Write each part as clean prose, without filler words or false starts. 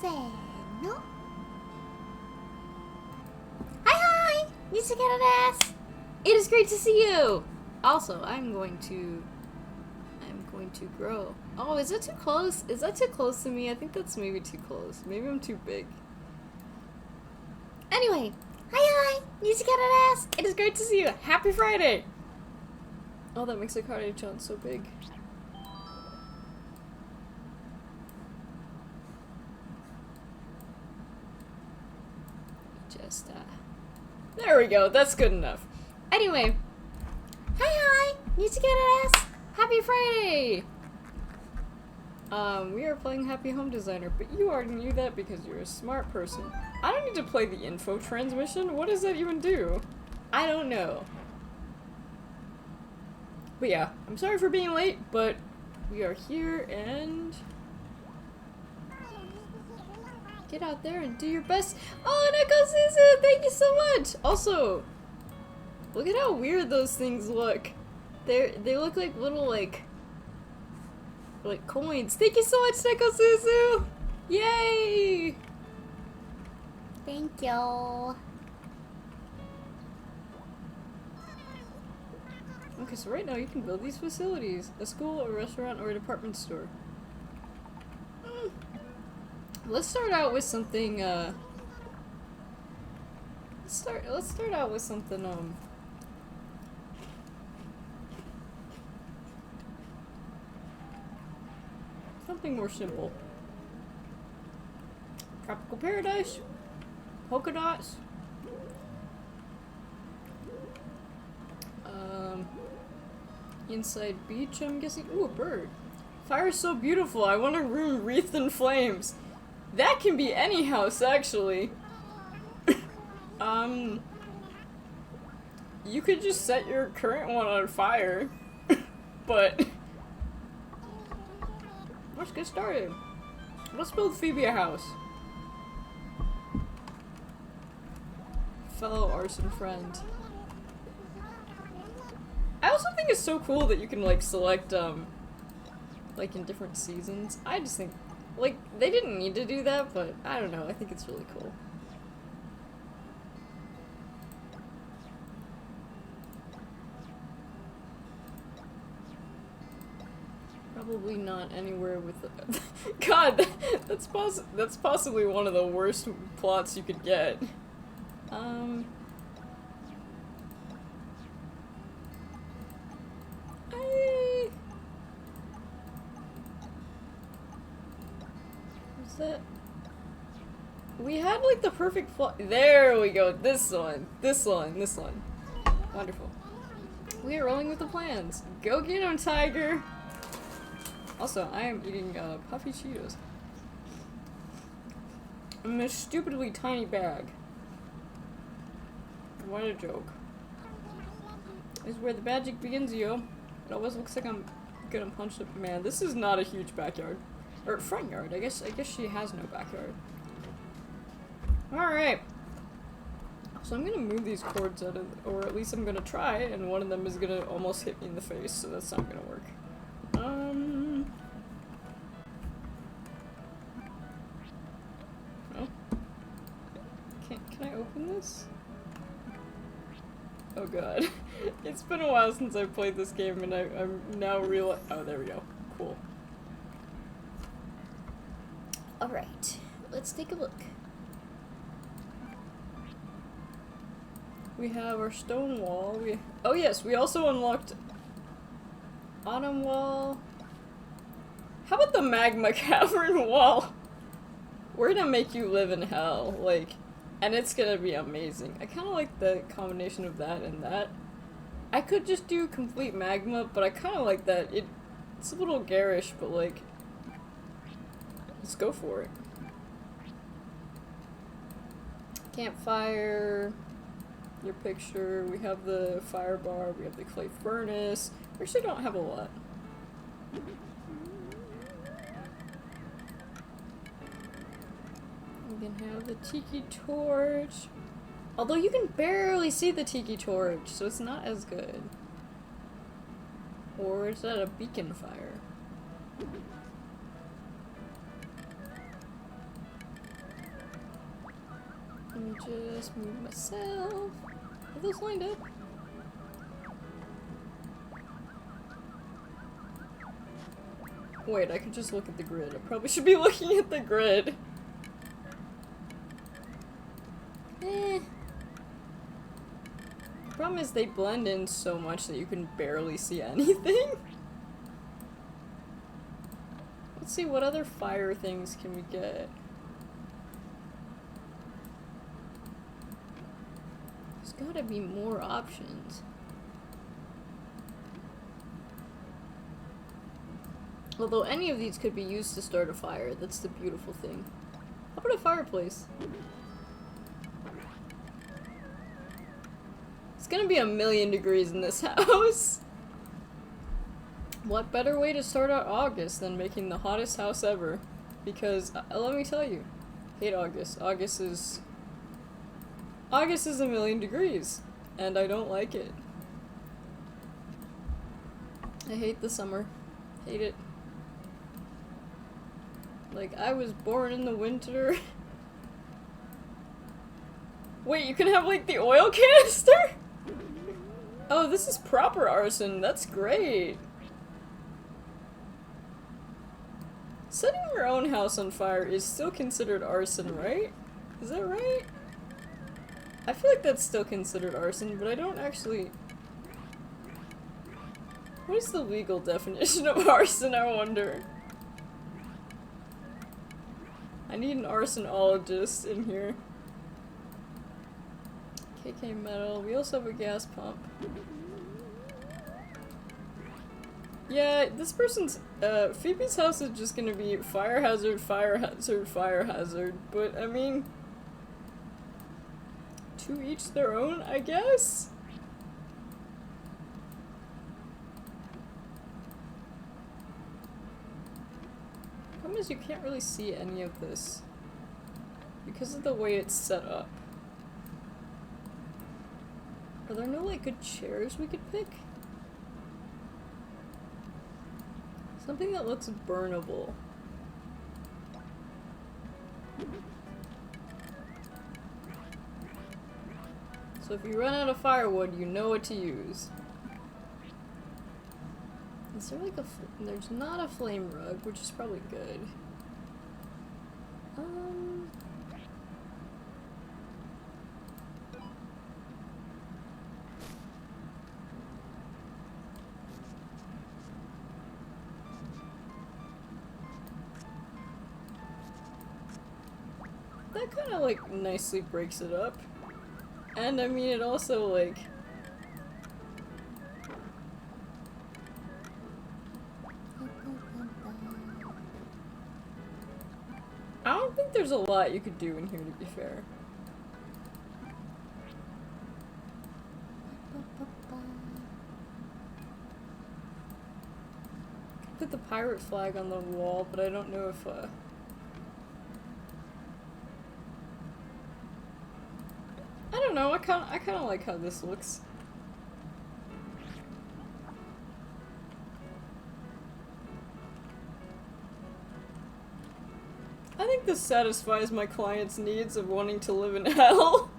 せーの。Hi, Nicchiketto desu. It is great to see you. Also, I'm going to grow. Oh, is that too close? Is that too close to me? I think that's maybe too close. Maybe I'm too big. Anyway, hi, Nicchiketto desu. It is great to see you. Happy Friday. Oh, that makes the cardio chant so big. Just, there we go. That's good enough. Anyway, hi, Nicchiketto desu. Happy Friday. We are playing Happy Home Designer, but you already knew that because you're a smart person. I don't need to play the info transmission. What does that even do? I don't know. But yeah, I'm sorry for being late, but we are here and get out there and do your best. Oh, Neko Suzu, thank you so much. Also, look at how weird those things look. They look like little like coins. Thank you so much, Neko Suzu. Yay! Thank you. Okay, so right now you can build these facilities. A school, a restaurant, or a department store. Let's start out with something, let's start out with something, something more simple. Tropical paradise. Polka dots. Inside beach, I'm guessing. Ooh, a bird. Fire is so beautiful. I want a room wreathed in flames. That can be any house, actually. You could just set your current one on fire. But let's get started. Let's build Phoebe a house. Fellow arson friend. I also think it's so cool that you can, like, select, like, in different seasons. I just think, like, they didn't need to do that, but I don't know, I think it's really cool. Probably not anywhere with the God, that's possibly one of the worst plots you could get. What's that? We had like the perfect plot. There we go. This one. Wonderful. We are rolling with the plans. Go get him, tiger. Also, I am eating puffy Cheetos in this stupidly tiny bag. What a joke. This is where the magic begins, yo. It always looks like I'm gonna punch the man. This is not a huge backyard. Or front yard. I guess she has no backyard. Alright. So I'm gonna move these cords out of, or at least I'm gonna try, and one of them is gonna almost hit me in the face, so that's not gonna work. Oh. Can I open this? Oh god. It's been a while since I've played this game, and I'm now oh, there we go. Cool. Alright. Let's take a look. We have our stone wall. Oh yes, we also unlocked autumn wall. How about the magma cavern wall? We're gonna make you live in hell, like, and it's gonna be amazing. I kind of like the combination of that and that. I could just do complete magma, but I kind of like that. It's a little garish, but like, let's go for it. Campfire. Your picture, we have the fire bar, we have the clay furnace. We actually don't have a lot. We can have the tiki torch. Although you can barely see the tiki torch, so it's not as good. Or is that a beacon fire? me just move myself. Are those lined up? Wait, I could just look at the grid. I probably should be looking at the grid. Eh. The problem is they blend in so much that you can barely see anything. Let's see, what other fire things can we get? There's gotta be more options. Although any of these could be used to start a fire, that's the beautiful thing. How about a fireplace? It's gonna be 1,000,000 degrees in this house! What better way to start out August than making the hottest house ever? Because, let me tell you, hate August. August is 1,000,000 degrees, and I don't like it. I hate the summer. Hate it. Like, I was born in the winter. Wait, you can have, like, the oil canister? Oh, this is proper arson. That's great. Setting your own house on fire is still considered arson, right? Is that right? I feel like that's still considered arson, but I don't actually... What is the legal definition of arson, I wonder? I need an arsonologist in here. KK metal. We also have a gas pump. Yeah, this person's, Phoebe's house is just gonna be fire hazard, fire hazard, fire hazard, but, I mean, to each their own, I guess? The problem is you can't really see any of this because of the way it's set up. Are there no, like, good chairs we could pick? Something that looks burnable. So if you run out of firewood, you know what to use. Is there like a there's not a flame rug, which is probably good. That kind of like nicely breaks it up. And I mean, it also like... I don't think there's a lot you could do in here, to be fair. Put the pirate flag on the wall, but I don't know if, I don't know, I kinda like how this looks. I think this satisfies my client's needs of wanting to live in hell.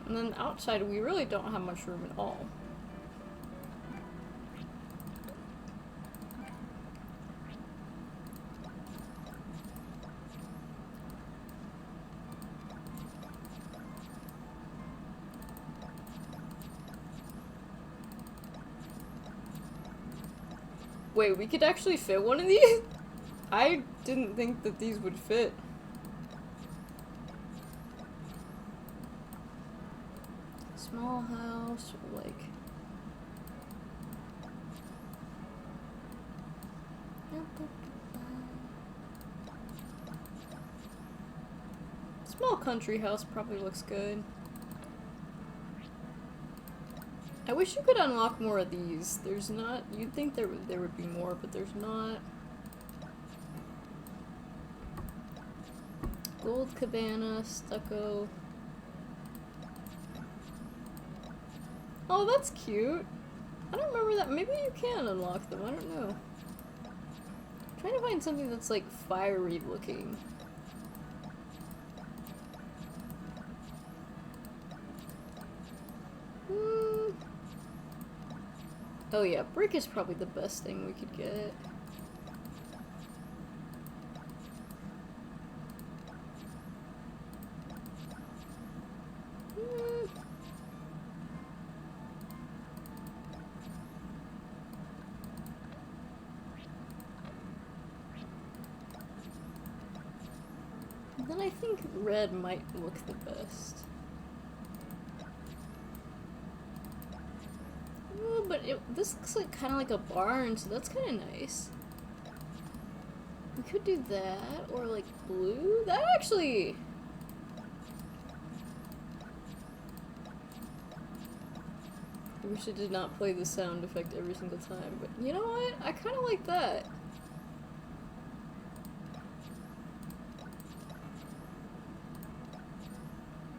And then outside, we really don't have much room at all. Wait, we could actually fit one of these? I didn't think that these would fit. Small house, or like... Small country house probably looks good. I wish you could unlock more of these. There's not... You'd think there would be more, but there's not. Gold cabana, stucco. Oh, that's cute. I don't remember that. Maybe you can unlock them. I don't know. I'm trying to find something that's like fiery looking. Oh yeah, brick is probably the best thing we could get. Then I think red might look the best. Ooh, but this looks like kind of like a barn, so that's kind of nice. We could do that, or like blue. That actually... I wish I did not play the sound effect every single time, but you know what? I kind of like that.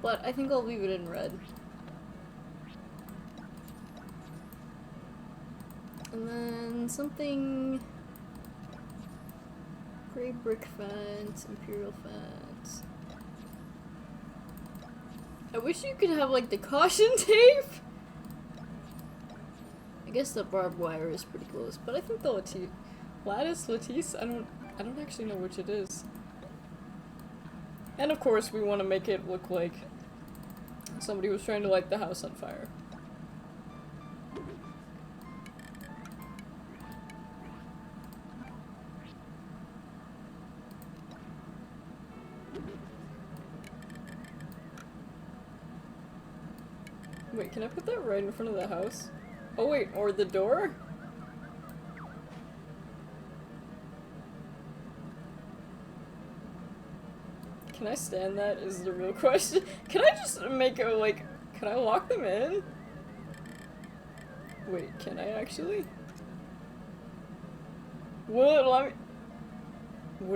But I think I'll leave it in red. And then something... Gray brick fence, imperial fence. I wish you could have like the caution tape! I guess the barbed wire is pretty close, but I think the lattice lattice, I don't actually know which it is. And of course we want to make it look like somebody was trying to light the house on fire. Wait, can I put that right in front of the house? Oh wait, or the door? Can I stand that is the real question. Can I just make it like, can I lock them in? Wait, can I actually? Would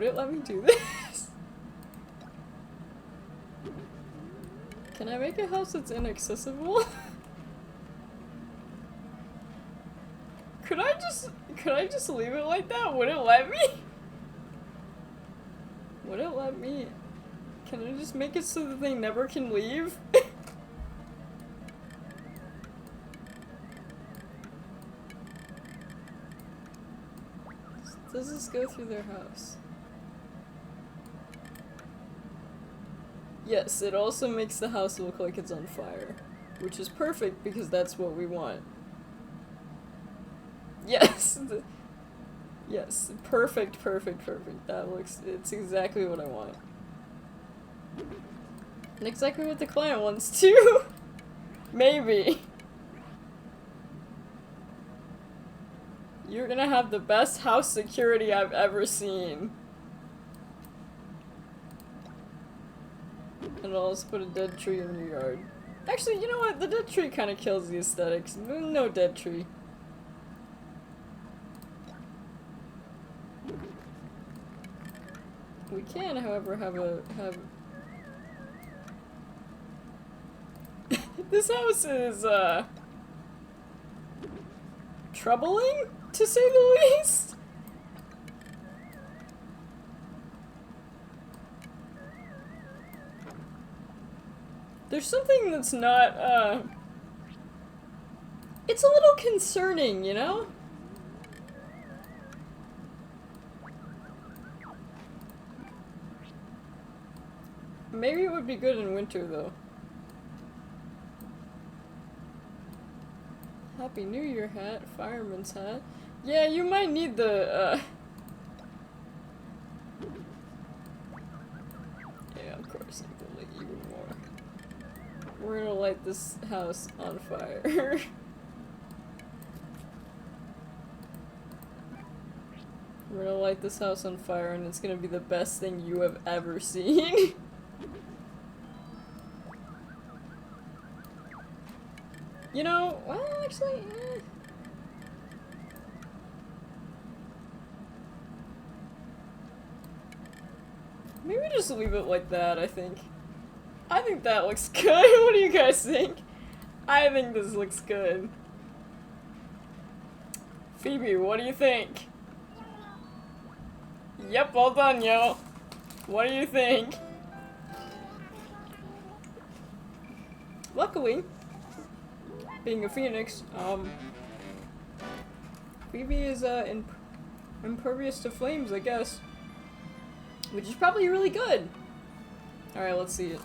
it let me do this? Can I make a house that's inaccessible? Could I just leave it like that? Would it let me? Would it let me? Can I just make it so that they never can leave? Does this go through their house? Yes, it also makes the house look like it's on fire. Which is perfect because that's what we want. Yes! Yes, perfect, perfect, perfect. It's exactly what I want. And exactly what the client wants too! Maybe. You're gonna have the best house security I've ever seen. And I'll also put a dead tree in your yard. Actually, you know what? The dead tree kind of kills the aesthetics. No dead tree. We can, however, have this house is, troubling, to say the least. There's something that's not, it's a little concerning, you know? Maybe it would be good in winter, though. Happy New Year hat, fireman's hat. Yeah, you might need the, yeah, of course, I'm gonna light even more. We're gonna light this house on fire. We're gonna light this house on fire, and it's gonna be the best thing you have ever seen. You know, well, actually, maybe just leave it like that, I think. I think that looks good. What do you guys think? I think this looks good. Phoebe, what do you think? Yep, well done, yo. What do you think? Luckily, being a phoenix, Phoebe is impervious to flames, I guess. Which is probably really good. Alright, let's see it.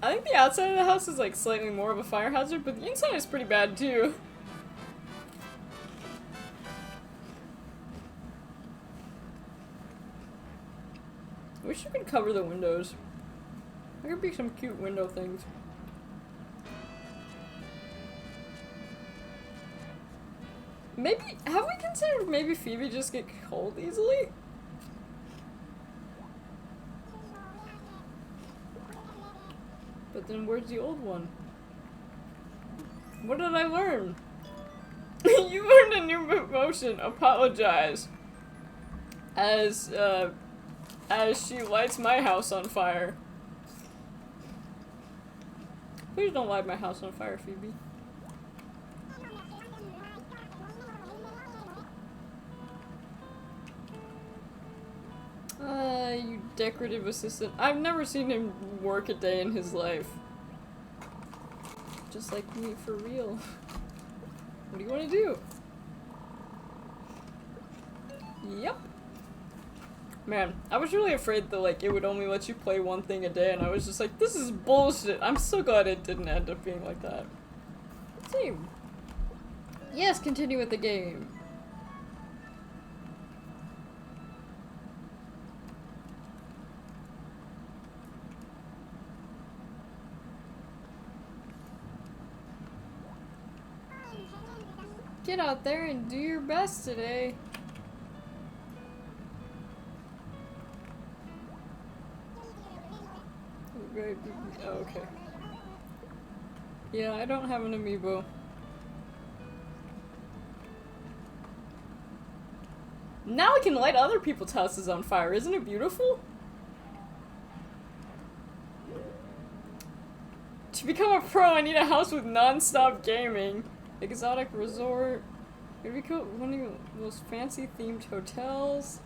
I think the outside of the house is like slightly more of a fire hazard, but the inside is pretty bad too. I wish you could cover the windows. There could be some cute window things. Maybe, have we considered maybe Phoebe just get cold easily? But then where's the old one? What did I learn? You learned a new motion. Apologize. As she lights my house on fire. Please don't light my house on fire, Phoebe. You decorative assistant. I've never seen him work a day in his life. Just like me, for real. What do you want to do? Yep. Man, I was really afraid that, like, it would only let you play one thing a day, and I was just like, this is bullshit. I'm so glad it didn't end up being like that. Let's see. Yes, continue with the game. Get out there and do your best today. Oh, okay. Yeah, I don't have an amiibo. Now I can light other people's houses on fire. Isn't it beautiful? To become a pro, I need a house with non-stop gaming. Exotic resort. It'd be cool. One of the most fancy themed hotels.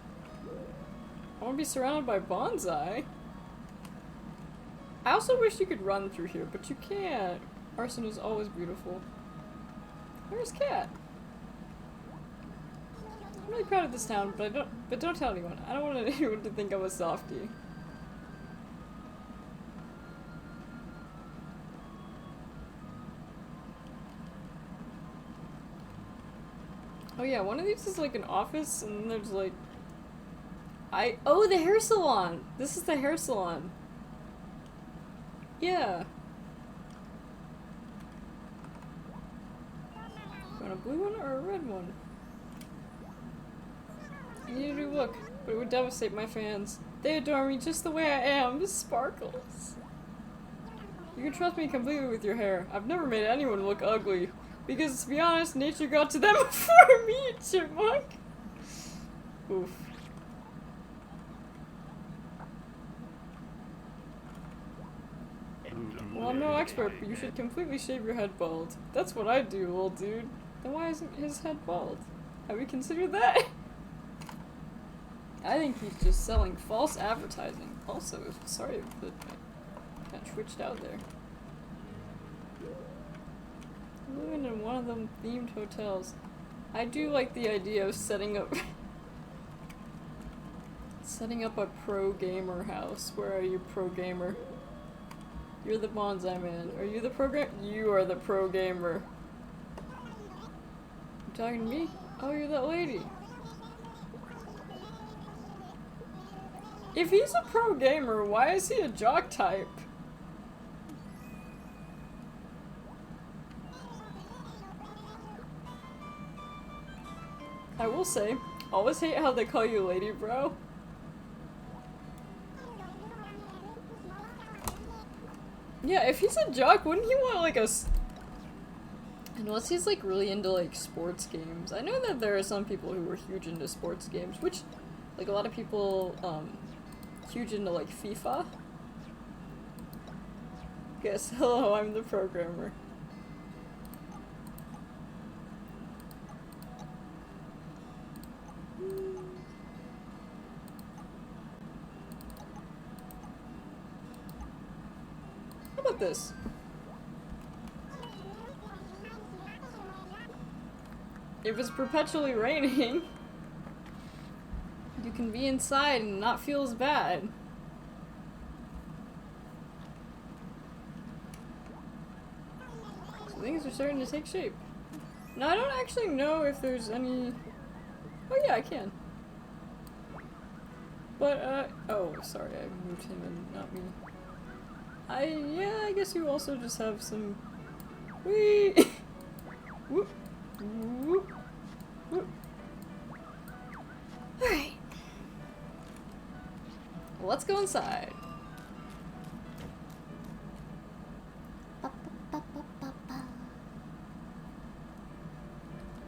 I want to be surrounded by bonsai. I also wish you could run through here, but you can't. Arson is always beautiful. Where's Cat? I'm really proud of this town, but don't tell anyone. I don't want anyone to think I'm a softie. Oh yeah, one of these is like an office, and then there's like... Oh, the hair salon! This is the hair salon. Yeah. Want a blue one or a red one? I need a new look, but it would devastate my fans. They adore me just the way I am. This sparkles. You can trust me completely with your hair. I've never made anyone look ugly. Because, to be honest, nature got to them before me, chipmunk. Oof. Well, I'm no expert, but you should completely shave your head bald. That's what I do, old dude. Then why isn't his head bald? Have you considered that? I think he's just selling false advertising. Also, sorry that I got twitched out there. Living in one of them themed hotels. I do like the idea of setting up a pro gamer house. Where are you, pro gamer? You're the bonsai man. Are you the You are the pro gamer. You talking to me? Oh, you're that lady. If he's a pro gamer, why is he a jock type? I will say, always hate how they call you lady bro. Yeah, if he's a jock, wouldn't he want like unless he's like really into like sports games. I know that there are some people who are huge into sports games, which like a lot of people huge into like FIFA. Guess hello, I'm the programmer. How about this? If it's perpetually raining, you can be inside and not feel as bad. So things are starting to take shape. Now, I don't actually know if there's any... Oh yeah, I can. But, oh, sorry, I moved him and not me. Yeah, I guess you also just have some... Whee! Whoop! Whoop! Whoop! Alright. Let's go inside.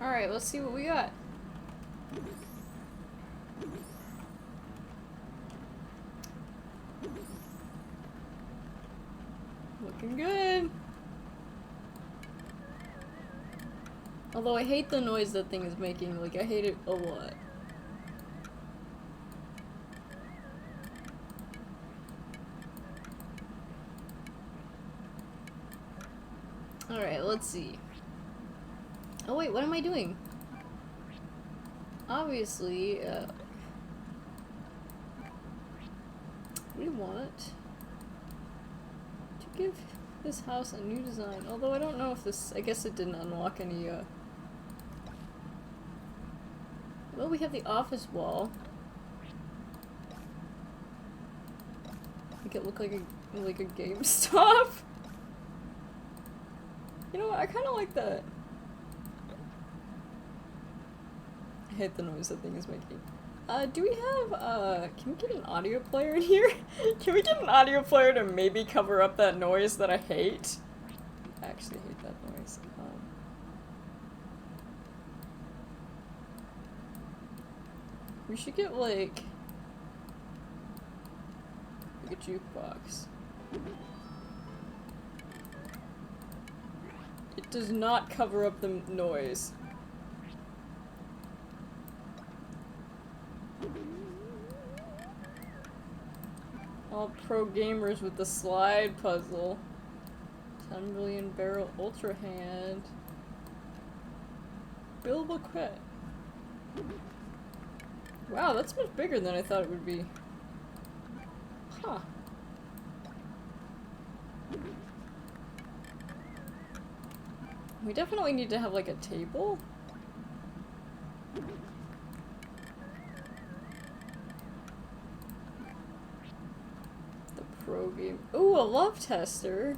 Alright, let's see what we got. Looking good. Although I hate the noise that thing is making, like I hate it a lot. Alright, let's see. Oh wait, what am I doing? Obviously, we want to give this house a new design. Although I don't know if this, I guess it didn't unlock any, well, we have the office wall. Make it look like a GameStop. You know what, I kinda like that. I hate the noise that thing is making. Do we have, can we get an audio player in here? Can we get an audio player to maybe cover up that noise that I hate? I actually hate that noise. We should get, like a jukebox. It does not cover up the noise. All pro gamers with the slide puzzle. 10 million barrel ultra hand. Bill Quet. Wow, that's much bigger than I thought it would be. Huh. We definitely need to have like a table. The pro game. Ooh, a love tester.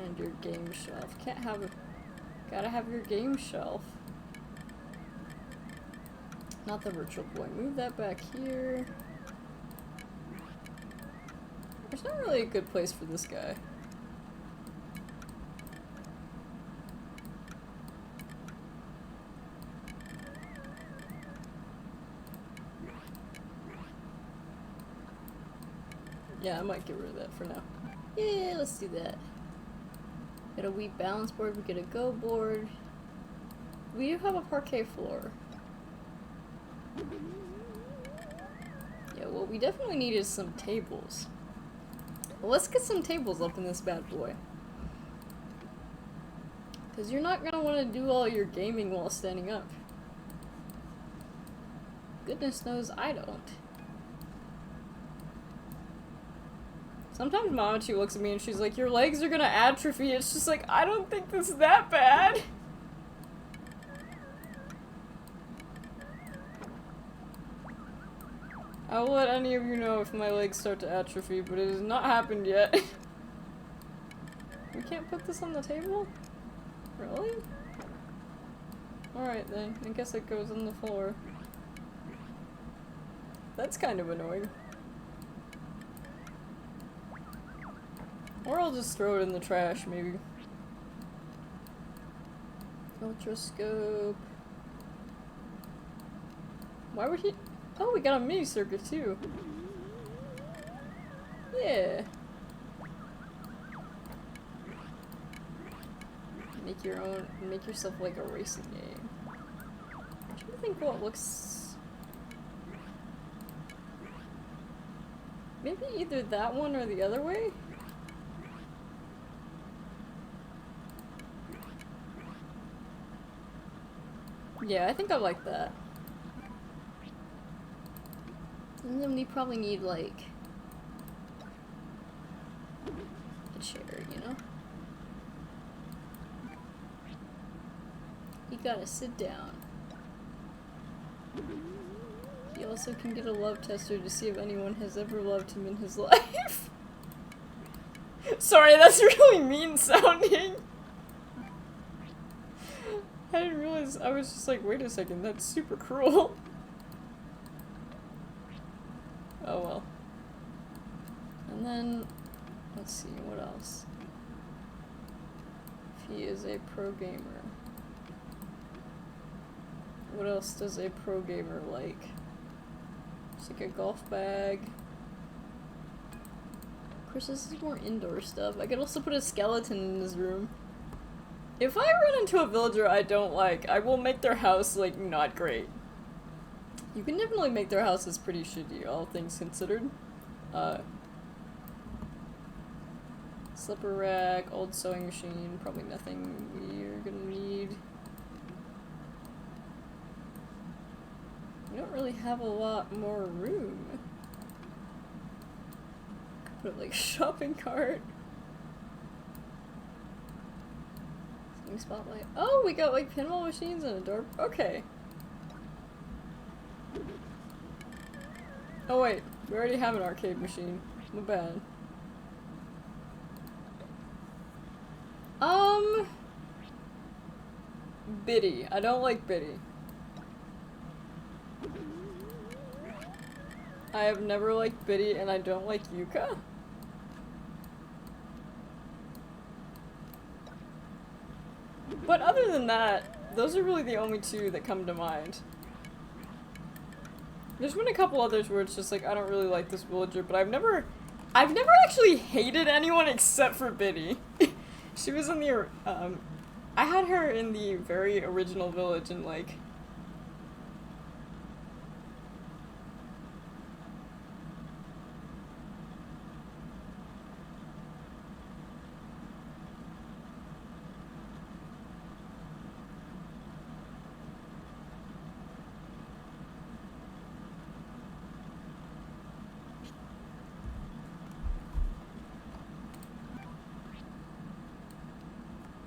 And your game shelf. Can't have a... Gotta have your game shelf. Not the virtual boy. Move that back here. There's not really a good place for this guy. Yeah, I might get rid of that for now. Yeah, let's do that. Get a Wii balance board, we get a Go board. We do have a parquet floor. Yeah, what we definitely need is some tables. Well, let's get some tables up in this bad boy. Because you're not gonna want to do all your gaming while standing up. Goodness knows I don't. Sometimes Mama, she looks at me and she's like, your legs are gonna atrophy. It's just like, I don't think this is that bad. I'll let any of you know if my legs start to atrophy, but it has not happened yet. We can't put this on the table? Really? Alright then, I guess it goes on the floor. That's kind of annoying. Or I'll just throw it in the trash, maybe. Ultrascope. Why would he... Oh, we got a mini circuit too. Yeah. Make your own, make yourself like a racing game. I'm trying to think what looks... Maybe either that one or the other way? Yeah, I think I like that. And then we probably need, like, a chair, you know? You gotta sit down. You also can get a love tester to see if anyone has ever loved him in his life. Sorry, that's really mean sounding. I didn't realize, I was just like, wait a second, that's super cruel. Oh well. And then, let's see, what else? If he is a pro gamer. What else does a pro gamer like? It's like a golf bag. Of course, this is more indoor stuff. I could also put a skeleton in his room. If I run into a villager I don't like, I will make their house, like, not great. You can definitely make their houses pretty shitty, all things considered. Slipper rack, old sewing machine, probably nothing we're gonna need. We don't really have a lot more room. Could put like shopping cart. Swing spotlight. Oh, we got like pinball machines and a door. Okay. Oh wait, we already have an arcade machine. My bad. Biddy. I don't like Biddy. I have never liked Biddy, and I don't like Yuka. But other than that, those are really the only two that come to mind. There's been a couple others where it's just like, I don't really like this villager, but I've never actually hated anyone except for Biddy. She was in the, I had her in the very original village and like,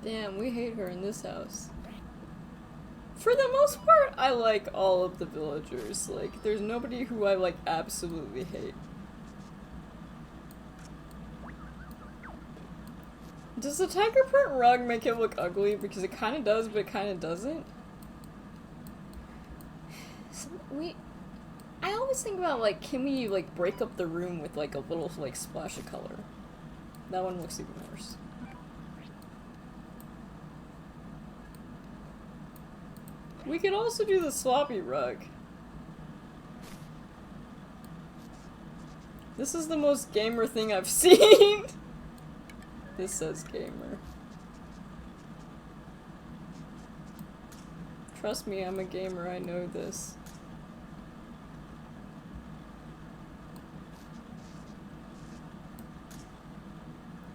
damn, we hate her in this house. For the most part, I like all of the villagers. Like, there's nobody who I, like, absolutely hate. Does the tiger print rug make it look ugly? Because it kind of does, but it kind of doesn't. So I always think about, like, can we, like, break up the room with, like, a little, like, splash of color? That one looks even worse. We could also do the sloppy rug. This is the most gamer thing I've seen. This says gamer. Trust me, I'm a gamer, I know this.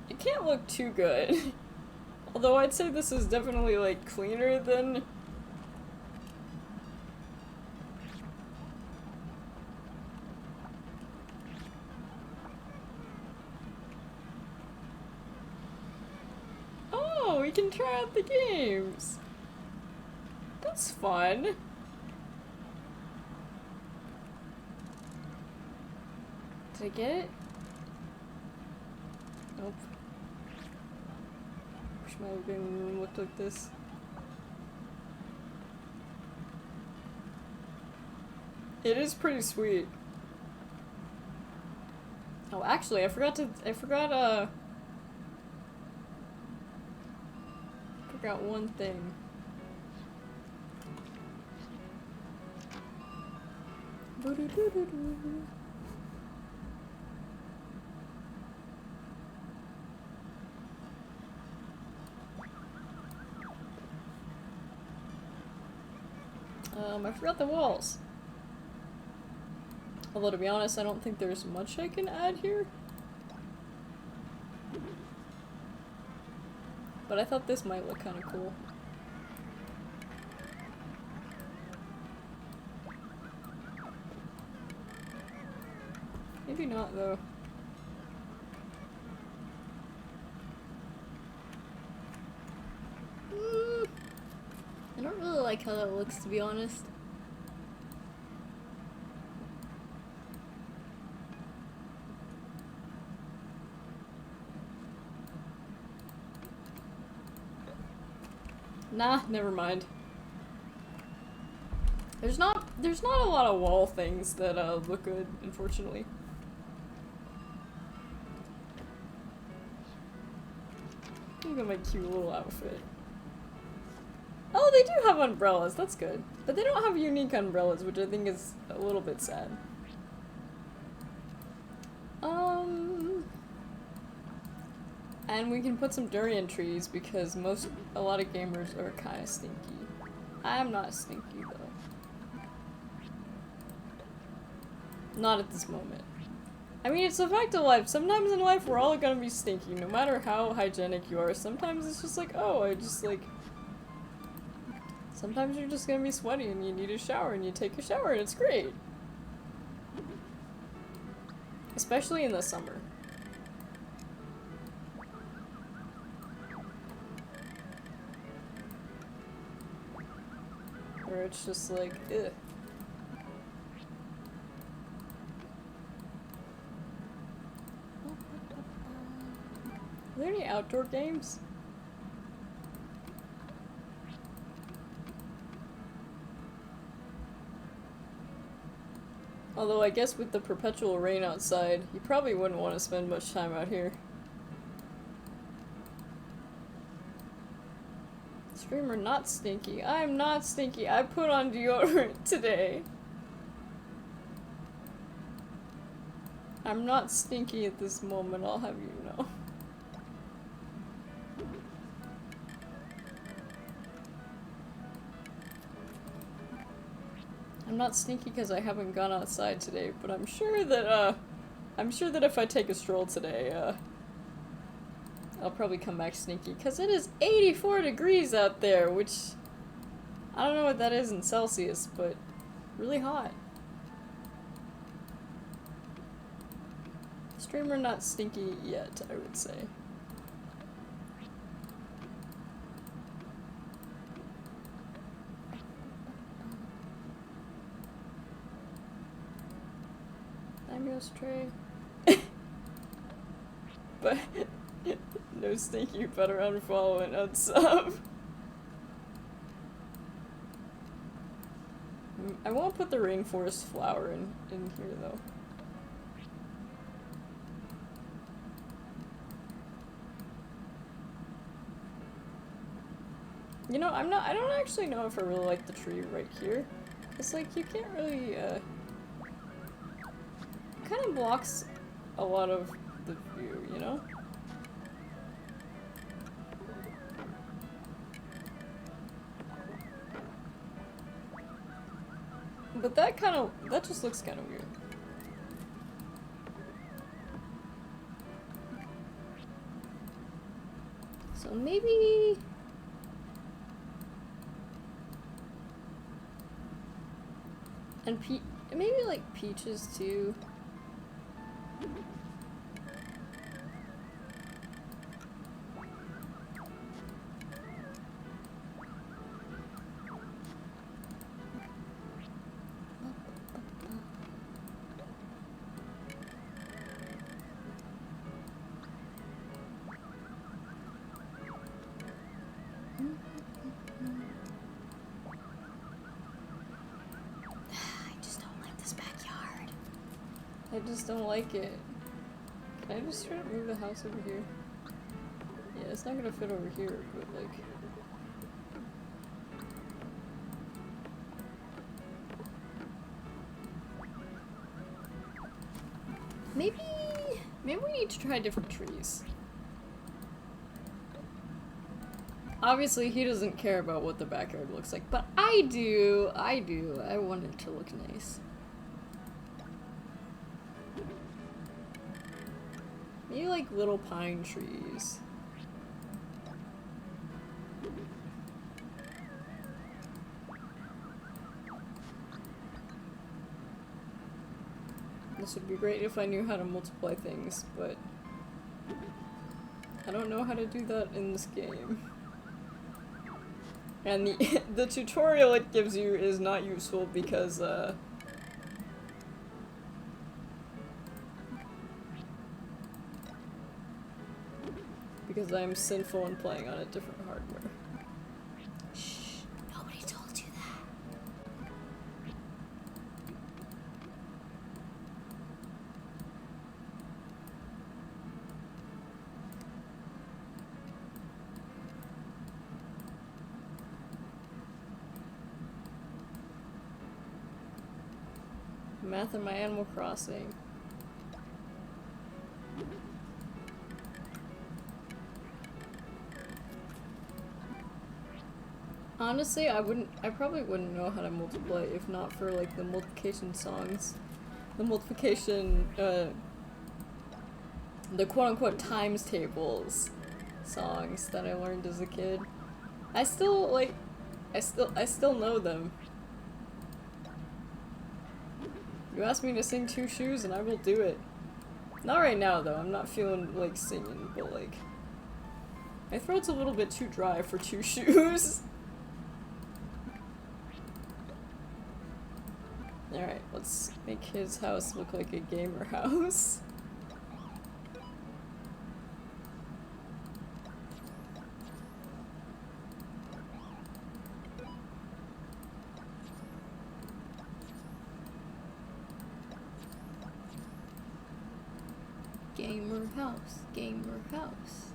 It can't look too good. Although I'd say this is definitely, like, cleaner than... Oh, we can try out the games! That's fun! Did I get it? Nope. Wish my living room looked like this. It is pretty sweet. Oh, actually, I forgot, one thing. I forgot the walls. Although, to be honest, I don't think there's much I can add here. But I thought this might look kind of cool. Maybe not, though. I don't really like how that looks, to be honest. Nah, never mind. There's not a lot of wall things that look good, unfortunately. Look at my cute little outfit. Oh, they do have umbrellas, that's good. But they don't have unique umbrellas, which I think is a little bit sad. And we can put some durian trees because a lot of gamers are kind of stinky. I'm not stinky though. Not at this moment. I mean, it's a fact of life. Sometimes in life we're all gonna be stinky, no matter how hygienic you are. Sometimes it's just like, oh, sometimes you're just gonna be sweaty and you need a shower and you take a shower and it's great. Especially in the summer. Where it's just like, ugh. Are there any outdoor games? Although I guess with the perpetual rain outside, you probably wouldn't want to spend much time out here. Streamer not stinky. I'm not stinky. I put on deodorant today. I'm not stinky at this moment, I'll have you know. I'm not stinky because I haven't gone outside today, but I'm sure that if I take a stroll today, I'll probably come back stinky, because it is 84 degrees out there, which, I don't know what that is in Celsius, but really hot. Streamer not stinky yet, I would say. Damios tray. But no stinky, you better unfollow and unsub. I won't put the rainforest flower in here though. You know, I don't actually know if I really like the tree right here. It's like, you can't really, it kind of blocks a lot of the view, you know? But that just looks kind of weird. So maybe... And maybe like peaches too. I just don't like it. Can I just try to move the house over here? Yeah, it's not gonna fit over here, but like... Maybe we need to try different trees. Obviously, he doesn't care about what the backyard looks like, but I do. I want it to look nice. Maybe like little pine trees. This would be great if I knew how to multiply things, but I don't know how to do that in this game. And the tutorial it gives you is not useful because, because I'm sinful and playing on a different hardware. Shh, nobody told you that. Math in my Animal Crossing. Honestly, I probably wouldn't know how to multiply if not for like the multiplication songs. The multiplication, the quote-unquote times tables songs that I learned as a kid. I still know them. You ask me to sing Two Shoes and I will do it. Not right now though, I'm not feeling like singing, but like my throat's a little bit too dry for Two Shoes. Alright, let's make his house look like a gamer house. Gamer house, gamer house.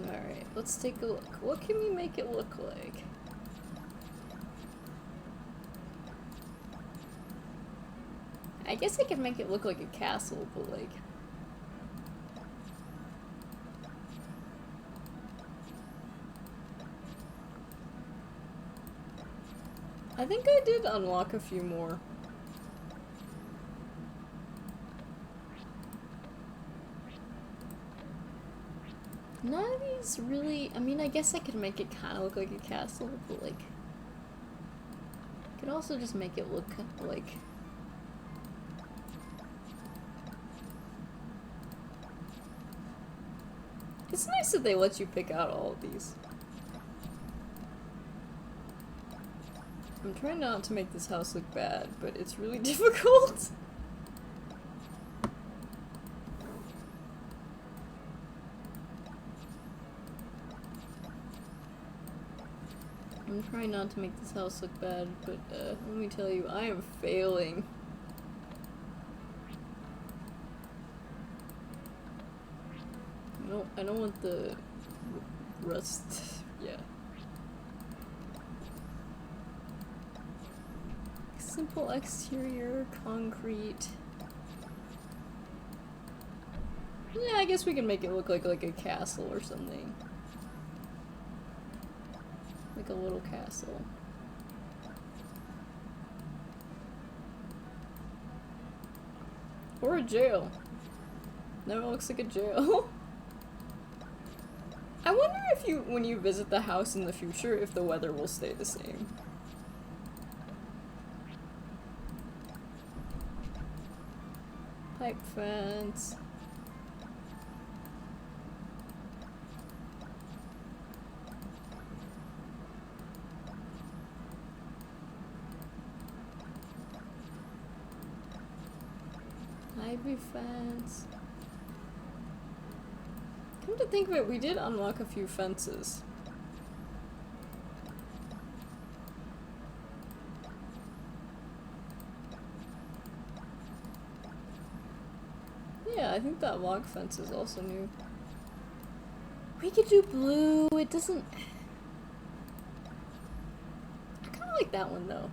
Alright, let's take a look. What can we make it look like? I guess I could make it look like a castle, but like... I think I did unlock a few more. None of these really, I mean, I guess I could make it kind of look like a castle, but like, I could also just make it look like, it's nice that they let you pick out all of these. I'm trying not to make this house look bad, but it's really difficult. I'm trying not to make this house look bad, but let me tell you, I am failing. I don't want the rust, yeah. Simple exterior, concrete. Yeah, I guess we can make it look like a castle or something. Like a little castle. Or a jail. No, it looks like a jail. I wonder if when you visit the house in the future, if the weather will stay the same. Pipe fence. Ivy fence. Come to think of it, we did unlock a few fences. Yeah, I think that log fence is also new. We could do blue, it doesn't... I kinda like that one though.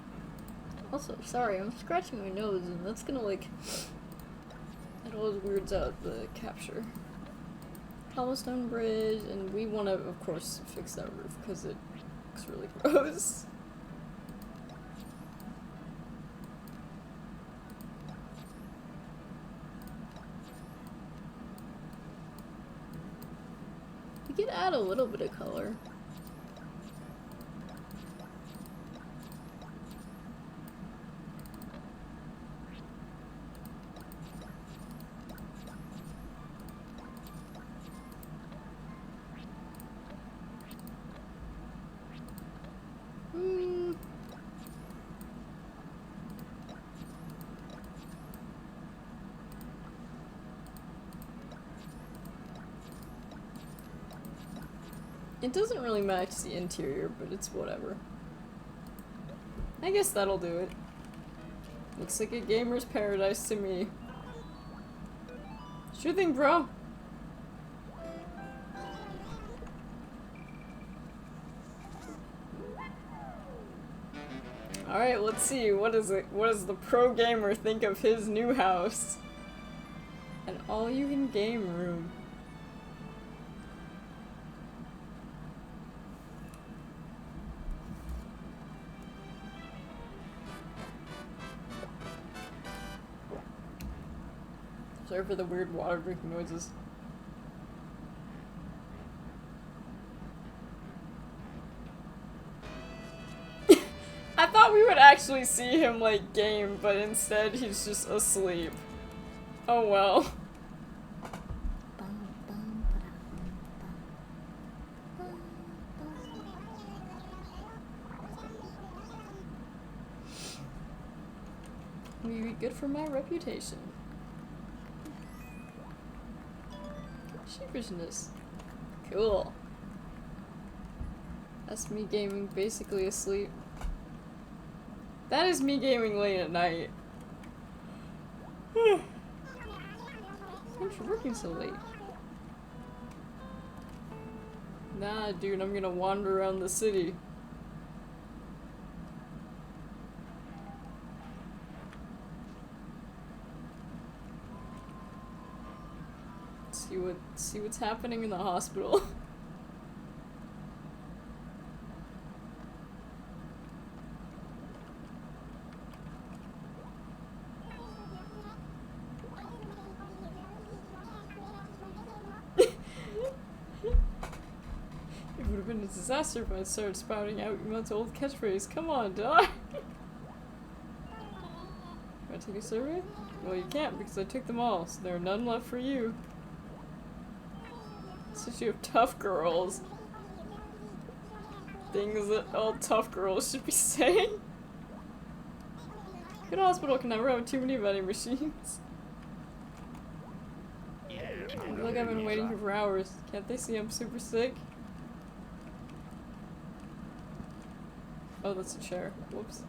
Also, sorry, I'm scratching my nose and that's gonna like, it always weirds out the capture. Cobblestone bridge, and we want to, of course, fix that roof because it looks really gross. We could add a little bit of color. It doesn't really match the interior, but it's whatever. I guess that'll do it. Looks like a gamer's paradise to me. Sure thing, bro. Alright, let's see. What is it? What does the pro gamer think of his new house? An all-you-can-game room. Sorry for the weird water drinking noises. I thought we would actually see him, like, game, but instead he's just asleep. Oh well. Will be good for my reputation. Sheepishness. Cool. That's me gaming basically asleep. That is me gaming late at night. Thanks for working so late. Nah, dude, I'm gonna wander around the city. See what's happening in the hospital. It would have been a disaster if I started spouting out your month's old catchphrase. Come on, dog. Wanna take a survey? Well, you can't because I took them all, so there are none left for you. Since you have tough girls. Things that all tough girls should be saying. Good hospital can never have too many vending machines. I feel like I've been waiting here for hours. Can't they see I'm super sick? Oh, that's a chair. Whoops.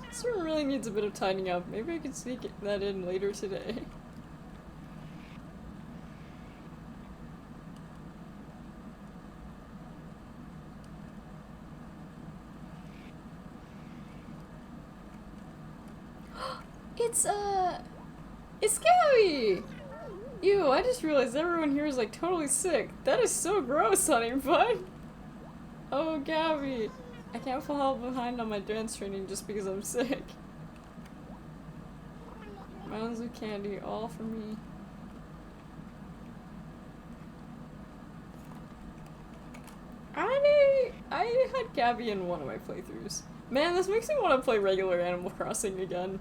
This room really needs a bit of tidying up. Maybe I can sneak that in later today. It's Gabby! Ew, I just realized everyone here is like totally sick. That is so gross, honey bun. Oh, Gabby. I can't fall behind on my dance training just because I'm sick. Mounds of candy, all for me. I had Gabby in one of my playthroughs. Man, this makes me want to play regular Animal Crossing again.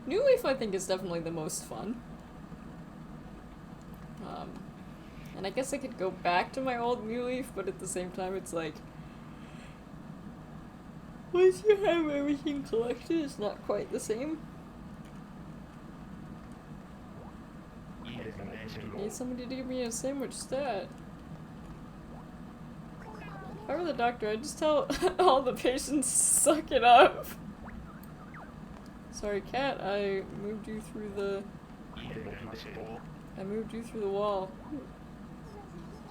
New Leaf, I think, is definitely the most fun. And I guess I could go back to my old New Leaf, but at the same time, it's like, once you have everything collected, it's not quite the same. Need somebody to give me a sandwich stat. If I were the doctor, I'd just tell all the patients to suck it up. Sorry, cat, I moved you through the... I moved you through the wall.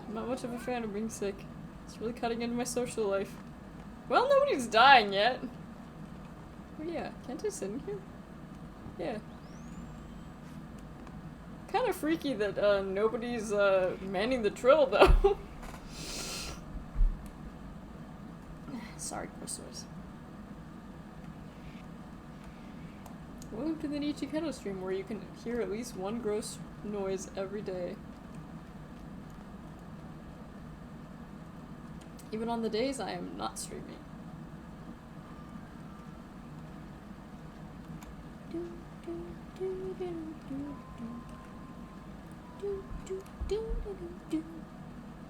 I'm not much of a fan of being sick. It's really cutting into my social life. Well, nobody's dying yet. Oh yeah, can't I sit in here? Yeah. Kind of freaky that nobody's manning the drill though. Sorry, Christmas. Welcome to the Nicchiketto stream, where you can hear at least one gross noise every day. Even on the days I am not streaming.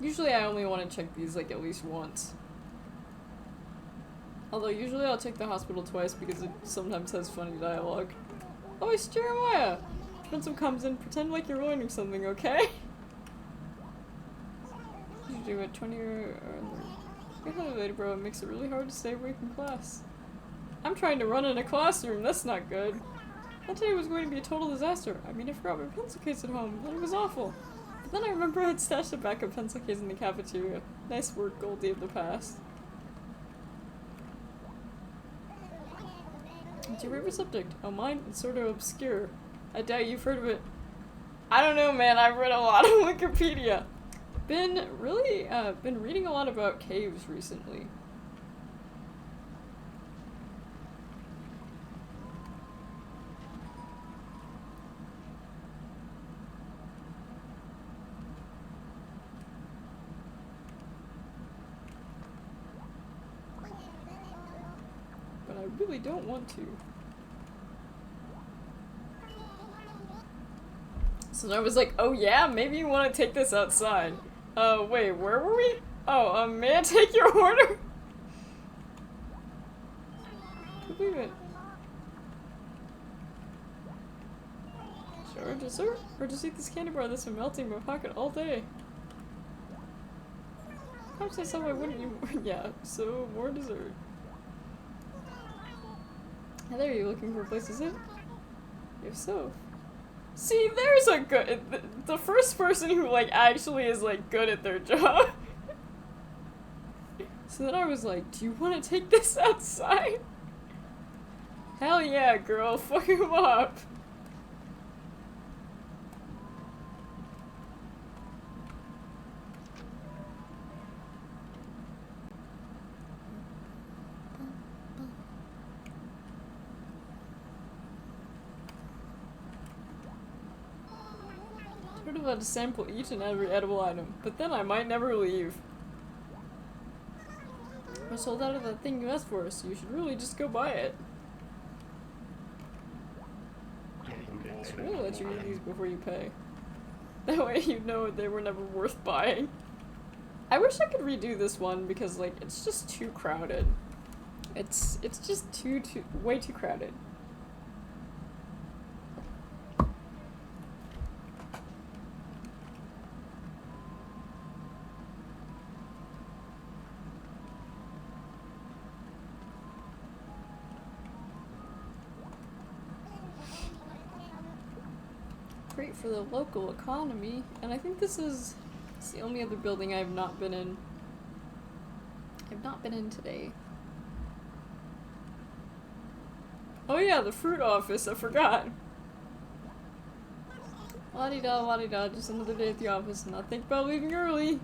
Usually I only want to check these like at least once. Although usually I'll check the hospital twice because it sometimes has funny dialogue. Oh, it's Jeremiah! Spencer comes in, pretend like you're learning something, okay? You do it 20 or get elevated, bro. It makes it really hard to stay awake in class. I'm trying to run in a classroom, that's not good. I thought today was going to be a total disaster. I mean, I forgot my pencil case at home, and it was awful. But then I remember I had stashed a backup pencil case in the cafeteria. Nice work, Goldie of the past. What's your favorite subject? Oh, mine is sort of obscure. I doubt you've heard of it. I don't know, man. I've read a lot of Wikipedia. Been reading a lot about caves recently. But I really don't want to. So I was like, oh yeah, maybe you want to take this outside. Wait, where were we? Oh, may I take your order? Can't believe it. Sure, dessert? Or just eat this candy bar that's been melting in my pocket all day. Perhaps I said I wouldn't eat more. Yeah, so more dessert. Hey there, you looking for a place to sit? If so. See, there's a good- the first person who, like, actually is, like, good at their job. So then I was like, do you want to take this outside? Hell yeah, girl, fuck him up. I would have had to sample each and every edible item, but then I might never leave. I sold out of that thing you asked for, so you should really just go buy it. I should really let you eat these before you pay. That way you know they were never worth buying. I wish I could redo this one because, like, it's just too crowded. It's just way too crowded. Great for the local economy, and I think it's the only other building I have not been in. I've not been in today. Oh yeah, the fruit office, I forgot. La-di-da, just another day at the office, not think about leaving early. You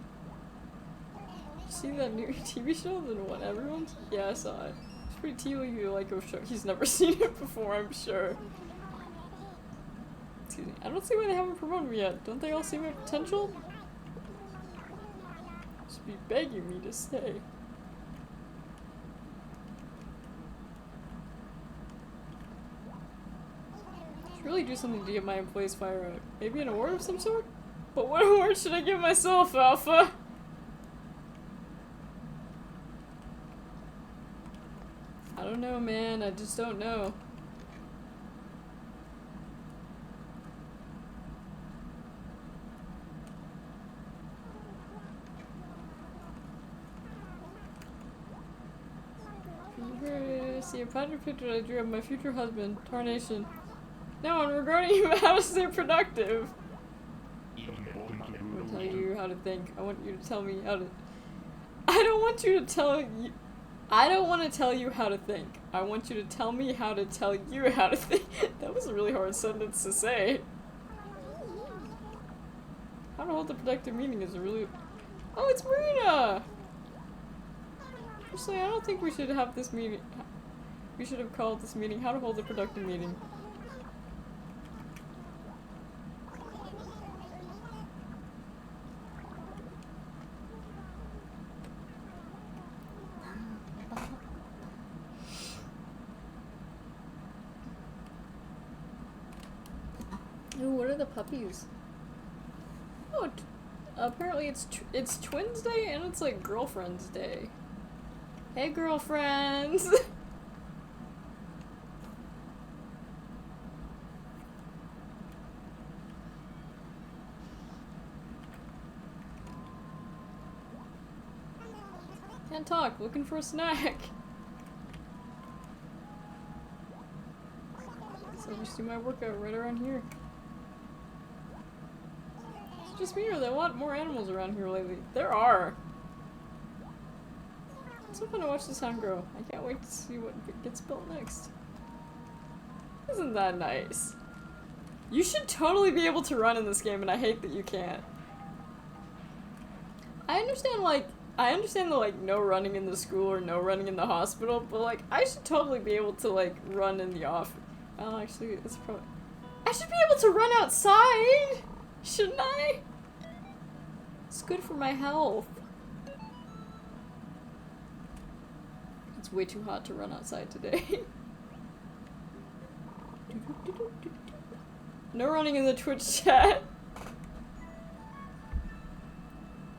see that new TV show? The one everyone's? Yeah, I saw it. It's pretty TV like a show. He's never seen it before, I'm sure. Excuse me. I don't see why they haven't promoted me yet. Don't they all see my potential? Just be begging me to stay. Should really do something to get my employees fired out. Maybe an award of some sort? But what award should I give myself, Alpha? I don't know, man. I just don't know. See a pattern picture I drew of my future husband, Tarnation. Now, on regarding how to stay productive. What tell you how to think. I want you to tell me how to... I don't want you to tell you... I don't want to tell you how to think. I want you to tell me how to tell you how to think. That was a really hard sentence to say. How to hold a productive meeting is a really... Oh, it's Marina! Actually, I don't think we should have this meeting. We should have called this meeting How to Hold a Productive Meeting. Ooh, what are the puppies? Oh, apparently it's Twins Day and it's like Girlfriends Day. Hey, girlfriends! Can't talk, looking for a snack. So I just do my workout right around here. It's just me, or there are a lot more animals around here lately. There are! It's so fun to watch the town grow. I can't wait to see what gets built next. Isn't that nice? You should totally be able to run in this game, and I hate that you can't. I understand the, like, no running in the school or no running in the hospital, but, like, I should totally be able to, like, run in the office. Well, actually, it's probably... I should be able to run outside! Shouldn't I? It's good for my health. It's way too hot to run outside today. No running in the Twitch chat!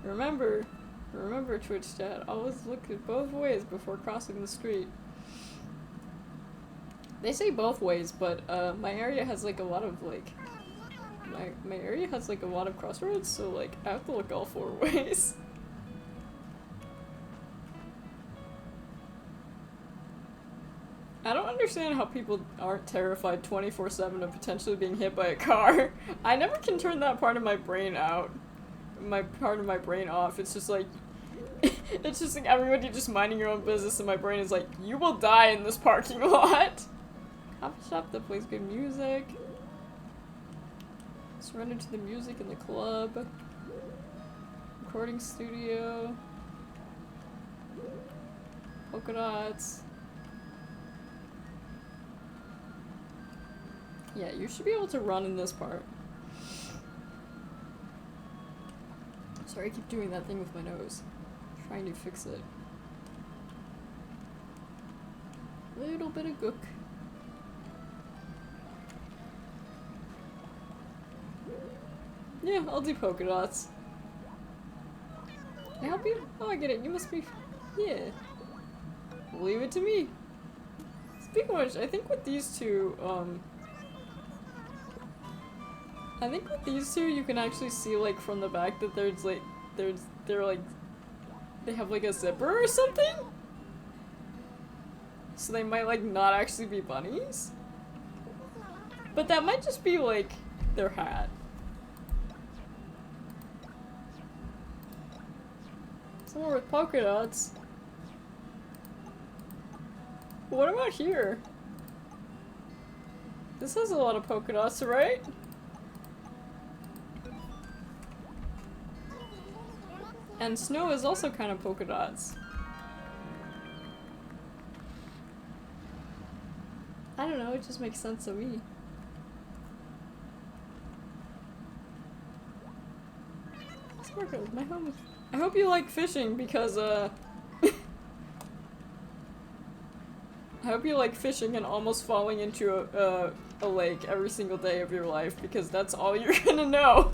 Remember Twitch chat, always look at both ways before crossing the street. They say both ways, but my area has like a lot of like my area has like a lot of crossroads, so like I have to look all four ways. I don't understand how people aren't terrified 24/7 of potentially being hit by a car. I never can turn that part of my brain out. Part of my brain off. It's just like it's just like everybody just minding your own business, and my brain is like, you will die in this parking lot. Coffee shop that plays good music. Surrender to the music in the club. Recording studio. Polka dots. Yeah, you should be able to run in this part. Sorry, I keep doing that thing with my nose. Trying to fix it. Little bit of gook. Yeah, I'll do polka dots. Can I help you? Oh, I get it. You must be... Yeah. Leave it to me. Speaking of which, I think with these two, I think with these two, you can actually see, like, from the back that there's, like, they're, like, they have, like, a zipper or something? So they might, like, not actually be bunnies? But that might just be, like, their hat. Somewhere with polka dots. What about here? This has a lot of polka dots, right? And snow is also kind of polka dots. I don't know, it just makes sense to me. Sparkle, my home is... I hope you like fishing because, I hope you like fishing and almost falling into a lake every single day of your life, because that's all you're gonna know.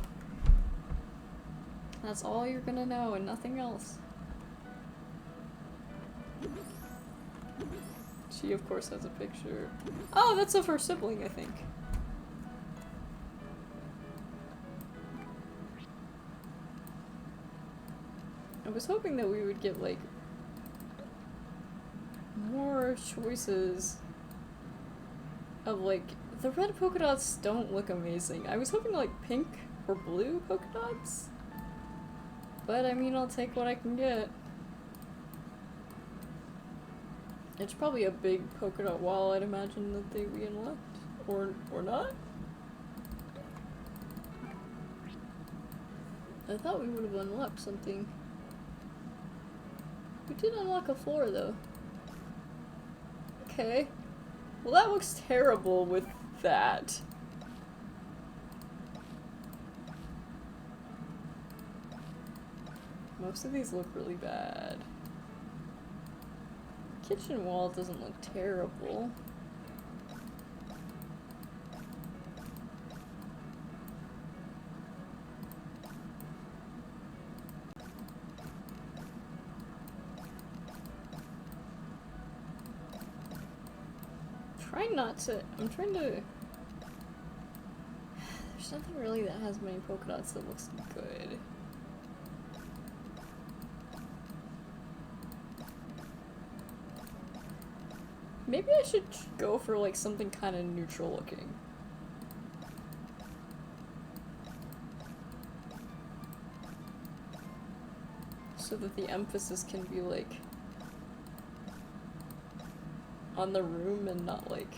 That's all you're gonna know and nothing else. She, of course, has a picture. Oh, that's of her sibling, I think. I was hoping that we would get, like, more choices of, like, the red polka dots don't look amazing. I was hoping, like, pink or blue polka dots. But I mean, I'll take what I can get. It's probably a big polka dot wall, I'd imagine that they re-unlocked. Or not? I thought we would have unlocked something. We did unlock a floor, though. Okay. Well, that looks terrible with that. Most of these look really bad. Kitchen wall doesn't look terrible. I'm trying to... There's nothing really that has many polka dots that looks good. Maybe I should go for like something kind of neutral looking. So that the emphasis can be like on the room and not like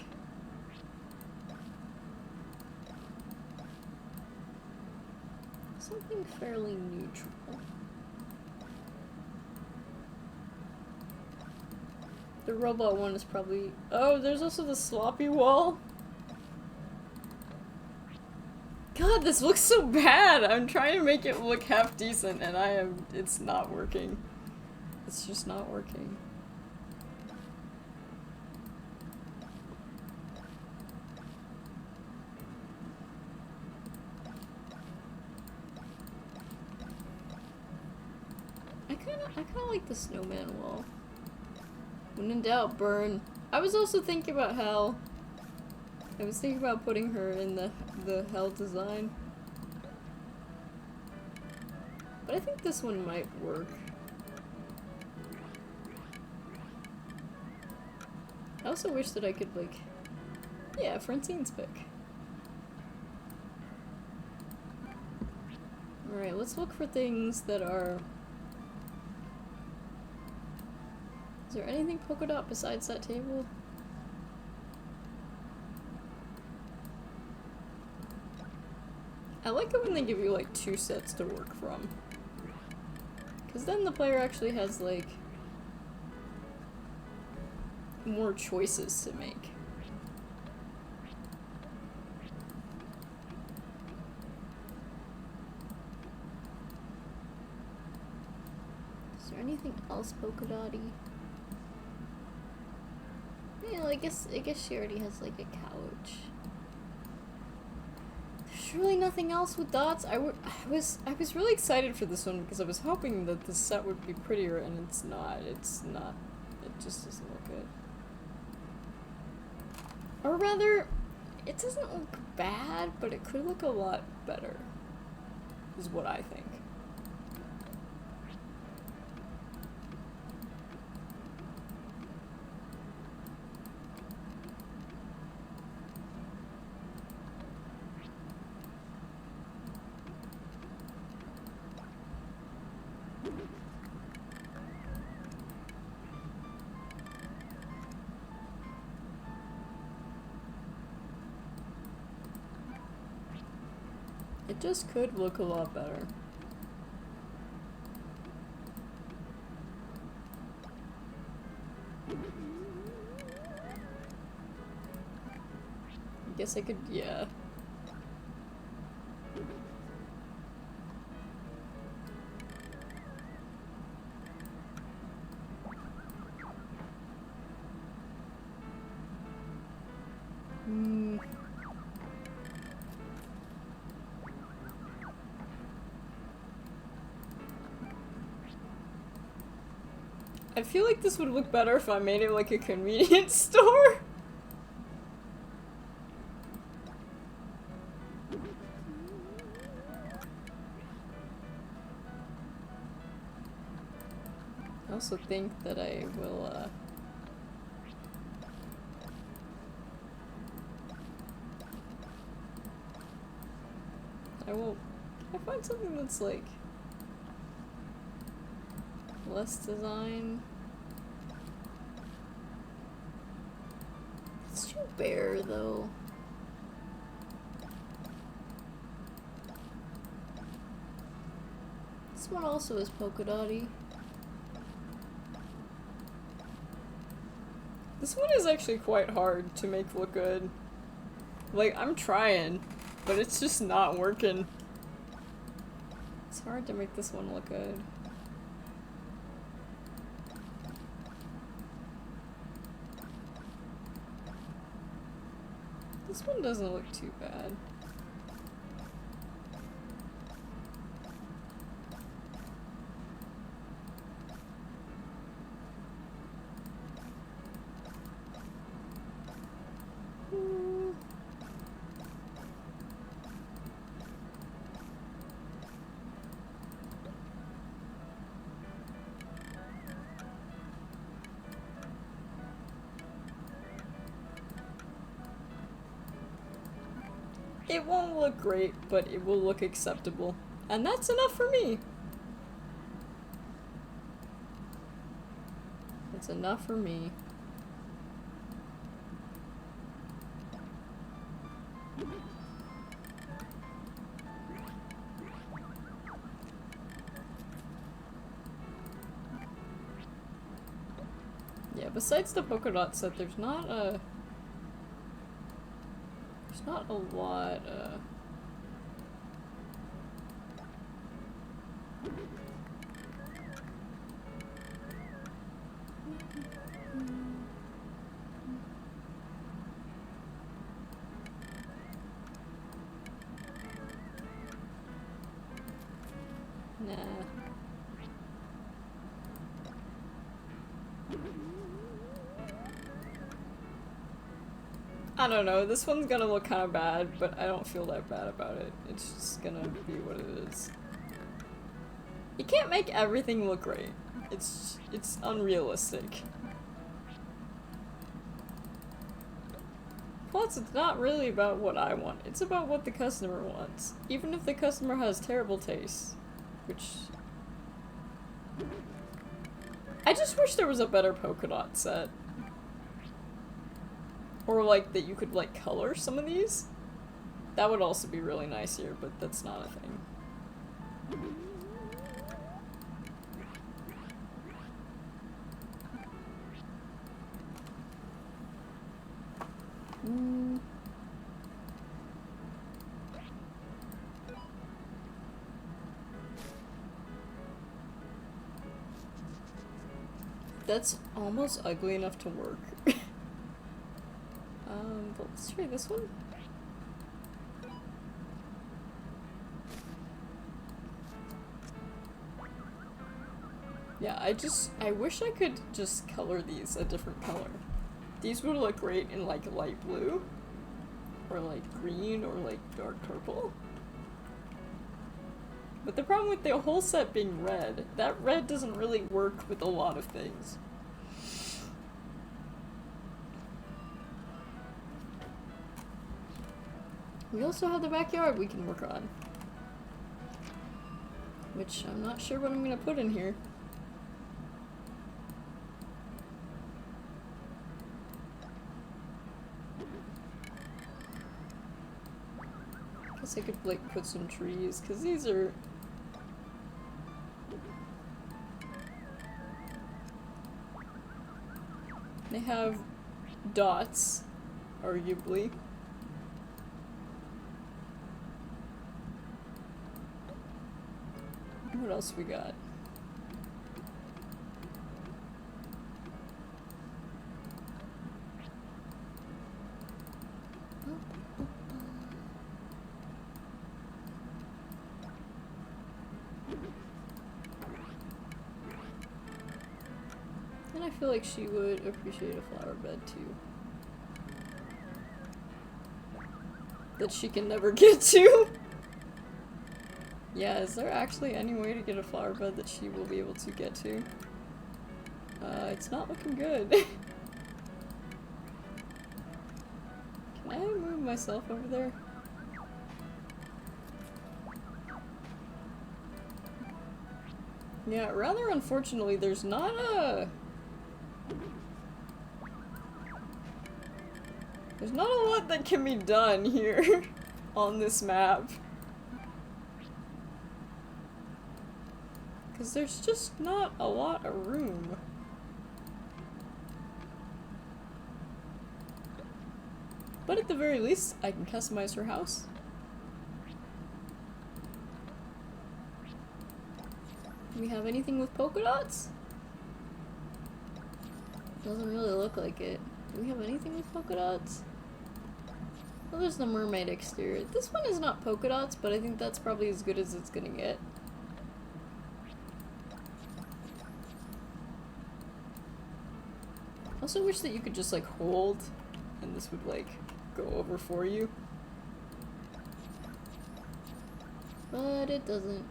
something fairly neutral. The robot one is probably... Oh, there's also the sloppy wall. God, this looks so bad! I'm trying to make it look half decent and it's not working. It's just not working. I kinda like the snowman wall. When in doubt, burn. I was also thinking about Hel. I was thinking about putting her in the Hel design. But I think this one might work. I also wish that I could, like... Yeah, Francine's pick. Alright, let's look for things that are... Is there anything polka dot besides that table? I like it when they give you like 2 sets to work from. Because then the player actually has like more choices to make. Is there anything else polka dotty? Yeah, I guess she already has like a couch. There's really nothing else with dots. I was really excited for this one because I was hoping that the set would be prettier, and it's not. It's not. It just doesn't look good. Or rather, it doesn't look bad, but it could look a lot better. Is what I think. It just could look a lot better. I guess I could, yeah. I feel like this would look better if I made it like a convenience store. I also think that I will, I find something that's like Less design. It's too bare though. This one also is polka dotty. This one is actually quite hard to make look good. Like, I'm trying, but it's just not working. It's hard to make this one look good. This one doesn't look too bad. It won't look great, but it will look acceptable. And that's enough for me. It's enough for me. Yeah, besides the polka dot set, there's not a lot, nah. I don't know, this one's gonna look kind of bad, but I don't feel that bad about it. It's just gonna be what it is. You can't make everything look great. It's unrealistic. Plus, it's not really about what I want. It's about what the customer wants. Even if the customer has terrible taste. Which... I just wish there was a better polka dot set. Or like that you could like color some of these. That would also be really nice here, but that's not a thing. That's almost ugly enough to work. But let's try this one. Yeah, I wish I could just color these a different color. These would look great in like light blue, or like green, or like dark purple. But the problem with the whole set being red, that red doesn't really work with a lot of things. We also have the backyard we can work on. Which I'm not sure what I'm gonna put in here. Guess I could like put some trees, cause these are... They have dots, arguably. What else we got? And I feel like she would appreciate a flower bed too. That she can never get to. Yeah, is there actually any way to get a flower bed that she will be able to get to? It's not looking good. Can I move myself over there? Yeah, rather unfortunately, there's not a lot that can be done here on this map. Because there's just not a lot of room. But at the very least, I can customize her house. Do we have anything with polka dots? Doesn't really look like it. Do we have anything with polka dots? Well, there's the mermaid exterior. This one is not polka dots, but I think that's probably as good as it's gonna get. I also wish that you could just like hold and this would like go over for you. But it doesn't.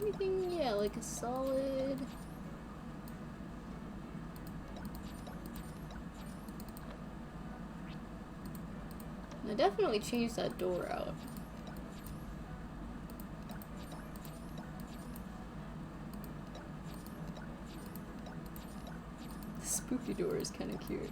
Anything, yeah, like a solid. I definitely changed that door out. The spooky door is kind of cute.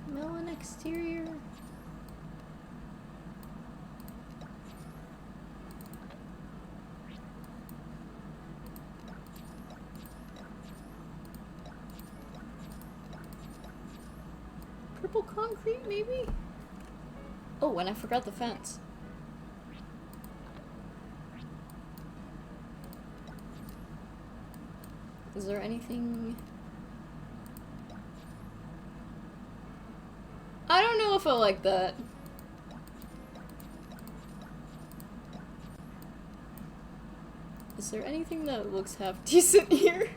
Melon exterior. Purple concrete, maybe? Oh, and I forgot the fence. Is there anything? I don't know if I like that. Is there anything that looks half decent here?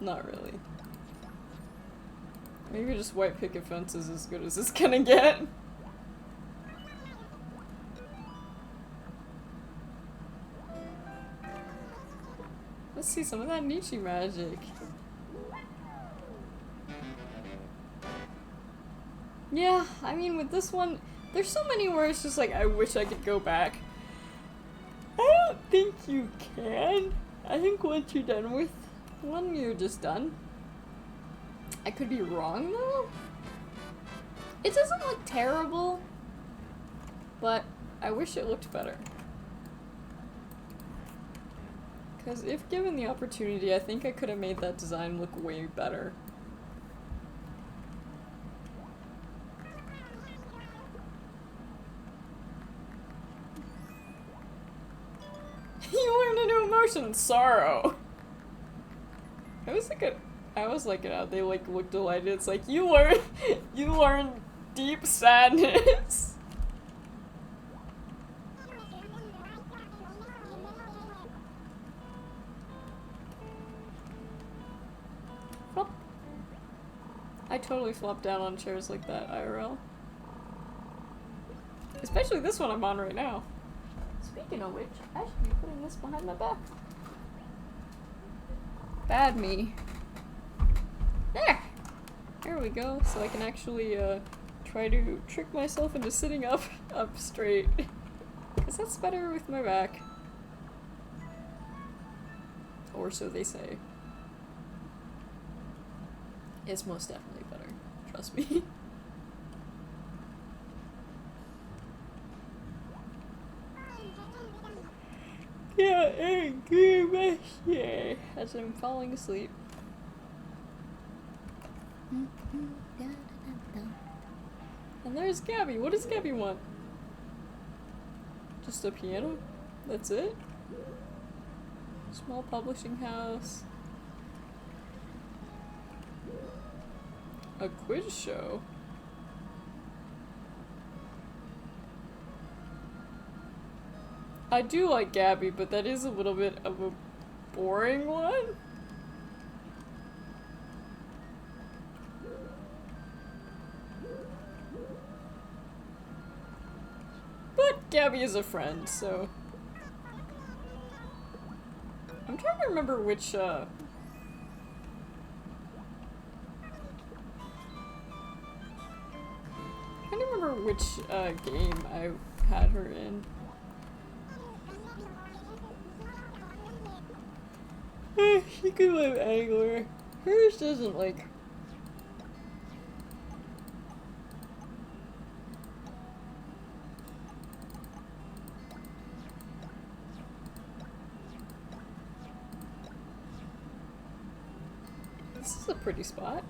Not really. Maybe just white picket fence is as good as it's gonna get. Let's see some of that Nietzsche magic. Yeah, I mean with this one, there's so many where it's just like, I wish I could go back. I don't think you can. I think once you're done with one, you're just done. I could be wrong though. It doesn't look terrible, but I wish it looked better. Because if given the opportunity, I think I could have made that design look way better. You learned a new emotion, sorrow. I was like, they like look delighted. It's like you learn deep sadness. Flop. I totally flop down on chairs like that, IRL. Especially this one I'm on right now. Speaking of which, I should be putting this behind my back. Bad me. There! There we go, so I can actually try to trick myself into sitting up straight. Because that's better with my back. Or so they say. It's most definitely better. Trust me. Yeah, good yeah, as I'm falling asleep. And there's Gabby. What does Gabby want? Just a piano? That's it? Small publishing house. A quiz show. I do like Gabby, but that is a little bit of a boring one. But Gabby is a friend, so... I'm trying to remember which, I'm trying to remember which, game I had her in. She could live anywhere. Hers doesn't, like... This is a pretty spot.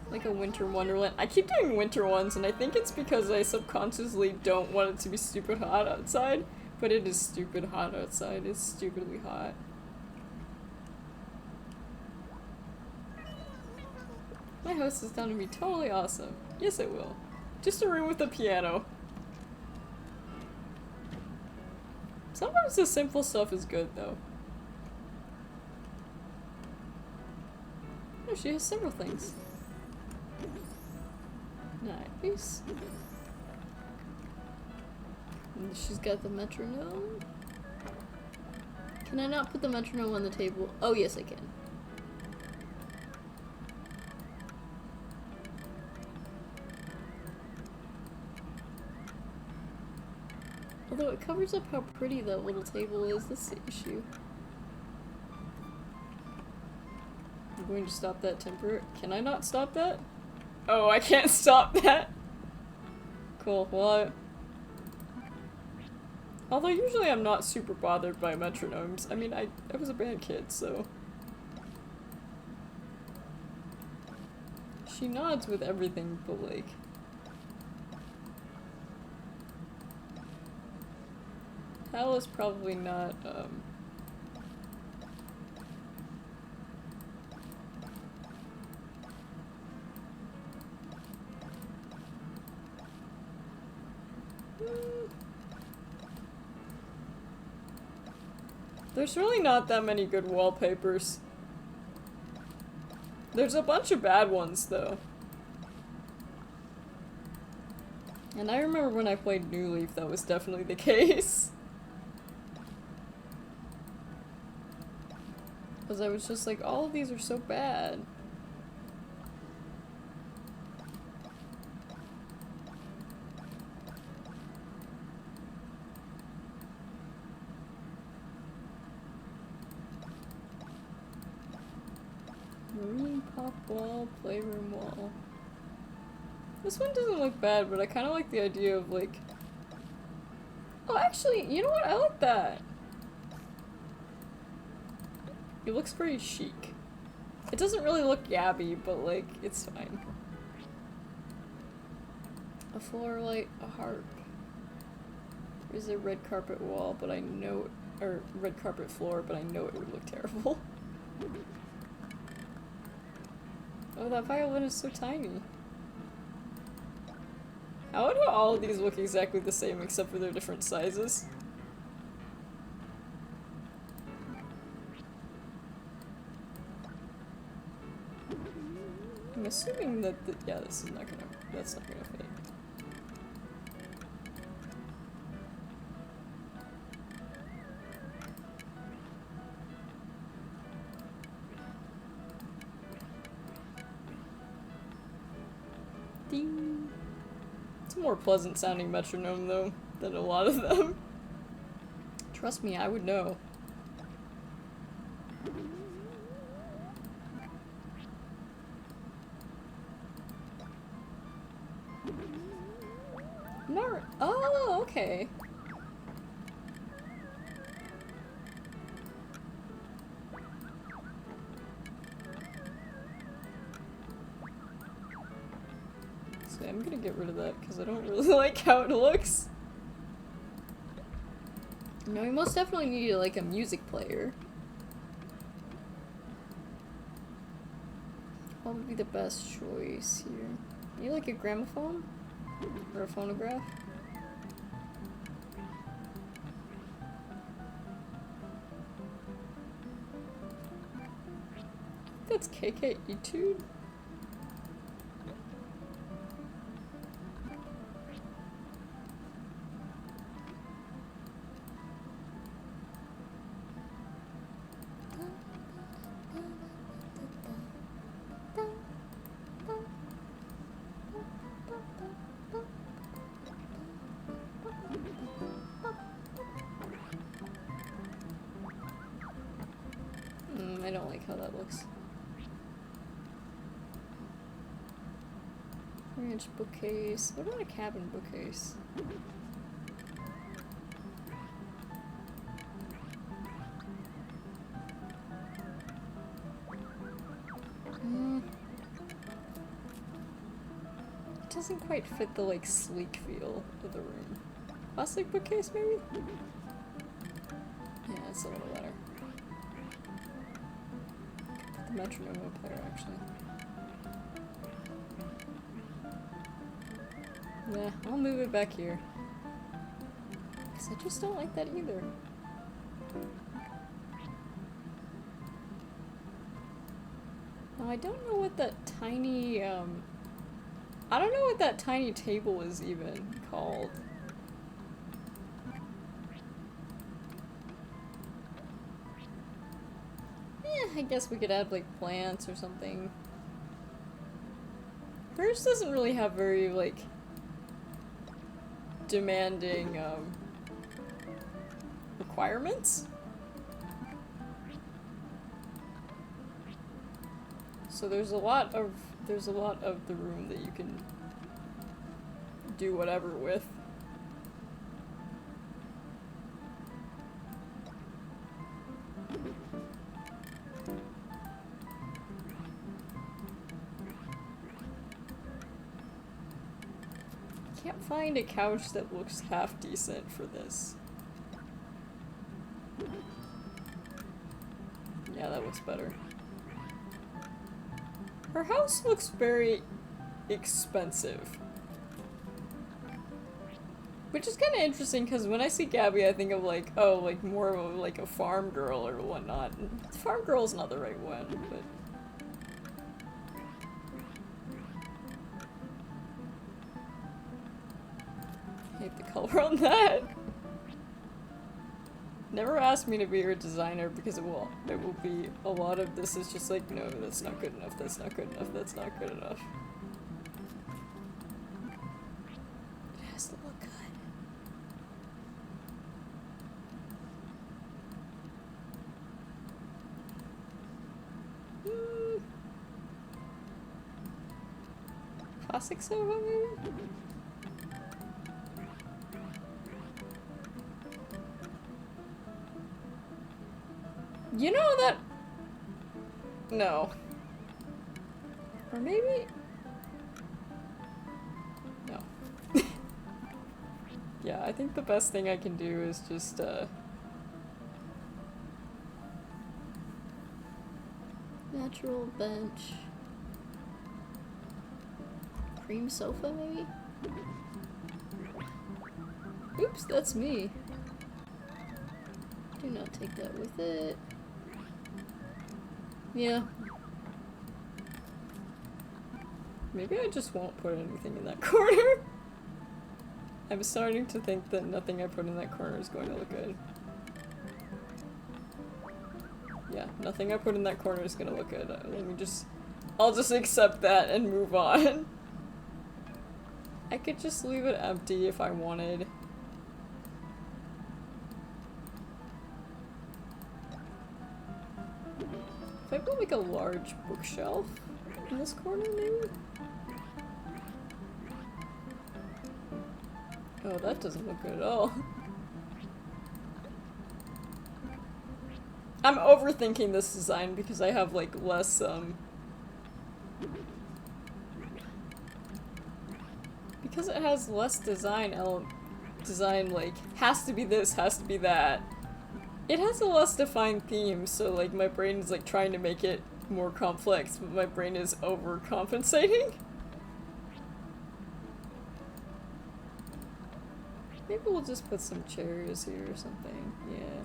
Like a winter wonderland. I keep doing winter ones, and I think it's because I subconsciously don't want it to be stupid hot outside. But it is stupid hot outside. It's stupidly hot. My house is going to be totally awesome. Yes, it will. Just a room with a piano. Sometimes the simple stuff is good, though. Oh, she has several things. Nice. And she's got the metronome. Can I not put the metronome on the table? Oh, yes, I can. Although it covers up how pretty that little table is, that's the issue. I'm going to stop that temper. Can I not stop that? Oh, I can't stop that! Cool, well although usually I'm not super bothered by metronomes. I mean, I was a band kid, so... She nods with everything, but like... Hal is probably not, There's really not that many good wallpapers. There's a bunch of bad ones, though. And I remember when I played New Leaf, that was definitely the case. Because I was just like, all of these are so bad. Marine pop wall, playroom wall. This one doesn't look bad, but I kind of like the idea of like... Oh, actually, you know what? I like that. It looks pretty chic. It doesn't really look yabby, but like, it's fine. A floor light, a harp. There's a red carpet wall, but I know... Or red carpet floor, but I know it would look terrible. Oh, that violin is so tiny. How do all of these look exactly the same except for their different sizes? I'm assuming that yeah, this is not gonna, that's not gonna fit. Ding. It's a more pleasant sounding metronome though than a lot of them. Trust me, I would know. No. Oh, okay. So I'm gonna get rid of that because I don't really like how it looks. No, you most definitely need like a music player. What would be the best choice here? You like a gramophone? Or a phonograph? That's KK Etude? books. Ranch bookcase. What about a cabin bookcase? It doesn't quite fit the like sleek feel of the room. Plastic bookcase maybe? Yeah, it's a little better. Put the metronome up there actually. Nah, I'll move it back here. Because I just don't like that either. Now I don't know what that tiny, I don't know what that tiny table is even called. I guess we could add like plants or something. Hers doesn't really have very like demanding requirements. So there's a lot of the room that you can do whatever with. Can't find a couch that looks half decent for this. Yeah, that looks better. Her house looks very expensive. Which is kind of interesting because when I see Gabby I think of like, oh, like more of a, like a farm girl or whatnot. Farm girl's not the right one, but... hate the color on that. Never ask me to be your designer because it will be a lot of this is just like, no, that's not good enough, that's not good enough, that's not good enough. It has to look good. Classic sofa maybe? You know that... no. Or maybe... no. Yeah, I think the best thing I can do is just, natural bench. Cream sofa, maybe? Oops, that's me. Do not take that with it. Yeah. Maybe I just won't put anything in that corner. I'm starting to think that nothing I put in that corner is going to look good. Yeah, nothing I put in that corner is going to look good. I'll just accept that and move on. I could just leave it empty if I wanted. If I put like a large bookshelf in this corner, maybe? Oh, that doesn't look good at all. I'm overthinking this design because I have like less, because it has less design like, has to be this, has to be that. It has a less defined theme, so like my brain is like trying to make it more complex, but my brain is overcompensating. Maybe we'll just put some chairs here or something, yeah.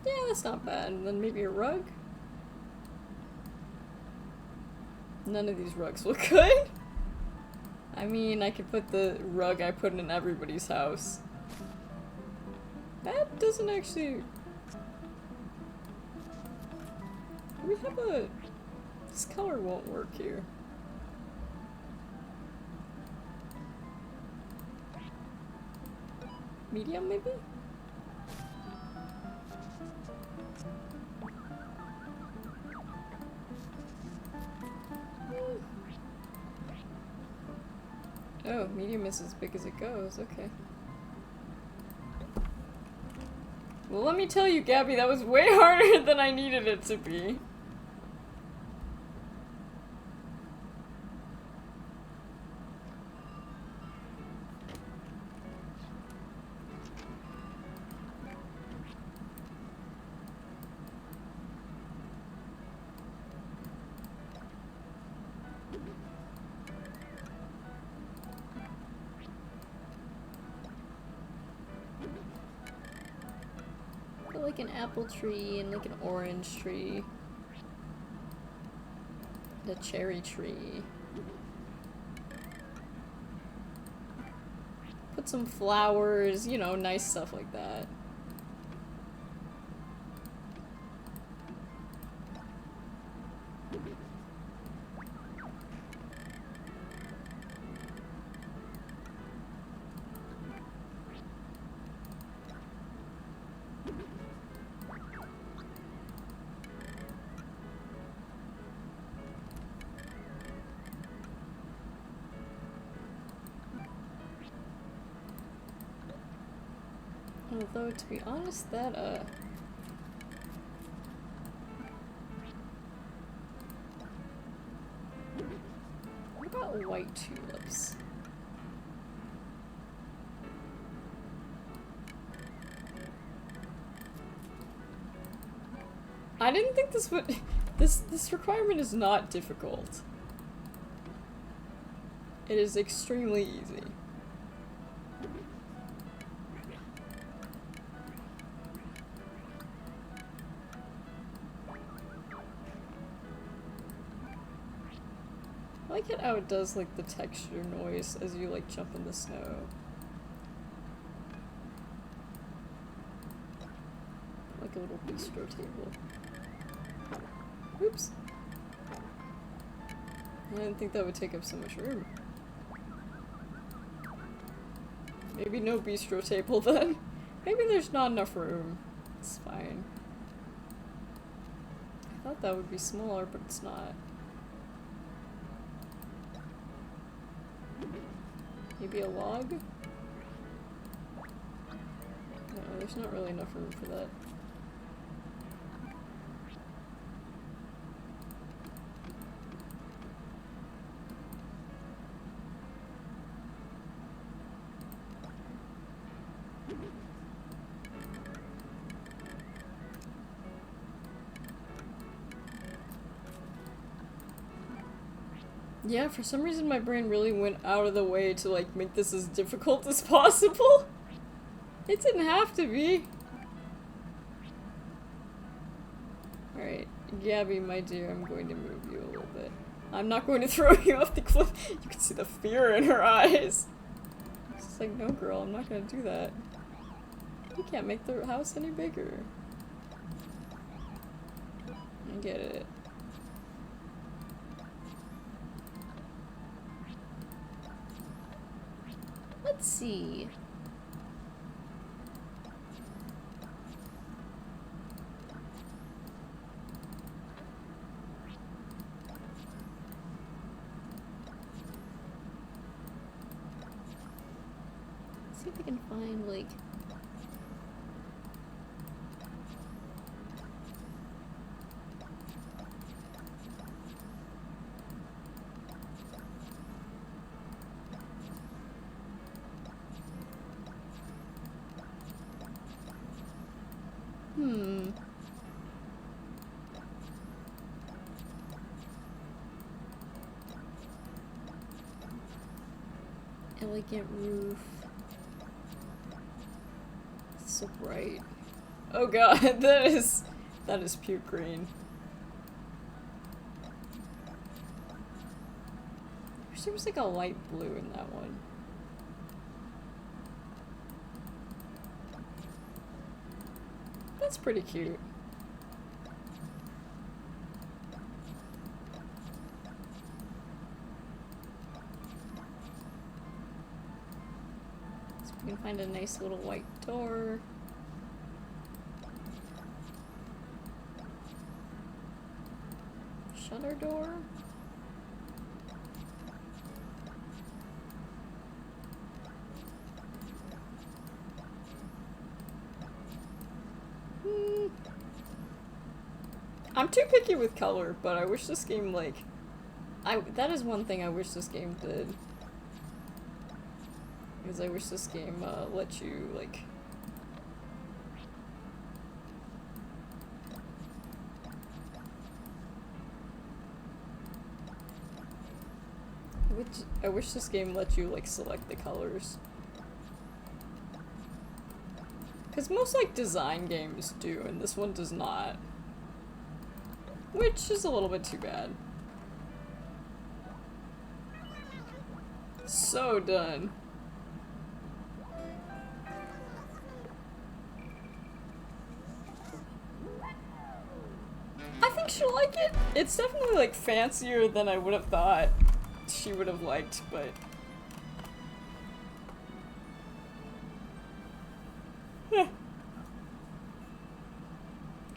Yeah, that's not bad. And then maybe a rug? None of these rugs look good. I mean, I could put the rug I put in everybody's house. That doesn't actually... We have a... This color won't work here. Medium, maybe? Oh, medium is as big as it goes, okay. Well, let me tell you, Gabby, that was way harder than I needed it to be. Like an apple tree and like an orange tree. And a cherry tree. Put some flowers, you know, nice stuff like that. Although, to be honest, that, what about white tulips? I didn't think this would... This requirement is not difficult. It is extremely easy. I like it how it does like the texture noise as you like jump in the snow. Like a little bistro table. Oops. I didn't think that would take up so much room. Maybe no bistro table then. Maybe there's not enough room. It's fine. I thought that would be smaller, but it's not. Maybe a log? No, there's not really enough room for that. Yeah, for some reason my brain really went out of the way to like make this as difficult as possible. It didn't have to be. Alright, Gabby, my dear, I'm going to move you a little bit. I'm not going to throw you off the cliff. You can see the fear in her eyes. It's just like, no girl, I'm not gonna do that. You can't make the house any bigger. I get it. Let's see. Let's see if I can find like elegant roof. It's so bright. Oh god, that is puke green. wish there was like a light blue in that one. That's pretty cute. So we can find a nice little white door. Shutter door. I'm too picky with color, but I wish this game, like, that is one thing I wish this game did. Because I wish this game, let you, like... I wish this game let you, like, select the colors. Because most, like, design games do, and this one does not. Which is a little bit too bad. So done. I think she'll like it. It's definitely, like, fancier than I would have thought she would have liked, but...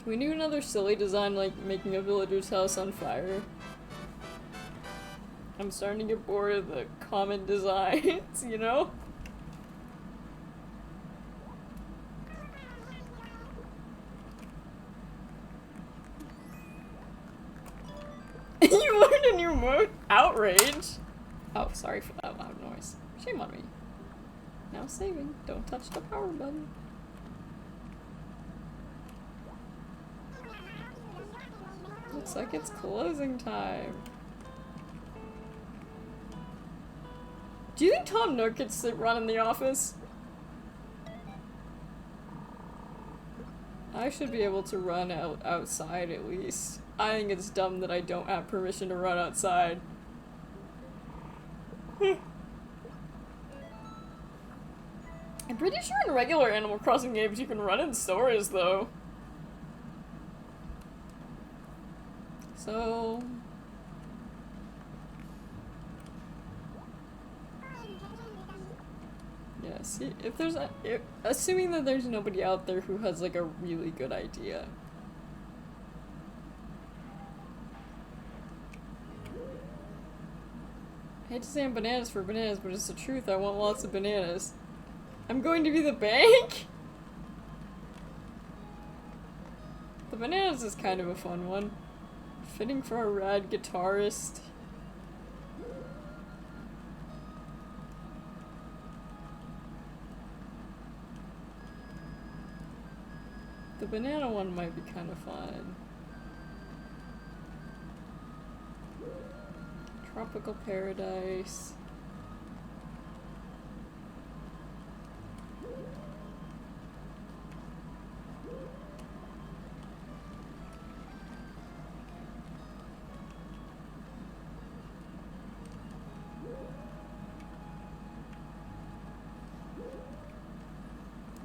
Can we do another silly design, like making a villager's house on fire? I'm starting to get bored of the common designs, you know? You learned a new mode? Outrage! Oh, sorry for that loud noise. Shame on me. Now saving. Don't touch the power button. Looks like it's closing time. Do you think Tom Nook gets to run in the office? I should be able to run outside at least. I think it's dumb that I don't have permission to run outside. I'm pretty sure in regular Animal Crossing games you can run in stores, though. So... yeah, see, if there's assuming that there's nobody out there who has, like, a really good idea. I hate to say I'm bananas for bananas, but it's the truth. I want lots of bananas. I'm going to be the bank? The bananas is kind of a fun one. Fitting for a rad guitarist. The banana one might be kind of fun. Tropical paradise.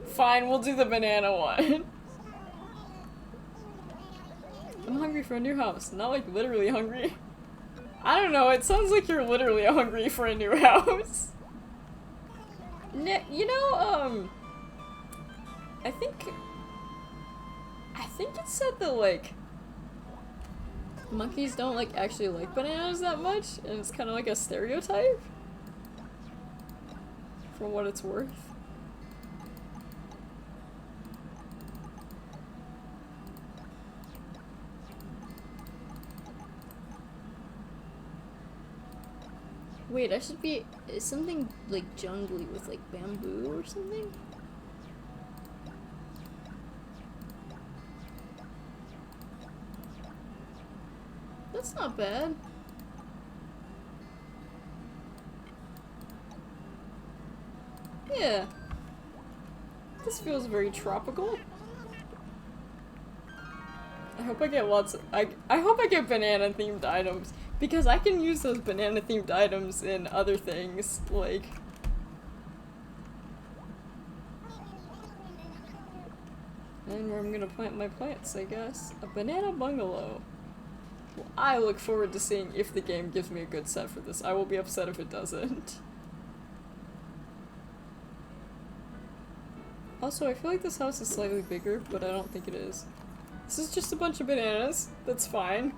Fine, we'll do the banana one. I'm hungry for a new house. Not like literally hungry. I don't know, it sounds like you're literally hungry for a new house. You know, I think it said that, like, monkeys don't, like, actually like bananas that much, and it's kind of like a stereotype. For what it's worth. Wait, I should be something like jungly with like bamboo or something? That's not bad. Yeah. This feels very tropical. I hope I get lots of- I hope I get banana themed items. Because I can use those banana themed items in other things, like... And where I'm gonna plant my plants, I guess. A banana bungalow. Well, I look forward to seeing if the game gives me a good set for this. I will be upset if it doesn't. Also, I feel like this house is slightly bigger, but I don't think it is. This is just a bunch of bananas. That's fine.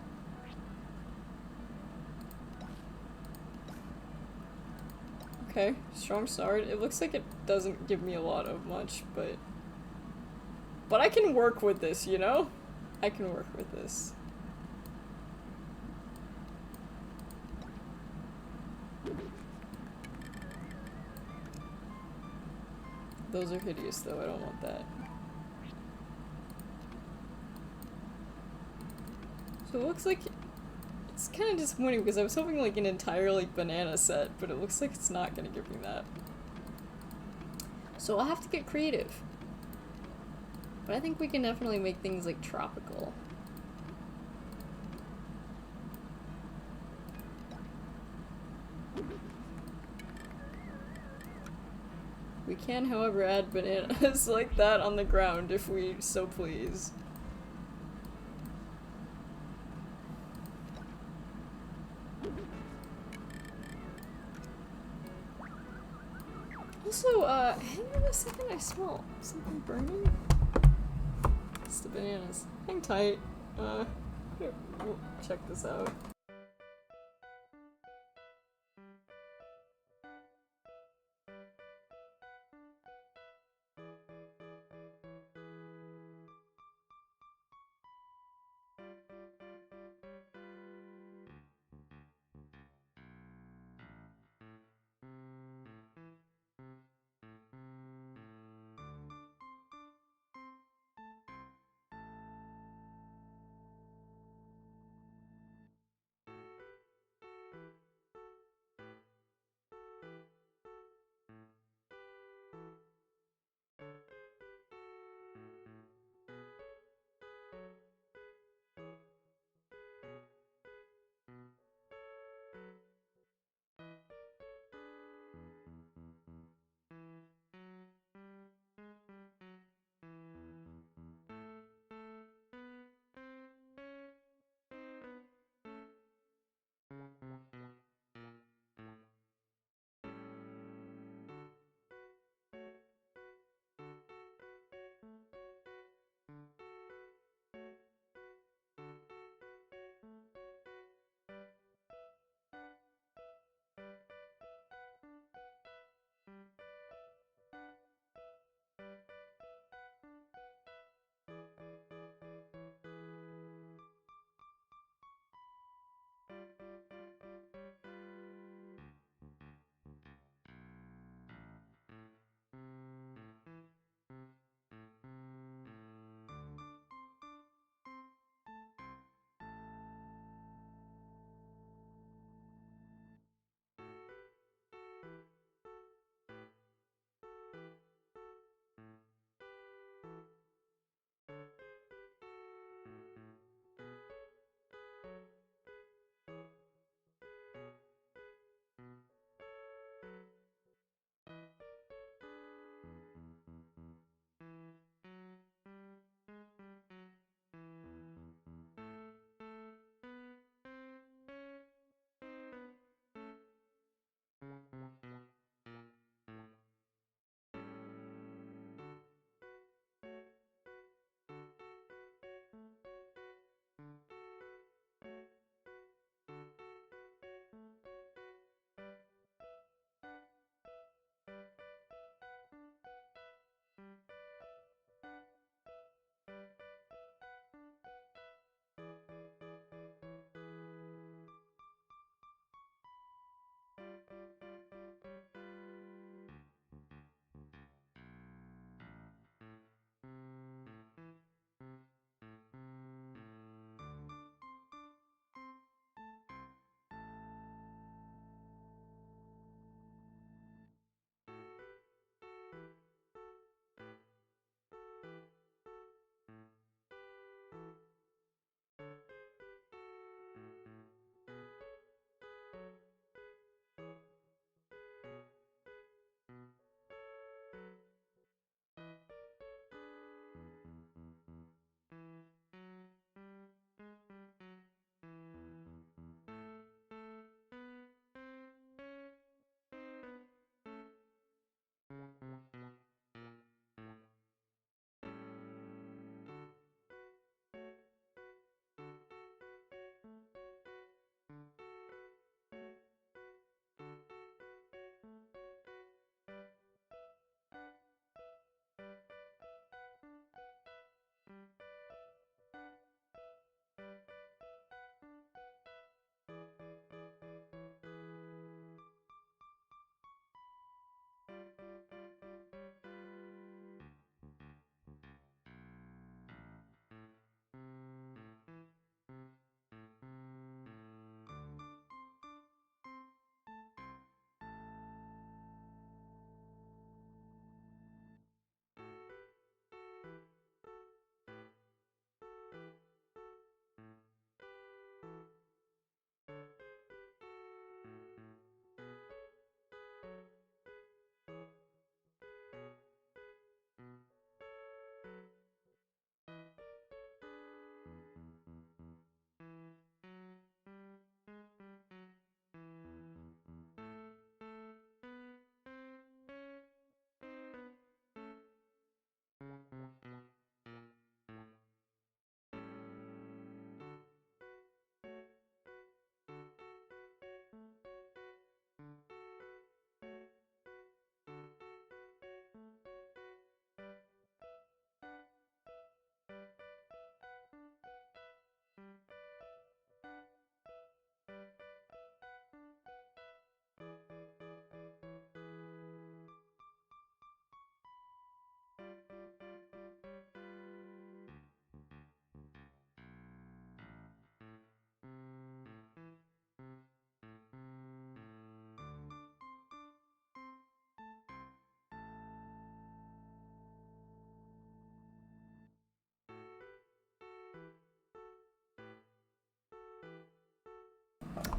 Okay, strong start. It looks like it doesn't give me a lot of much, but I can work with this, you know? I can work with this. Those are hideous, though. I don't want that. So it looks like it's kind of disappointing because I was hoping like an entirely banana set, but it looks like it's not going to give me that. So I'll have to get creative. But I think we can definitely make things like tropical. We can, however, add bananas like that on the ground if we so please. Also, hang on a second, I smell something burning. It's the bananas. Hang tight. We'll check this out.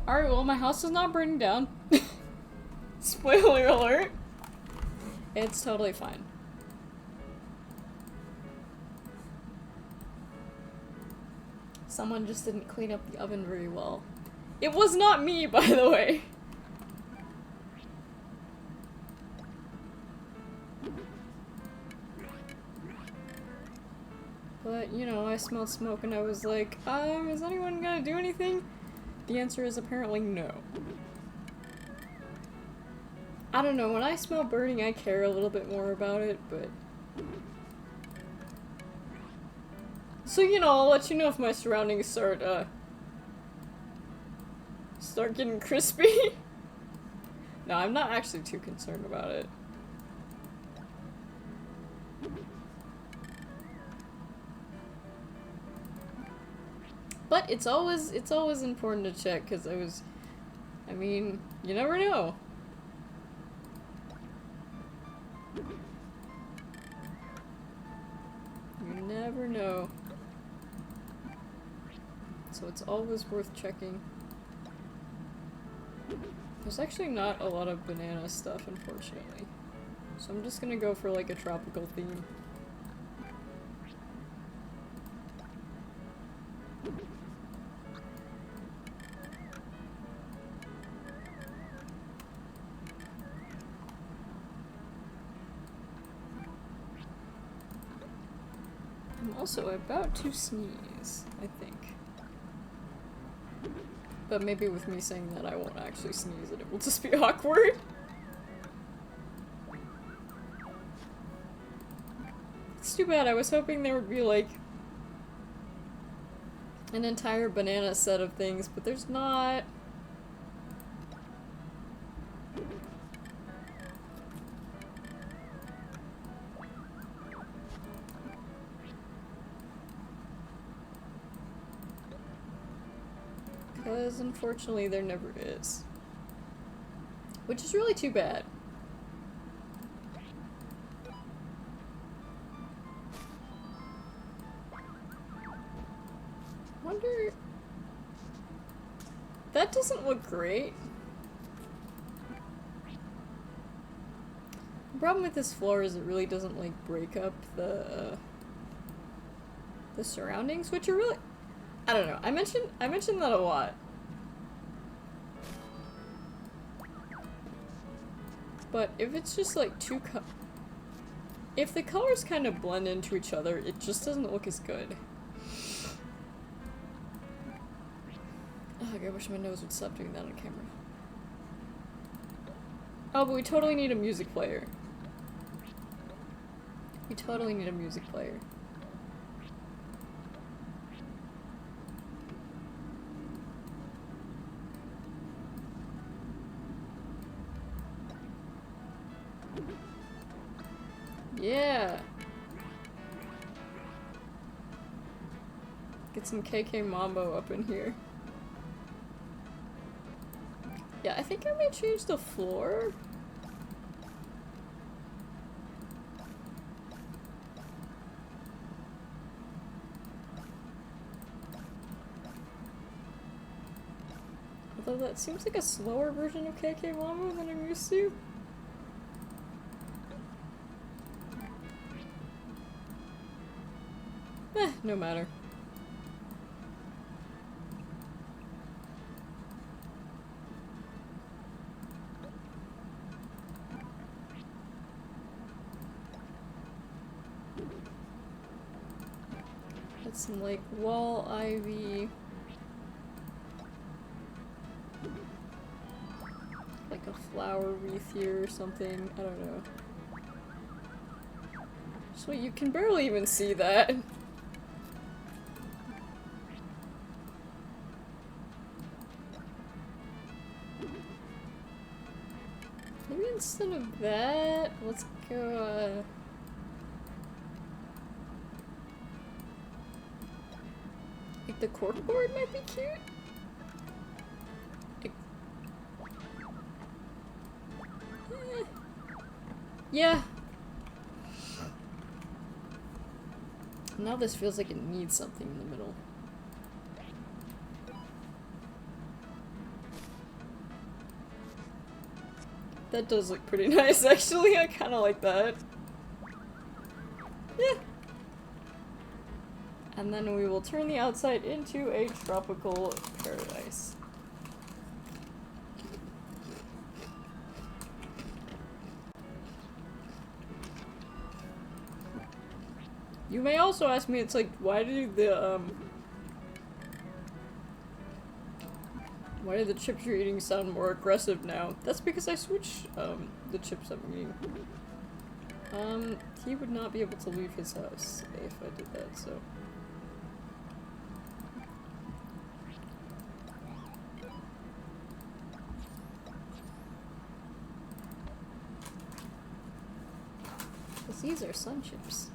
Alright, well, my house is not burning down. Spoiler alert. It's totally fine. Someone just didn't clean up the oven very well. It was not me, by the way. But, you know, I smelled smoke and I was like, is anyone gonna do anything? The answer is apparently no. I don't know, when I smell burning, I care a little bit more about it, but... So, you know, I'll let you know if my surroundings start getting crispy. No, I'm not actually too concerned about it. But it's always important to check, because I mean, you never know. You never know. So it's always worth checking. There's actually not a lot of banana stuff, unfortunately. So I'm just gonna go for like a tropical theme. I'm also about to sneeze, I think. But maybe with me saying that I won't actually sneeze and it will just be awkward. It's too bad, I was hoping there would be like an entire banana set of things, but there's not. Because unfortunately there never is. Which is really too bad. Wonder... That doesn't look great. The problem with this floor is it really doesn't like break up the surroundings, which are really... I don't know. I mentioned that a lot. But if it's just like if the colors kind of blend into each other, it just doesn't look as good. Ugh, I wish my nose would stop doing that on camera. Oh, but we totally need a music player. We totally need a music player. Yeah! Get some KK Mambo up in here. Yeah, I think I may change the floor. Although that seems like a slower version of KK Mambo than I'm used to. No matter. Got some like wall ivy. Like a flower wreath here or something. I don't know. So you can barely even see that. Maybe instead of that, let's go, like the corkboard might be cute? Yeah. Now this feels like it needs something in the middle. That does look pretty nice, actually. I kind of like that. Yeah. And then we will turn the outside into a tropical paradise. You may also ask me, it's like, why do the chips you're eating sound more aggressive now? That's because I switched, the chips I'm eating. He would not be able to leave his house if I did that, so. Because these are sun chips.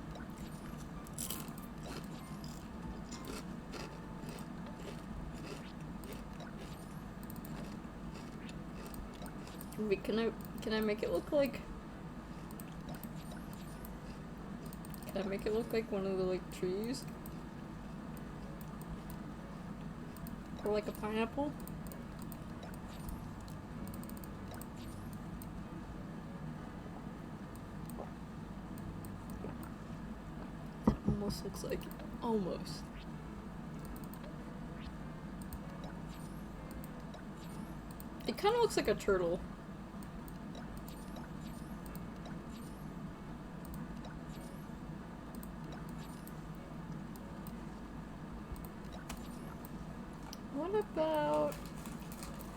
Wait, can I make it look like... Can I make it look like one of the, like, trees? Or like a pineapple? That almost looks like it. Almost. It kind of looks like a turtle. What about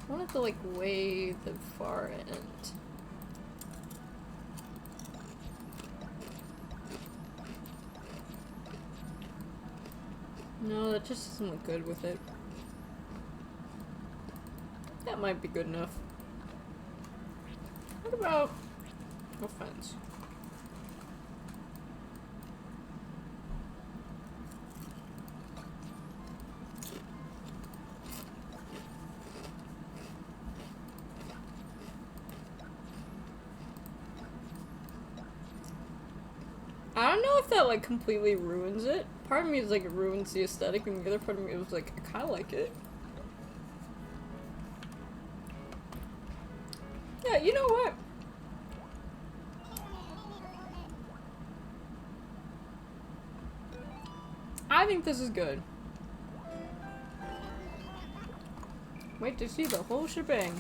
one at the, like, way the far end? No, that just doesn't look good with it. That might be good enough. What about a fence? I don't know if that, like, completely ruins it. Part of me is like, it ruins the aesthetic, and the other part of me was like, I kinda like it. Yeah, you know what? I think this is good. Wait to see the whole shebang.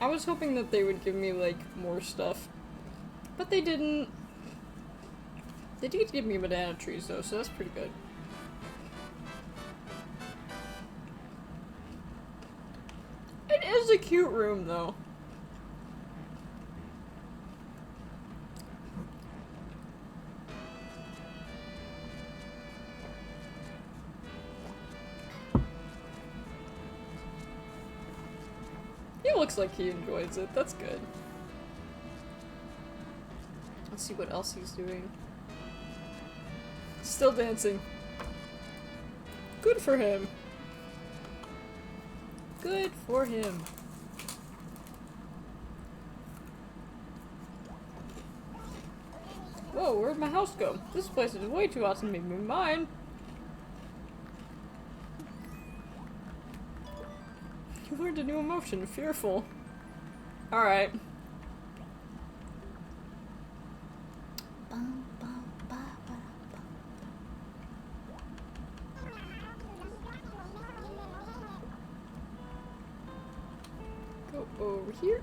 I was hoping that they would give me, like, more stuff. But they didn't. They did give me banana trees, though, so that's pretty good. It is a cute room, though. He looks like he enjoys it. That's good. Let's see what else he's doing. Still dancing. Good for him. Good for him. Whoa, where'd my house go? This place is way too awesome to make me mine. You learned a new emotion, fearful. Alright. Go over here.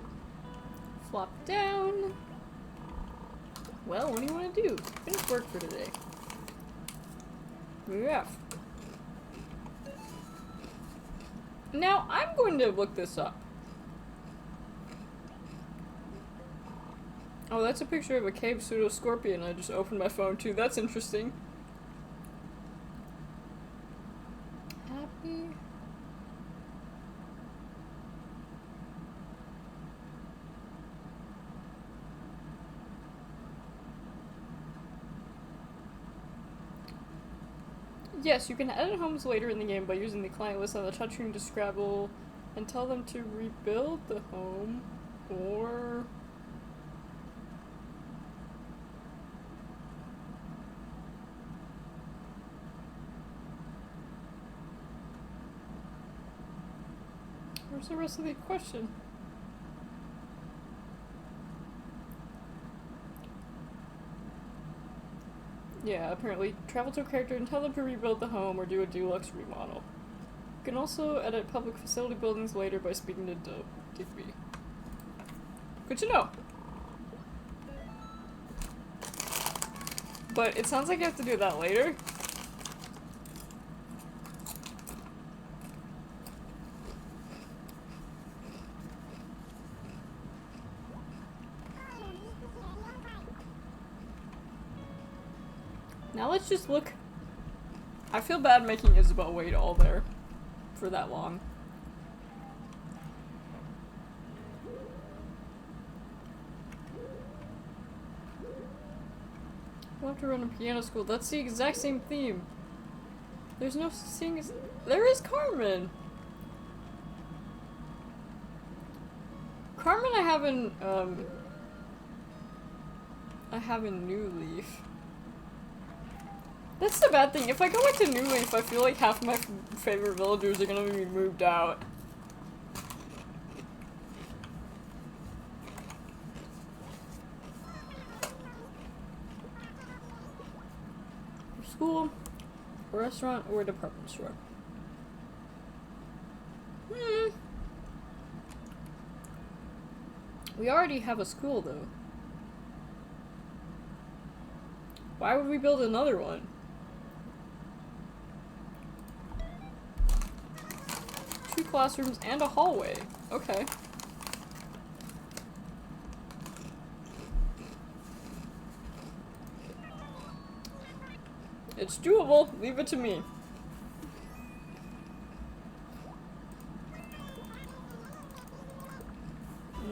Flop down. Well, what do you want to do? Finish work for today. Move off. Now, I'm going to look this up. Oh, that's a picture of a cave pseudoscorpion. I just opened my phone too. That's interesting. Happy. Yes, you can edit homes later in the game by using the client list on the touchscreen to Scrabble and tell them to rebuild the home, or... Where's the rest of the question? Yeah, apparently travel to a character and tell them to rebuild the home or do a deluxe remodel. You can also edit public facility buildings later by speaking to Digby. Good to know. But it sounds like you have to do that later. Now let's just look. I feel bad making Isabel wait all there for that long. We'll have to run a piano school. That's the exact same theme. There's no such thing as— there is Carmen! Carmen I have in New Leaf. That's the bad thing. If I go back to New Leaf, I feel like half of my favorite villagers are gonna be moved out. School, a restaurant, or a department store. We already have a school, though. Why would we build another one? Two classrooms and a hallway. Okay. It's doable. Leave it to me.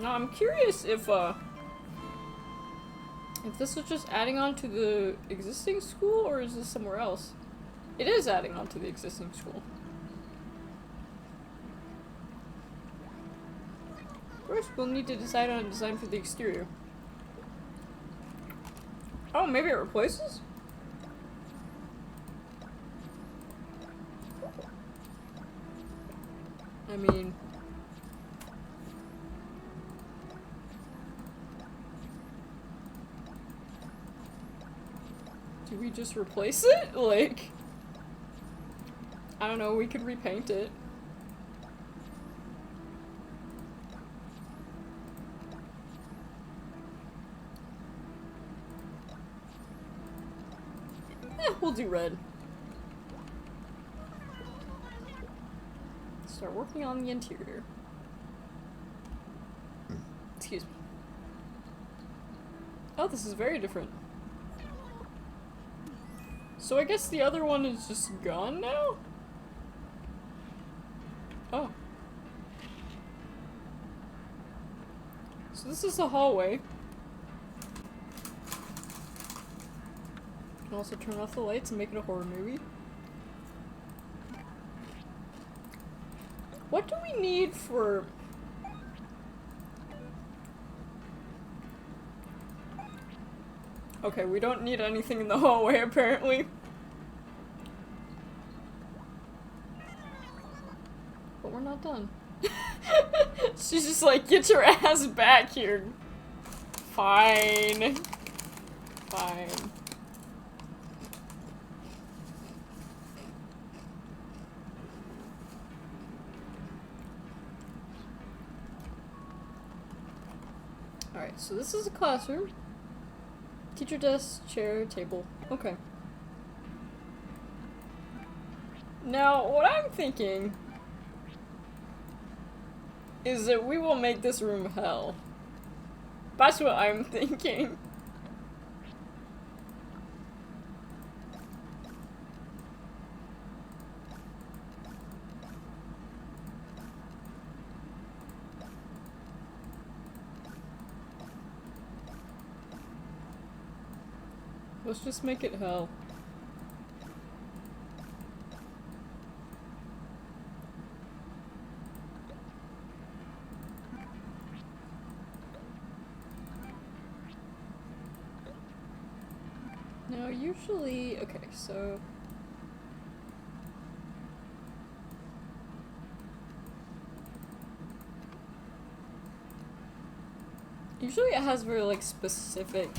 Now I'm curious if this is just adding on to the existing school, or is this somewhere else? It is adding on to the existing school. First, we'll need to decide on a design for the exterior. Oh, maybe it replaces? I mean... do we just replace it? Like... I don't know, we could repaint it. We'll do red. Start working on the interior. Excuse me. Oh, this is very different. So I guess the other one is just gone now? Oh. So this is the hallway. You can also turn off the lights and make it a horror movie. What do we need for... okay, we don't need anything in the hallway, apparently. But we're not done. She's just like, get your ass back here. Fine. Fine. Alright, so this is a classroom. Teacher desk, chair, table. Okay. Now, what I'm thinking is that we will make this room hell. That's what I'm thinking. Let's just make it hell. Now, usually, okay, so... Usually it has very, like, specific...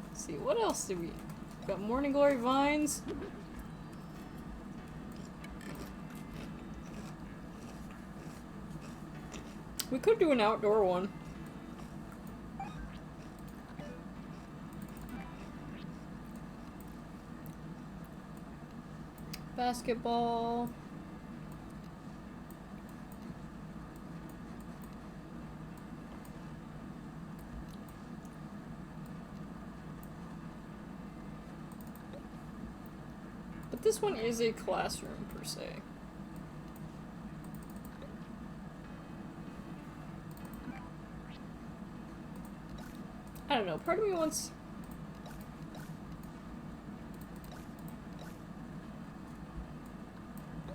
Let's see, what else did we... Got Morning Glory Vines. We could do an outdoor one. Basketball. But this one is a classroom, per se. I don't know, part of me wants...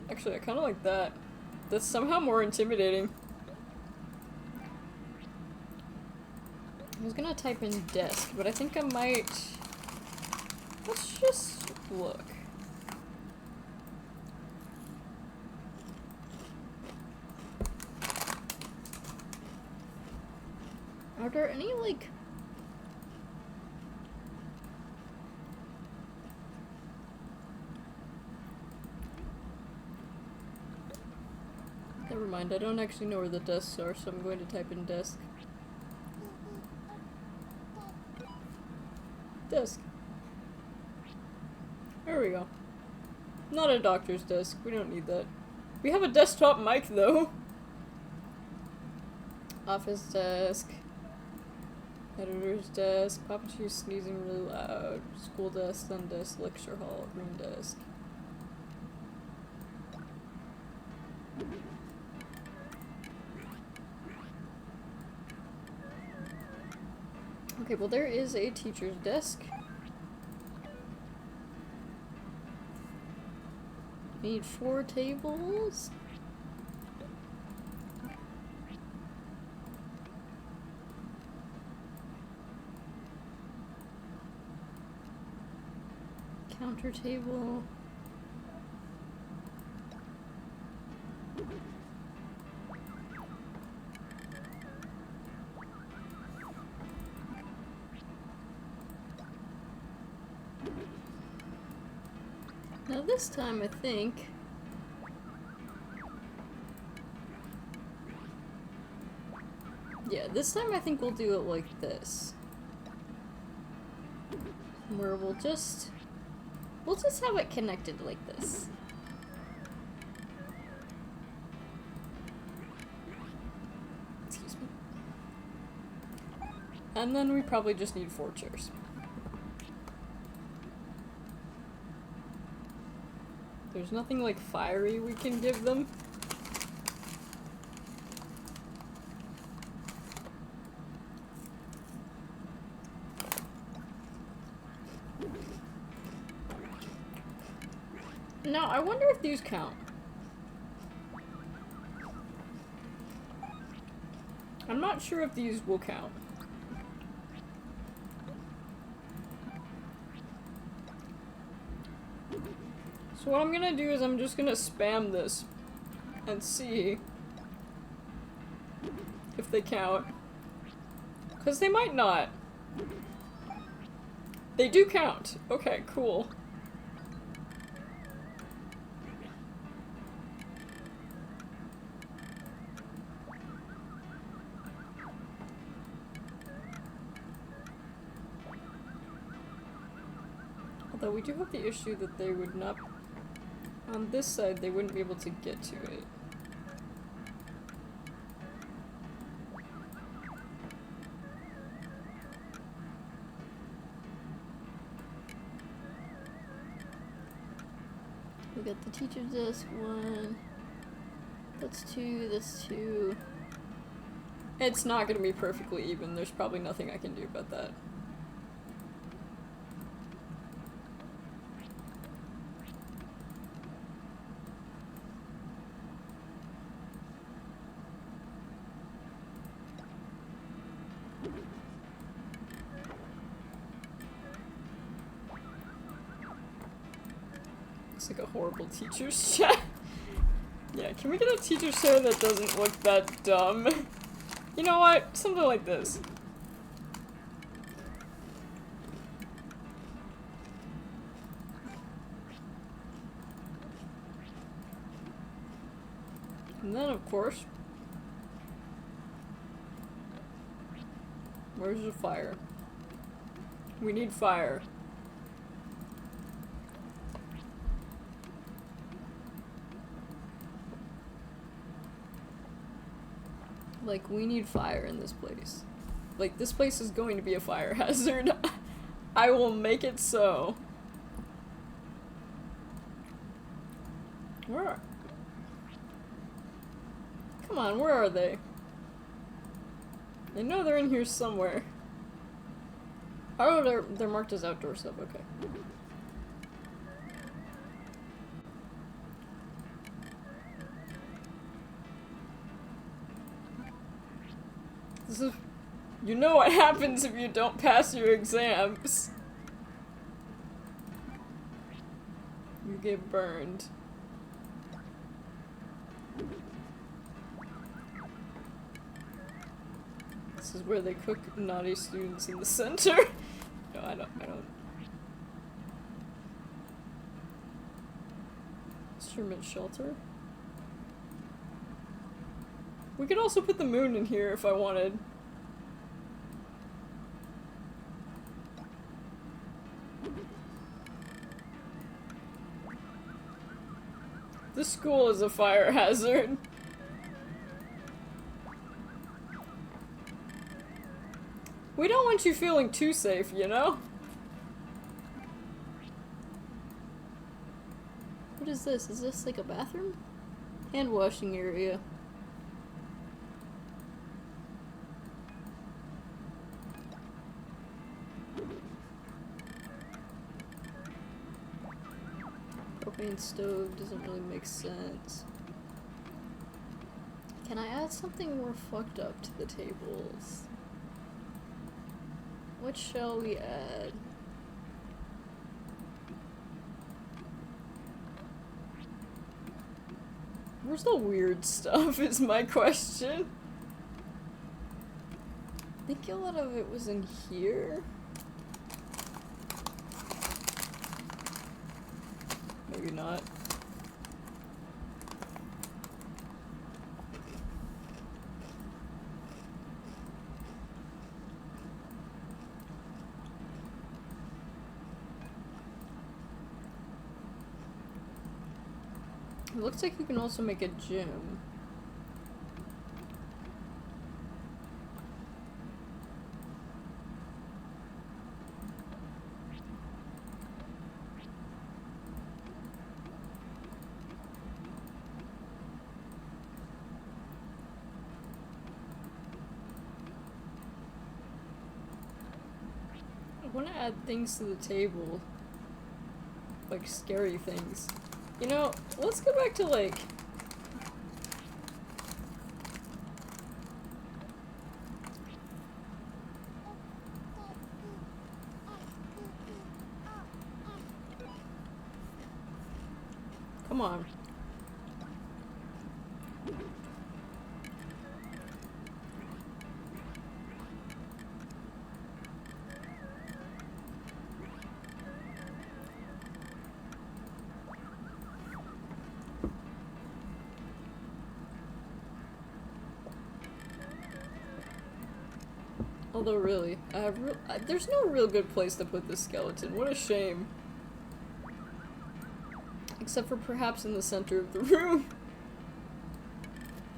Actually, I kind of like that. That's somehow more intimidating. I was gonna type in desk, but I think I might... Let's just look. Are there any, like... Never mind, I don't actually know where the desks are, so I'm going to type in desk. Desk. There we go. Not a doctor's desk, we don't need that. We have a desktop mic, though. Office desk. Editor's desk. Papa Cheese sneezing really loud. School desk, sun desk, lecture hall, room desk. Okay, well there is a teacher's desk. Need 4 tables. Counter table. Now this time I think this time I think we'll do it like this. Where we'll just have it connected like this. Excuse me. And then we probably just need 4 chairs. There's nothing like fiery we can give them. Now, I wonder if these count. I'm not sure if these will count. So what I'm gonna do is I'm just gonna spam this and see if they count. 'Cause they might not. They do count. Okay, cool. Although we do have the issue that they would not... On this side, they wouldn't be able to get to it. We got the teacher's desk, 1. That's 2, that's 2. It's not gonna be perfectly even. There's probably nothing I can do about that. Looks like a horrible teacher's chair. Yeah, can we get a teacher's chair that doesn't look that dumb? You know what? Something like this. And then, of course, where's the fire? We need fire. Like, we need fire in this place. Like, this place is going to be a fire hazard. I will make it so. Where are... Come on, where are they? I know they're in here somewhere. Oh, they're marked as outdoor stuff, okay. This is... You know what happens if you don't pass your exams. You get burned. This is where they cook naughty students in the center. No, I don't. Instrument shelter. We could also put the moon in here if I wanted. This school is a fire hazard. We don't want you feeling too safe, you know? What is this? Is this like a bathroom? Hand washing area. Propane stove doesn't really make sense. Can I add something more fucked up to the tables? What shall we add? Where's the weird stuff is my question. I think a lot of it was in here. Maybe not. It looks like you can also make a gym. I want to add things to the table. Like scary things. You know, let's go back to like... Come on. Although really, there's no real good place to put this skeleton. What a shame. Except for perhaps in the center of the room.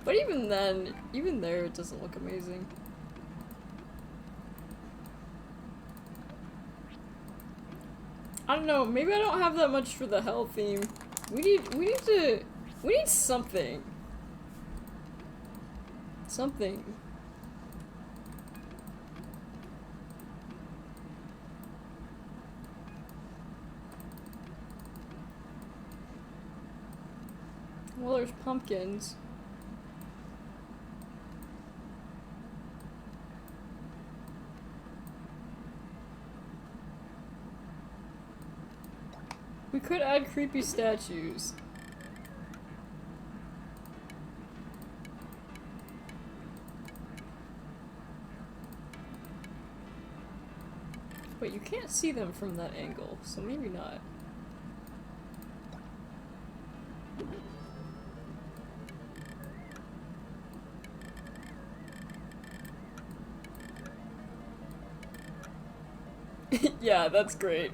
But even then, even there, it doesn't look amazing. I don't know, maybe I don't have that much for the hell theme. We need something. Something. Well, there's pumpkins. We could add creepy statues. But you can't see them from that angle, so maybe not. Yeah, that's great.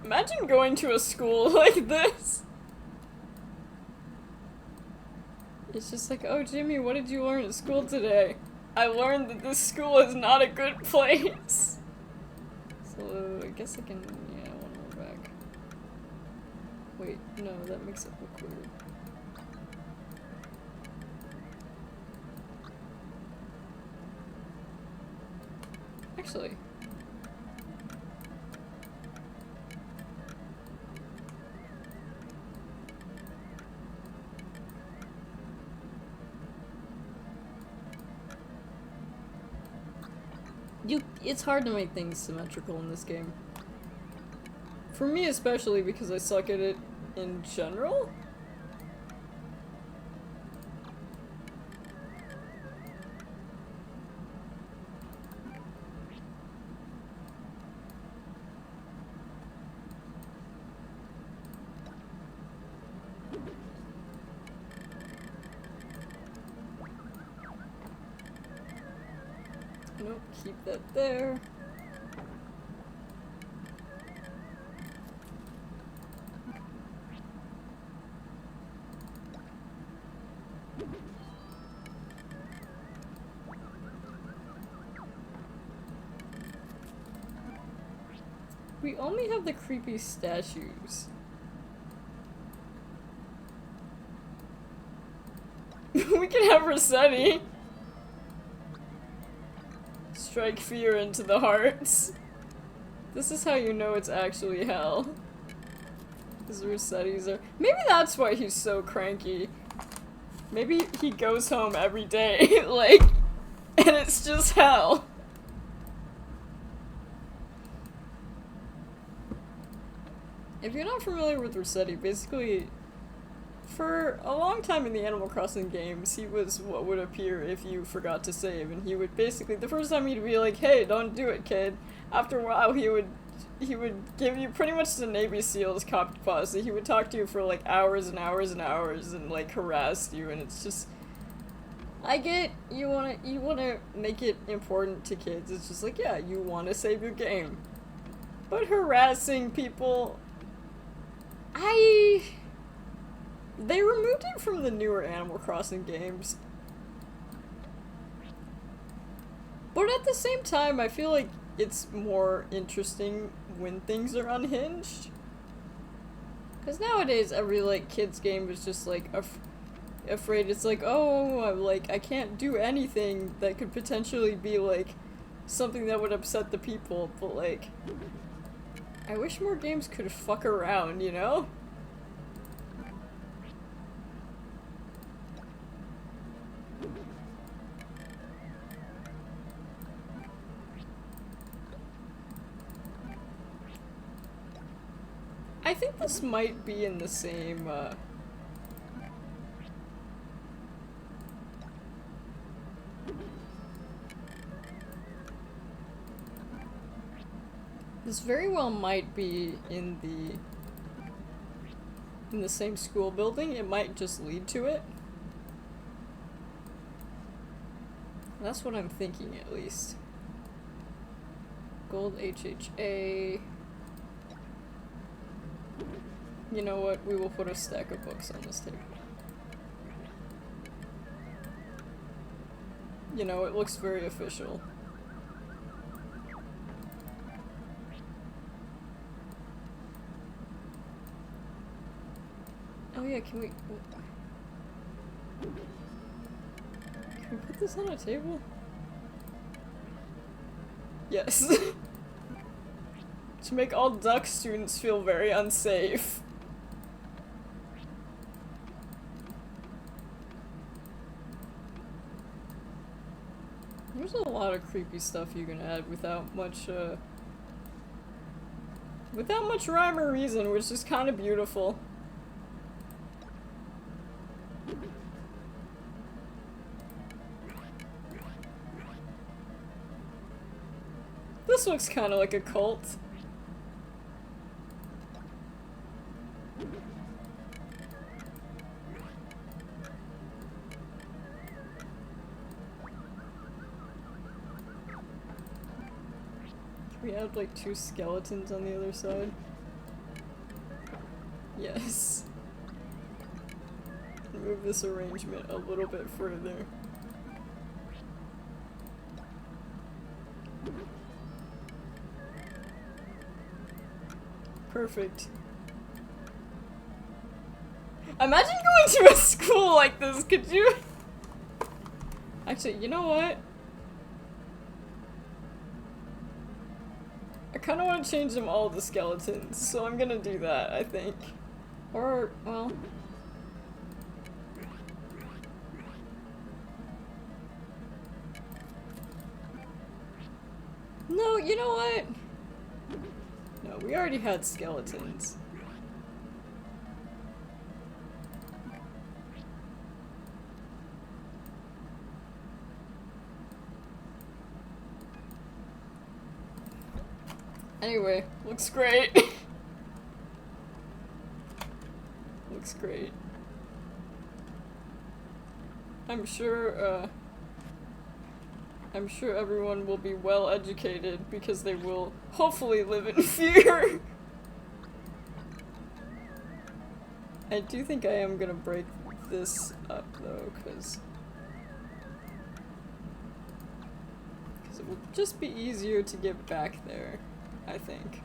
Imagine going to a school like this. It's just like, oh Jimmy, what did you learn at school today? I learned that this school is not a good place. So I guess I can, yeah, one more back. Wait, no, that makes it look weird. Actually. It's hard to make things symmetrical in this game. For me especially, because I suck at it in general. Nope, keep that there. We only have the creepy statues. We can have Rossetti. Strike fear into the hearts. This is how you know it's actually hell. His Rossettis are— maybe that's why he's so cranky. Maybe he goes home every day, like, and it's just hell. If you're not familiar with Rossetti, basically, for a long time in the Animal Crossing games, he was what would appear if you forgot to save, and he would basically— the first time he'd be like, hey, don't do it, kid. After a while, he would give you pretty much the Navy SEALs copy pasta. He would talk to you for like hours and hours and hours and like harass you, and it's just— I get you wanna make it important to kids. It's just like, yeah, you wanna save your game. But harassing people— they removed it from the newer Animal Crossing games. But at the same time, I feel like it's more interesting when things are unhinged. Because nowadays, every, like, kids game is just, like, afraid. It's like, oh, like, I can't do anything that could potentially be, like, something that would upset the people. But, like, I wish more games could fuck around, you know? I think this might be in the same, this very well might be in the same school building. It might just lead to it. That's what I'm thinking, at least. Gold HHA. You know what? We will put a stack of books on this table. You know, it looks very official. Oh yeah, can we put this on a table? Yes. To make all duck students feel very unsafe. There's a lot of creepy stuff you can add without much rhyme or reason, which is kind of beautiful. this looks kind of like a cult. Can we add like 2 skeletons on the other side? Yes. Move this arrangement a little bit further. Perfect. Imagine going to a school like this, could you? Actually, you know what? I kinda wanna change them all to skeletons, so I'm gonna do that, I think. Or, well... No, you know what? No, we already had skeletons. Anyway, looks great. Looks great. I'm sure everyone will be well educated because they will hopefully live in fear. I do think I am gonna break this up though, because it will just be easier to get back there, I think.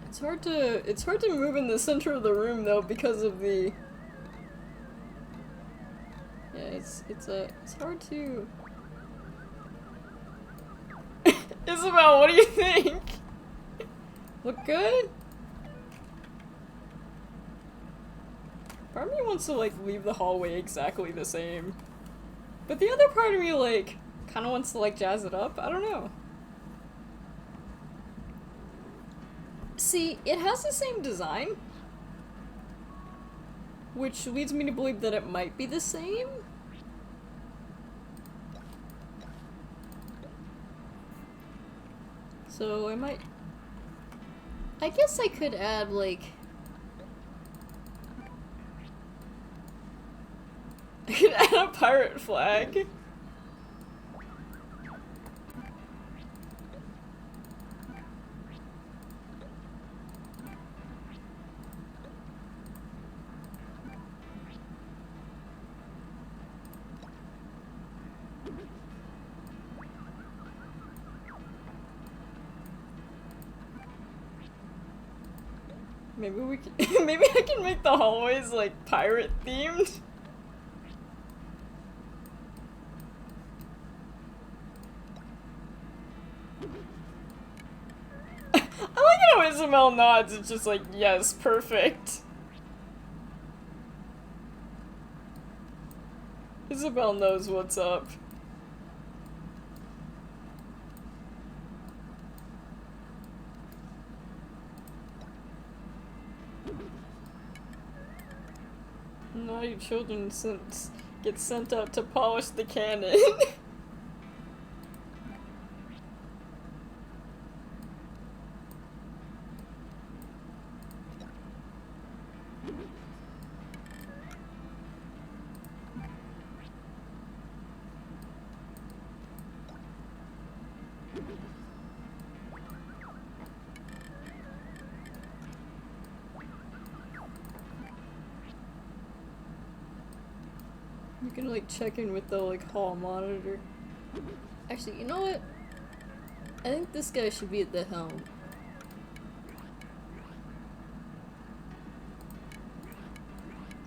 It's hard to move in the center of the room though because of the it's hard to Isabel, what do you think? Look good? Part of me wants to like leave the hallway exactly the same. But the other part of me like kinda wants to like jazz it up. I don't know. See, it has the same design, which leads me to believe that it might be the same. So I guess I could add like, I could add a pirate flag. Maybe we can, maybe I can make the hallways like pirate themed. I like how Isabel nods, it's just like, yes, perfect. Isabel knows what's up. Naughty children get sent out to polish the cannon. You can like check in with the like hall monitor. Actually, you know what? I think this guy should be at the helm.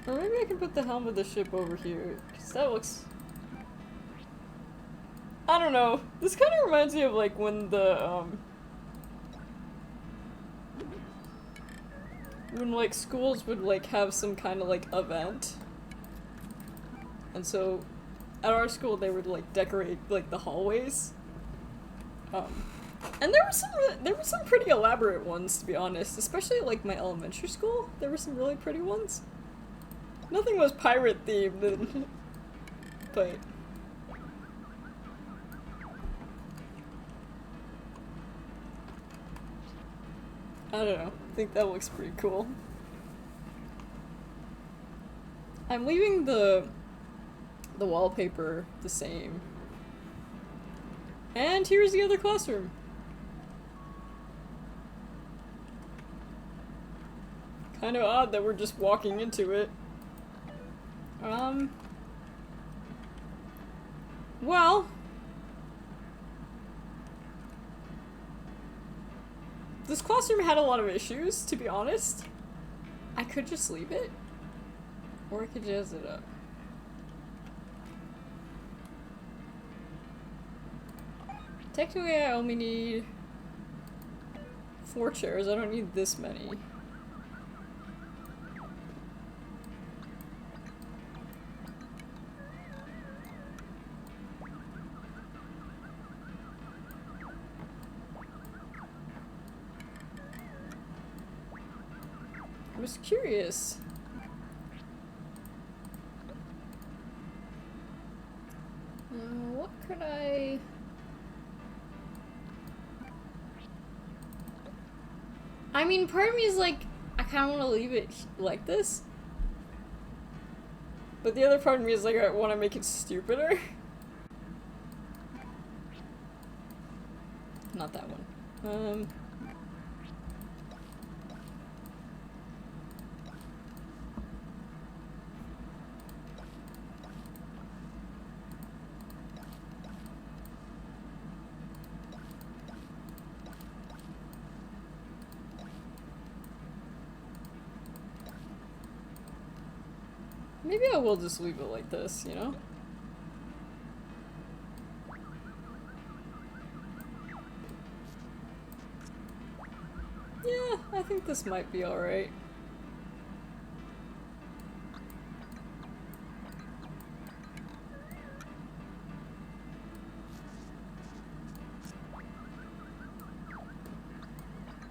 Or maybe I can put the helm of the ship over here, because that looks... I don't know. This kind of reminds me of like when the, when like schools would like have some kind of like event. And so, at our school, they would like decorate like the hallways, and there were some pretty elaborate ones, to be honest. Especially like my elementary school, there were some really pretty ones. Nothing was pirate themed, but I don't know. I think that looks pretty cool. I'm leaving the wallpaper the same. And here's the other classroom. Kind of odd that we're just walking into it. Well, this classroom had a lot of issues, to be honest. I could just leave it, or I could jazz it up. Technically, I only need 4 chairs. I don't need this many. I was curious. What could I... I mean, part of me is like, I kind of want to leave it like this. But the other part of me is like, I want to make it stupider. Not that one. Maybe I will just leave it like this, you know? Yeah, I think this might be alright.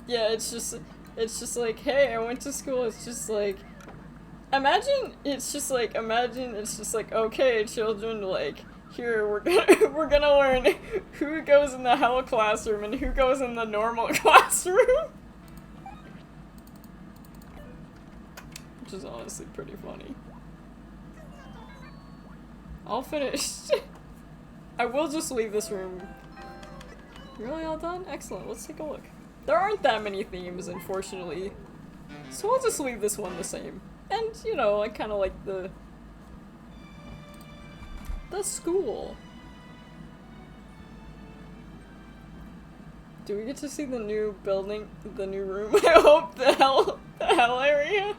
Yeah, it's just like, hey, I went to school. It's just like, imagine it's just like, okay, children, like, here, we're gonna learn who goes in the hell classroom and who goes in the normal classroom. Which is honestly pretty funny. All finished. I will just leave this room. Really all done? Excellent, let's take a look. There aren't that many themes, unfortunately. So I'll just leave this one the same. And, you know, I kind of like the school. Do we get to see the new building, the new room? I hope the hell area.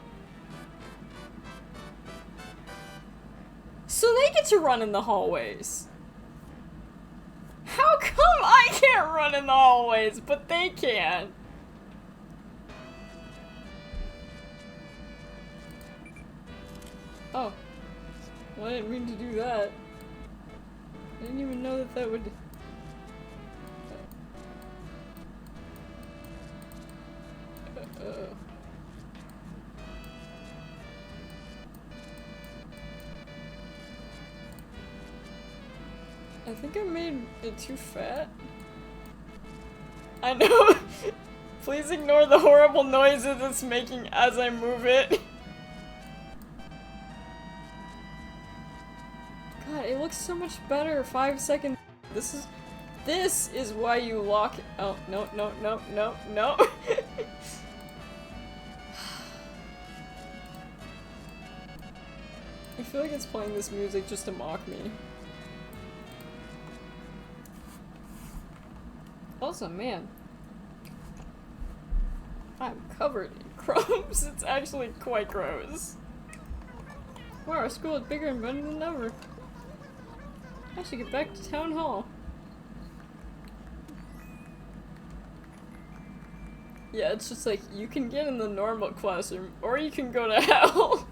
So they get to run in the hallways. How come I can't run in the hallways, but they can? Oh. Well, I didn't mean to do that. I didn't even know that would... I think I made it too fat. I know! Please ignore the horrible noises it's making as I move it. God, it looks so much better. 5 seconds. This is why you lock it. Oh, no, no, no, no, no. I feel like it's playing this music just to mock me. Also, man, I'm covered in crumbs. It's actually quite gross. Wow, our school is bigger and better than ever. I should get back to town hall. Yeah, it's just like, you can get in the normal classroom, or you can go to hell.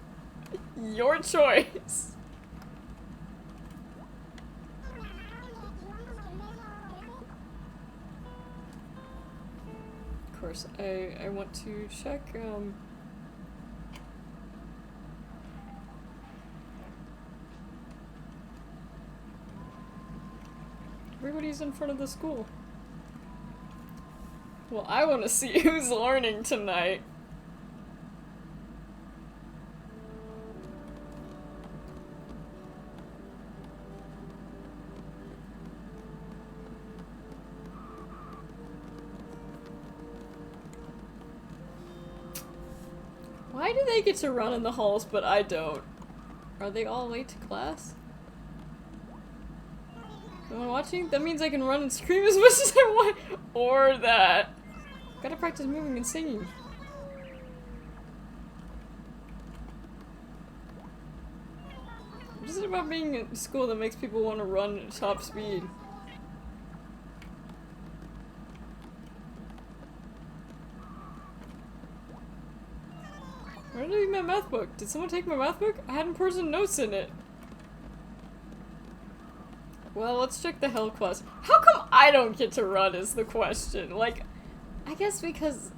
Your choice. Of course, I want to check, everybody's in front of the school. Well, I want to see who's learning tonight. Why do they get to run in the halls, but I don't? Are they all late to class? No one watching? That means I can run and scream as much as I want. Or that. Gotta practice moving and singing. What is it about being in school that makes people want to run at top speed? Where did I leave my math book? Did someone take my math book? I had important notes in it. Well, let's check the hell class. How come I don't get to run is the question? Like, I guess because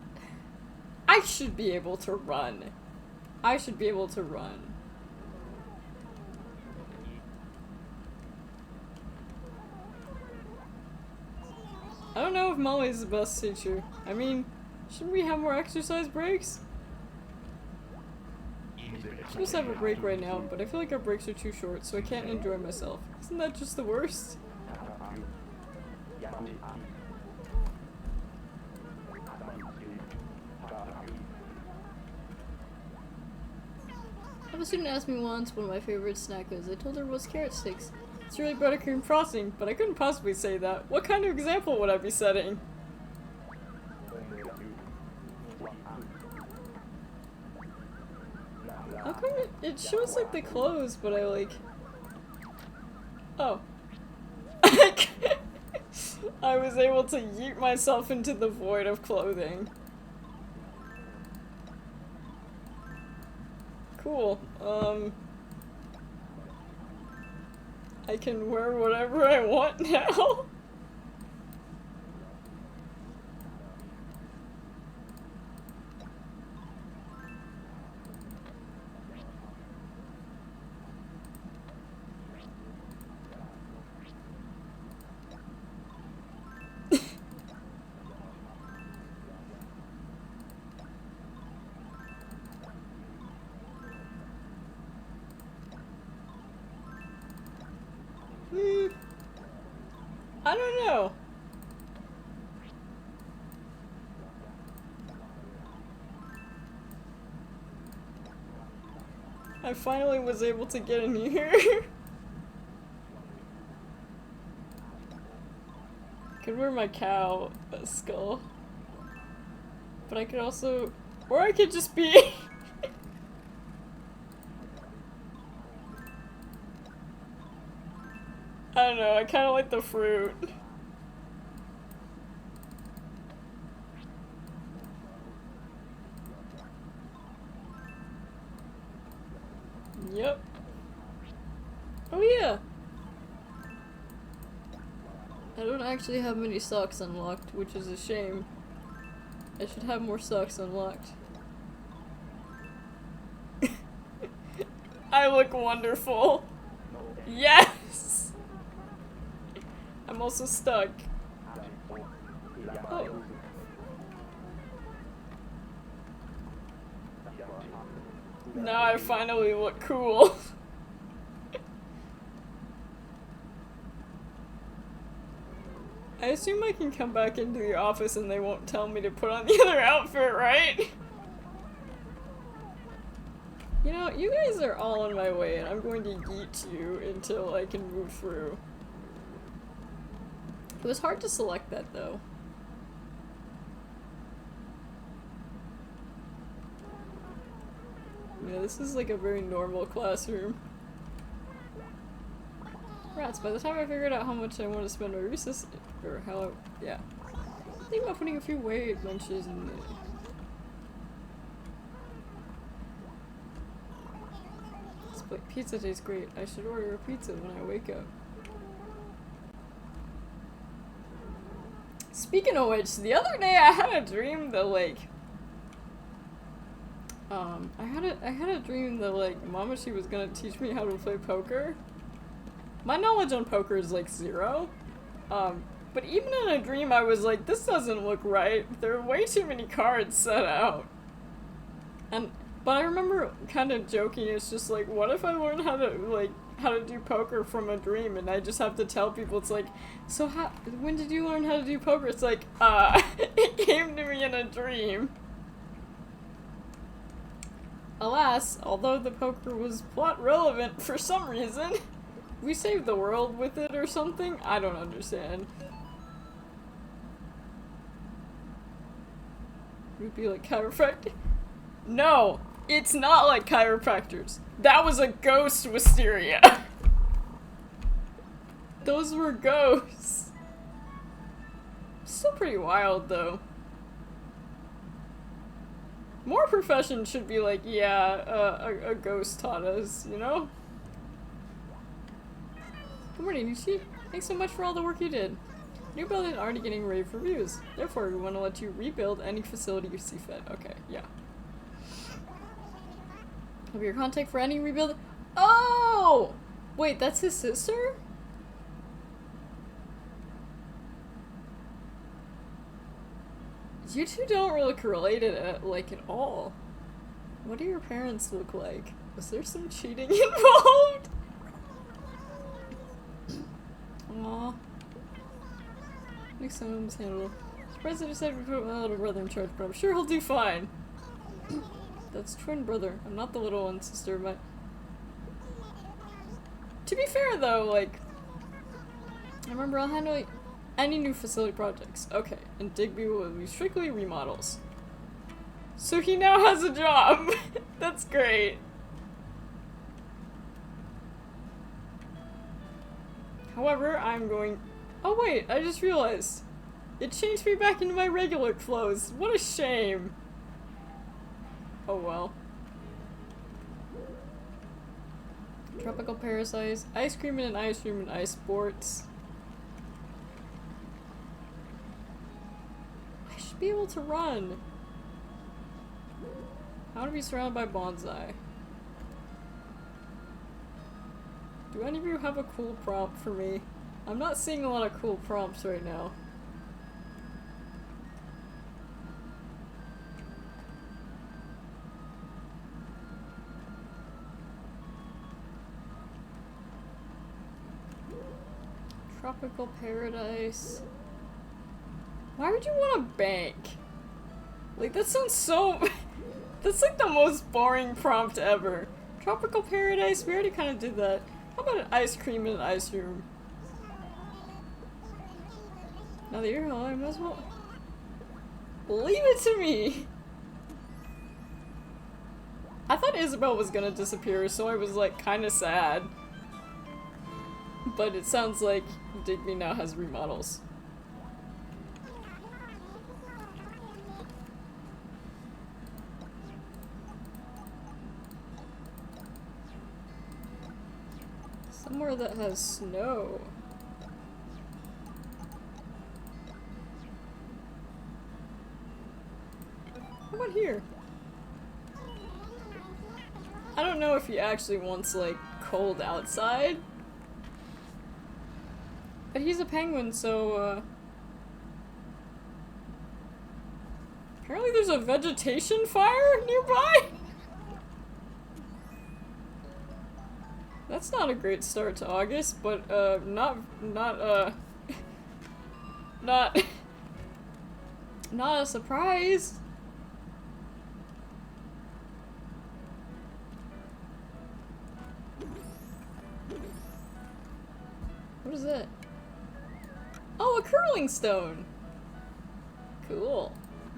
I should be able to run. I should be able to run. I don't know if Molly's the best teacher. I mean, shouldn't we have more exercise breaks? I'm supposed to have a break right now, but I feel like our breaks are too short, so I can't enjoy myself. Isn't that just the worst? I have a student asked me once what my favorite snack is. I told her it was carrot sticks. It's really buttercream frosting, but I couldn't possibly say that. What kind of example would I be setting? How come it shows like the clothes, but I like... Oh. I was able to yeet myself into the void of clothing. Cool. I can wear whatever I want now. I don't know. I finally was able to get in here. Could wear my cow skull. But I could also... Or I could just be... I don't know, I kinda like the fruit. Yep. Oh yeah! I don't actually have many socks unlocked, which is a shame. I should have more socks unlocked. I look wonderful. Yes! I'm also stuck. Oh. Now I finally look cool. I assume I can come back into the office and they won't tell me to put on the other outfit, right? You know, you guys are all in my way and I'm going to yeet you until I can move through. It was hard to select that though. Yeah, this is like a very normal classroom. Rats, by the time I figured out how much I want to spend my recess, or how, yeah. I think about putting a few weight benches in there. This pizza tastes great. I should order a pizza when I wake up. Speaking of which, the other day I had a dream that like, I had a dream that like Mama she was gonna teach me how to play poker. My knowledge on poker is like 0. But even in a dream, I was like, this doesn't look right. There are way too many cards set out. But I remember kind of joking, it's just like, what if I learn how to do poker from a dream, and I just have to tell people, it's like, so when did you learn how to do poker? It's like, it came to me in a dream. Alas, although the poker was plot relevant for some reason, we saved the world with it or something? I don't understand. It would be like chiropractic? No! It's not like chiropractors. That was a ghost wisteria. Those were ghosts. Still pretty wild, though. More professions should be like, yeah, a ghost taught us, you know? Good morning, Nichi. Thanks so much for all the work you did. New building already getting rave reviews. Therefore, we want to let you rebuild any facility you see fit. Okay, yeah. Have your contact for any rebuild. Oh! Wait, that's his sister? You two don't look related at all. What do your parents look like? Was there some cheating involved? Aww. Next time was handled. Surprised I decided to put my little brother in charge, but I'm sure he'll do fine. That's twin brother. I'm not the little one, sister, but... To be fair, though, like... I remember I'll handle any new facility projects. Okay, and Digby will be strictly remodels. So he now has a job! That's great. However, I'm going... Oh wait, I just realized. It changed me back into my regular clothes. What a shame. Oh well. Tropical parasites, ice cream and ice sports. I should be able to run. I want to be surrounded by bonsai. Do any of you have a cool prompt for me? I'm not seeing a lot of cool prompts right now. Tropical paradise. Why would you want a bank? Like, that sounds so... That's like the most boring prompt ever. Tropical paradise, we already kind of did that. How about an ice cream and an ice room? Now that you're home, I might as well... Leave it to me! I thought Isabel was gonna disappear, so I was like kinda sad. But it sounds like Digby now has remodels. Somewhere that has snow. How about here? I don't know if he actually wants, like, cold outside. But he's a penguin, so, apparently there's a vegetation fire nearby? That's not a great start to August, but, not a surprise. What is that? Oh, a curling stone! Cool.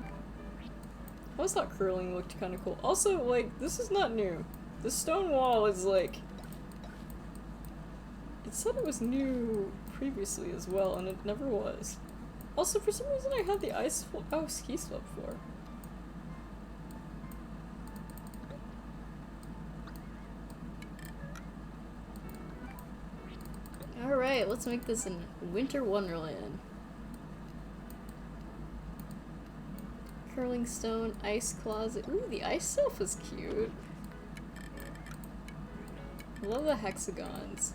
I always thought curling looked kind of cool. Also, like, this is not new. The stone wall is like... It said it was new previously as well, and it never was. Also, for some reason I had the ski slope floor. Alright, let's make this in Winter Wonderland. Curling stone, ice closet. Ooh, the ice self is cute. I love the hexagons.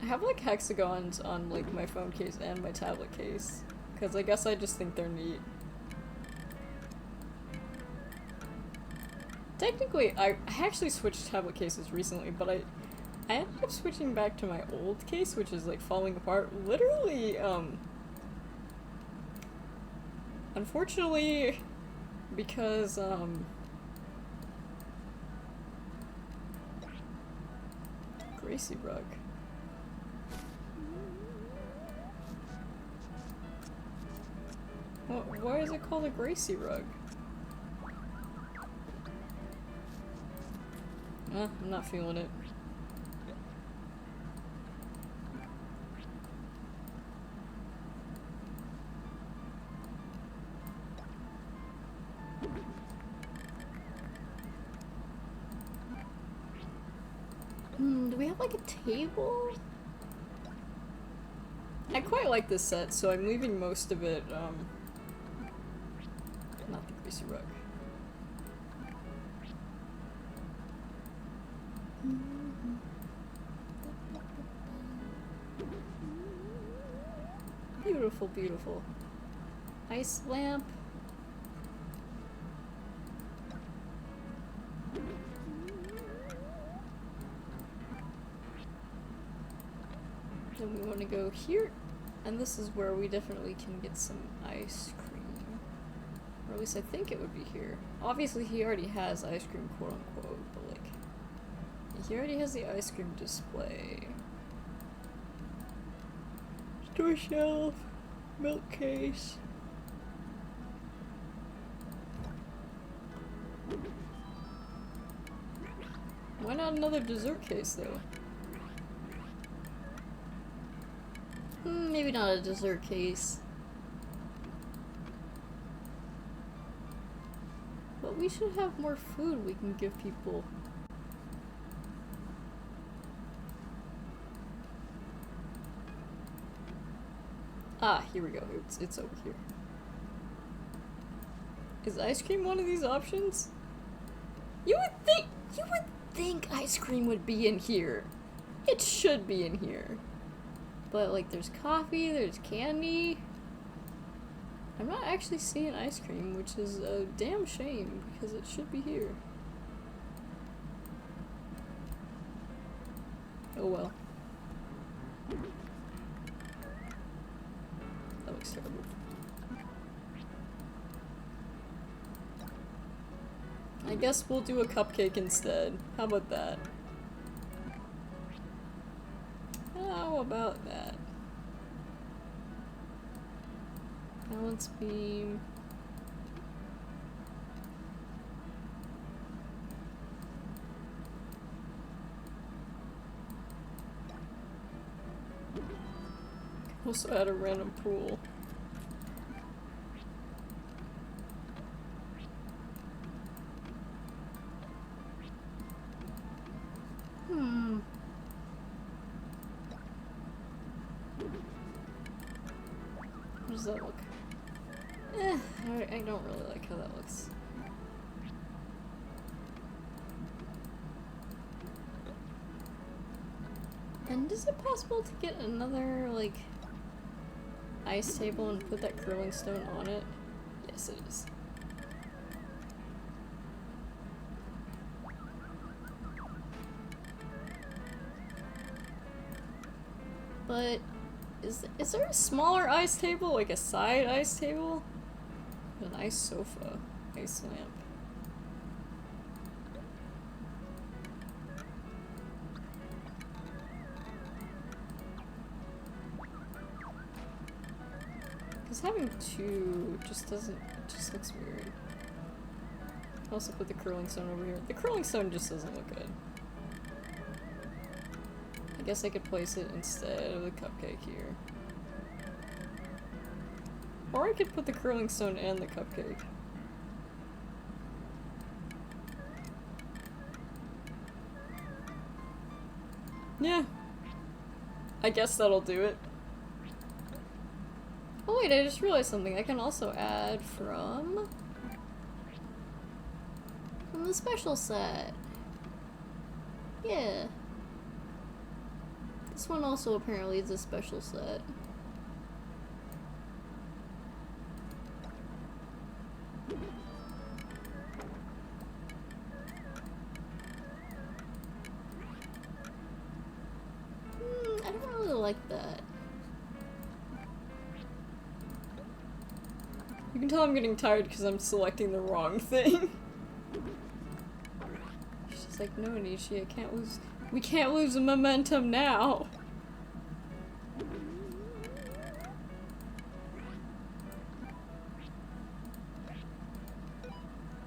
I have like hexagons on like my phone case and my tablet case. Because I guess I just think they're neat. Technically, I actually switched tablet cases recently, but I ended up switching back to my old case, which is like falling apart. Literally, unfortunately, because, Gracie rug. Well, why is it called a Gracie rug? I'm not feeling it. Do we have like a table? I quite like this set, so I'm leaving most of it, not the Gracie rug. Beautiful, beautiful. Ice lamp. Then we want to go here, and this is where we definitely can get some ice cream. Or at least I think it would be here. Obviously he already has ice cream, quote unquote, but like, he already has the ice cream display. Store shelf, milk case. Why not another dessert case though? Maybe not a dessert case. But we should have more food we can give people. Ah, here we go. It's over here. Is ice cream one of these options? You would think ice cream would be in here. It should be in here. But like there's coffee, there's candy. I'm not actually seeing ice cream, which is a damn shame because it should be here. Oh well. That looks terrible. I guess we'll do a cupcake instead. How about that? How about that? Balance beam. Also add a random pool. How does that look? I don't really like how that looks. And is it possible to get another, like, ice table and put that curling stone on it? Yes, it is. But is there a smaller ice table, like a side ice table? An ice sofa, ice lamp. Because having two just looks weird. Also put the curling stone over here. The curling stone just doesn't look good. I guess I could place it instead of the cupcake here. Or I could put the curling stone and the cupcake. Yeah. I guess that'll do it. Oh wait, I just realized something. I can also add from the special set. Yeah. This one also apparently is a special set. I don't really like that. You can tell I'm getting tired because I'm selecting the wrong thing. She's like, no, Nishi, I can't lose. We can't lose the momentum now.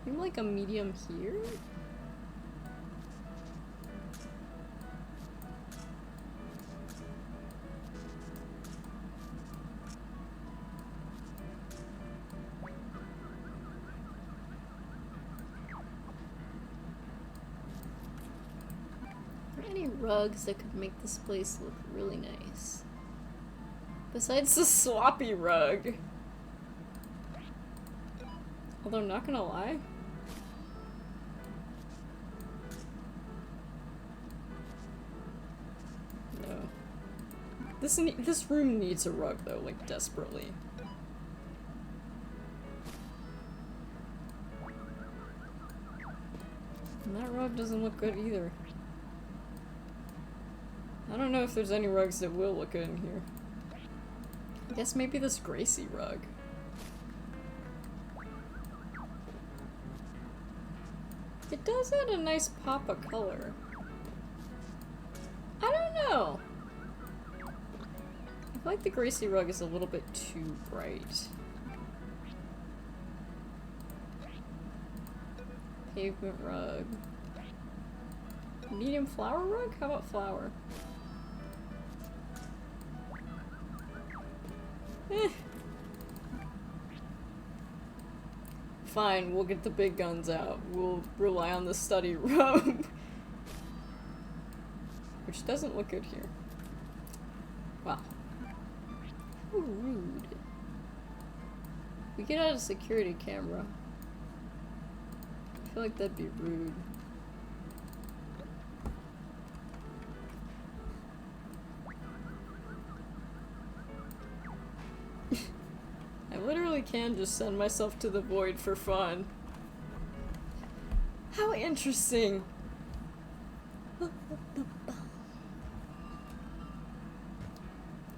I'm like a medium here? Are there any rugs that could make this place look really nice? Besides the sloppy rug. Although, not gonna lie. No. This room needs a rug though, like desperately. And that rug doesn't look good either. I don't know if there's any rugs that will look good in here. I guess maybe this Gracie rug. It does add a nice pop of color. I don't know. I feel like the Gracie rug is a little bit too bright. Pavement rug. Medium flower rug? How about flower? Eh. Fine, we'll get the big guns out. We'll rely on the study robe. Which doesn't look good here. Wow. How rude. We get out a security camera. I feel like that'd be rude. I literally can just send myself to the void for fun. How interesting!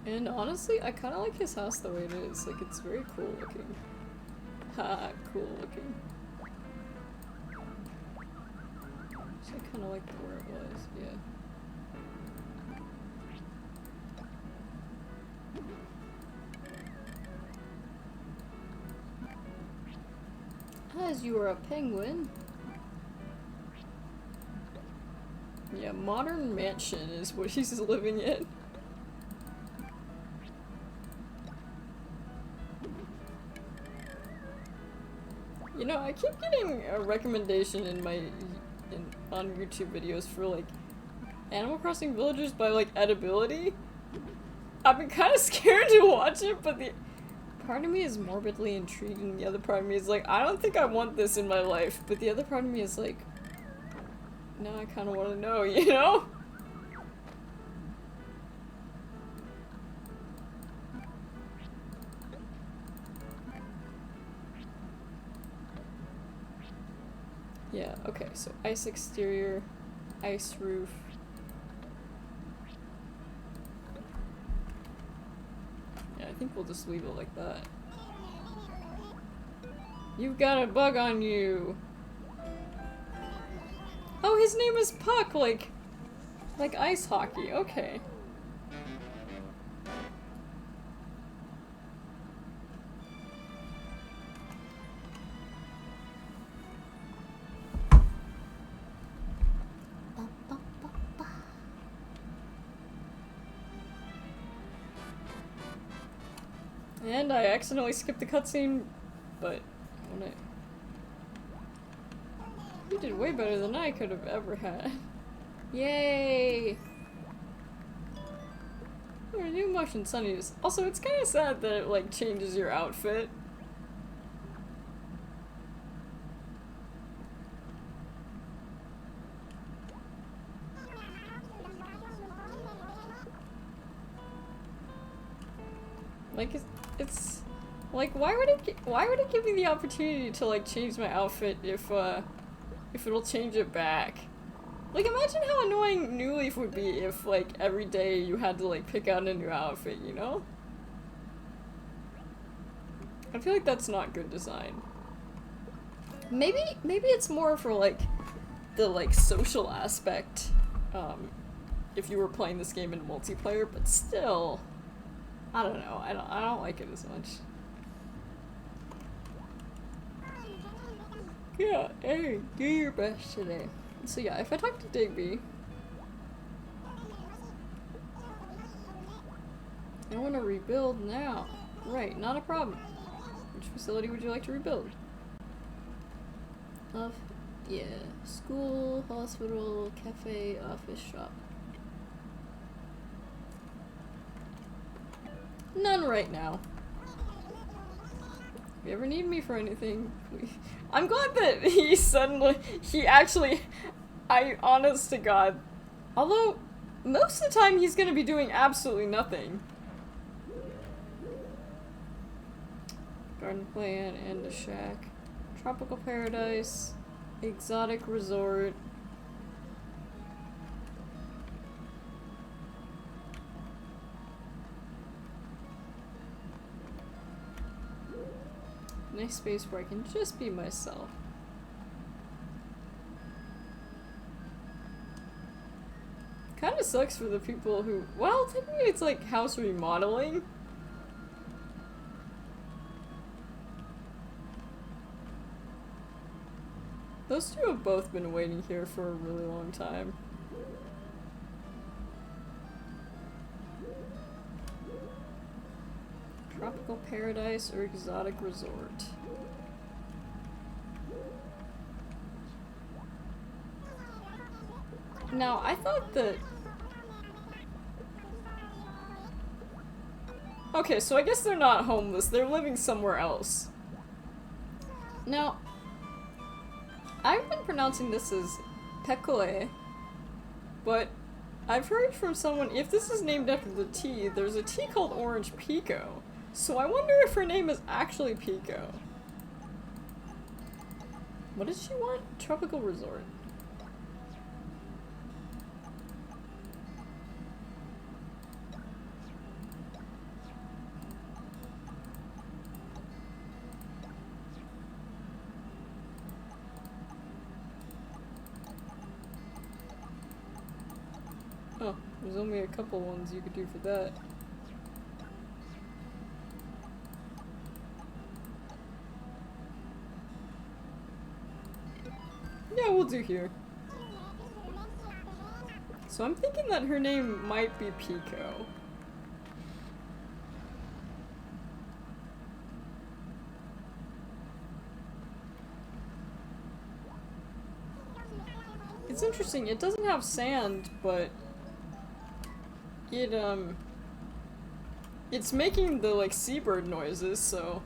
And honestly, I kind of like his house the way it is. Like, it's very cool looking. Ha, cool looking. So I kind of like where it was, yeah. As you are a penguin. Yeah, modern mansion is what he's living in. You know, I keep getting a recommendation in my on YouTube videos for like Animal Crossing Villagers by like edibility. I've been kind of scared to watch it, but the part of me is morbidly intrigued, and the other part of me is like, I don't think I want this in my life. But the other part of me is like, no, I kind of want to know, you know? Yeah, okay, so ice exterior, ice roof. Yeah, I think we'll just leave it like that. You've got a bug on you! Oh, his name is Puck, like ice hockey, okay. And I accidentally skipped the cutscene, but when you did way better than I could have ever had. Yay! Or new motion sunnies. Also, it's kind of sad that it like changes your outfit. Like, it's like, why would it give me the opportunity to, like, change my outfit if it'll change it back? Like, imagine how annoying New Leaf would be if, like, every day you had to, like, pick out a new outfit, you know? I feel like that's not good design. Maybe it's more for, like, the, like, social aspect, if you were playing this game in multiplayer, but still, I don't know, I don't like it as much. Yeah, hey, do your best today. So yeah, if I talk to Digby, I want to rebuild now. Right, not a problem. Which facility would you like to rebuild? Yeah, school, hospital, cafe, office, shop. None right now. If you ever need me for anything, please. I'm glad that he actually, honest to God, although most of the time he's gonna be doing absolutely nothing. Garden plant and a shack. Tropical paradise. Exotic resort. Nice space where I can just be myself. Kinda sucks for the people who, well, technically it's like house remodeling. Those two have both been waiting here for a really long time. Tropical paradise or exotic resort. Now, I thought that... Okay, so I guess they're not homeless. They're living somewhere else. Now, I've been pronouncing this as Pekole, but I've heard from someone, if this is named after the tea, there's a tea called Orange Pico. So I wonder if her name is actually Pico. What does she want? Tropical resort. Oh, there's only a couple ones you could do for that. Yeah, we'll do here. So I'm thinking that her name might be Pico. It's interesting, it doesn't have sand, but it's making the, like, seabird noises, so...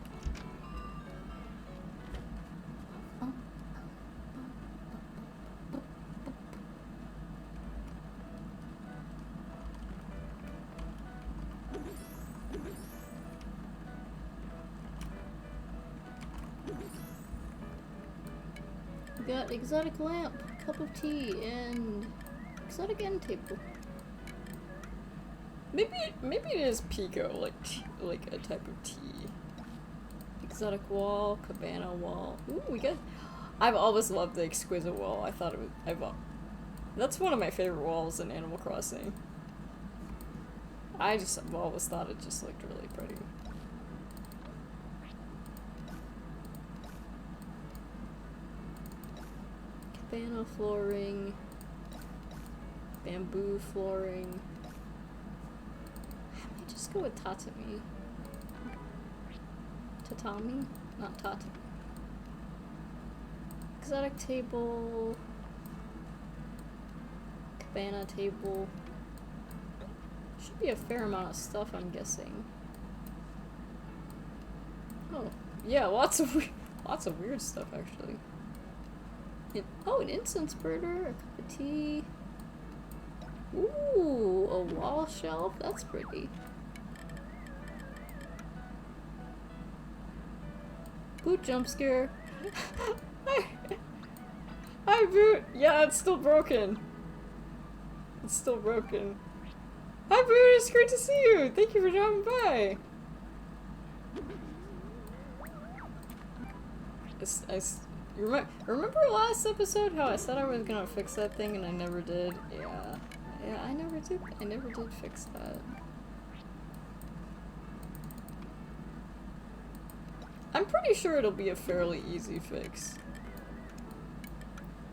We got exotic lamp, cup of tea, and exotic end table. Maybe it is Pico, like a type of tea. Exotic wall, cabana wall. Ooh, we got. I've always loved the exquisite wall. I thought it was. That's one of my favorite walls in Animal Crossing. I've always thought it just looked really pretty. Cabana flooring, bamboo flooring. I might just go with tatami. Tatami? Not tatami. Exotic table. Cabana table. Should be a fair amount of stuff, I'm guessing. Oh, yeah, lots of weird stuff actually. Oh, an incense burner, a cup of tea. Ooh, a wall shelf. That's pretty. Boot jump scare. Hi, Boot! Yeah, it's still broken. It's still broken. Hi, Boot! It's great to see you! Thank you for dropping by! Remember last episode how I said I was gonna fix that thing and I never did? Yeah. Yeah, I never did fix that. I'm pretty sure it'll be a fairly easy fix.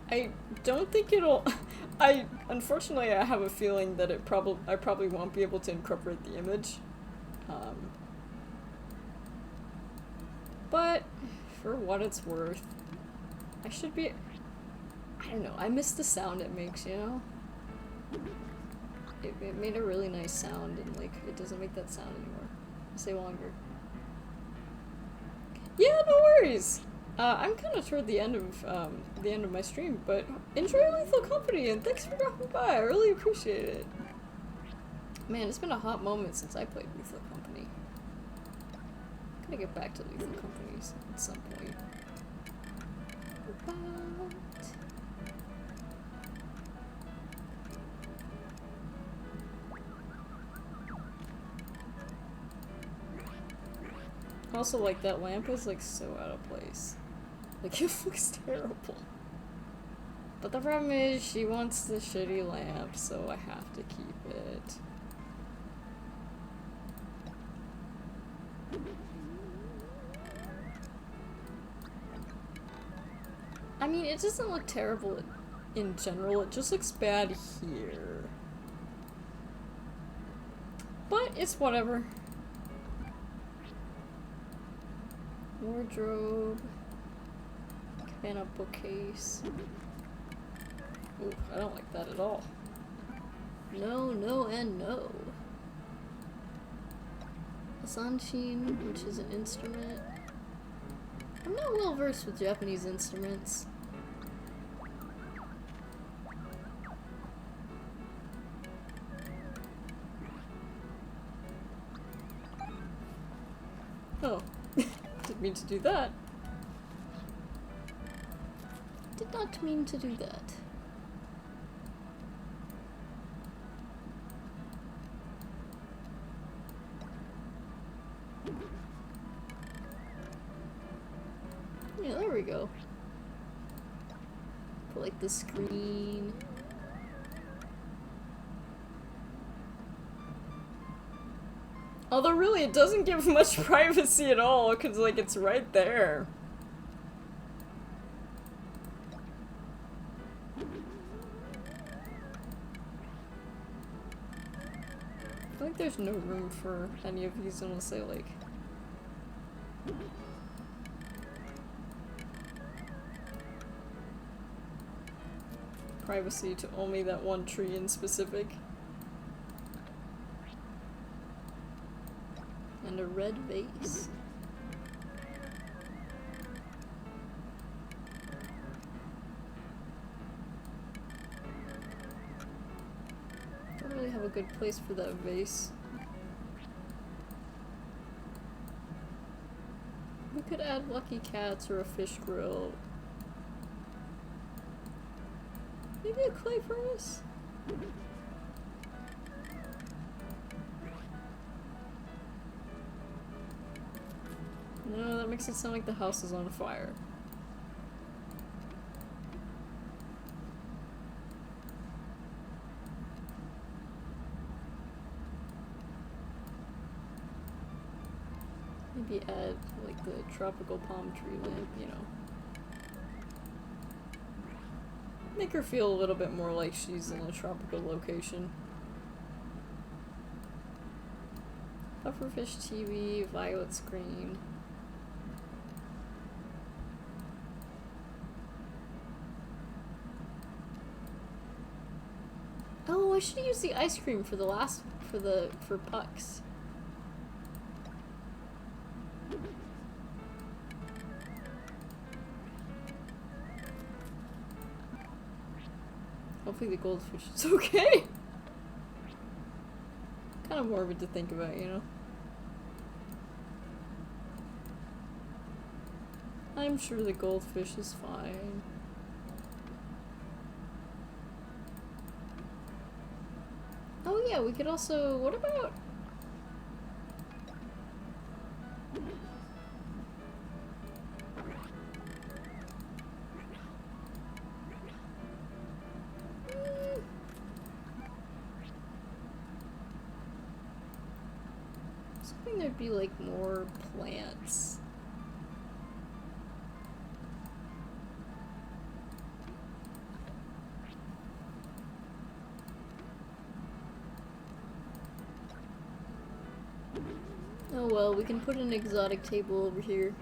I don't think it'll... Unfortunately, I have a feeling that I probably won't be able to incorporate the image. But, for what it's worth, I should be... I don't know, I miss the sound it makes, you know? It made a really nice sound, and, like, it doesn't make that sound anymore. Say longer. Yeah, no worries! I'm kind of toward the end of my stream, but enjoy Lethal Company, and thanks for dropping by, I really appreciate it. Man, it's been a hot moment since I played Lethal Company. Gotta get back to Lethal Companies at some point. Also, like, that lamp is, like, so out of place. Like, it looks terrible. But the problem is, she wants the shitty lamp, so I have to keep it. I mean, it doesn't look terrible in general, it just looks bad here. But it's whatever. Wardrobe. Cabana bookcase. Ooh, I don't like that at all. No, no, and no. A sanshin, which is an instrument. I'm not well versed with Japanese instruments. Oh, didn't mean to do that. Did not mean to do that. Yeah, there we go. Put like the screen. Although really it doesn't give much privacy at all, because like it's right there. I feel like there's no room for any of these unless I like... privacy to only that one tree in specific. And a red vase. Don't really have a good place for that vase. We could add lucky cats or a fish grill. Maybe a clay furnace? No, that makes it sound like the house is on fire. Maybe add, like, the tropical palm tree lamp, you know. Make her feel a little bit more like she's in a tropical location. Pufferfish TV, violet screen. Oh, I should use the ice cream for the last, for Pucks. Hopefully the goldfish is okay. Kind of morbid to think about, you know? I'm sure the goldfish is fine. Oh yeah, we could also, what about... I was hoping there'd be like more plants. Oh well, we can put an exotic table over here.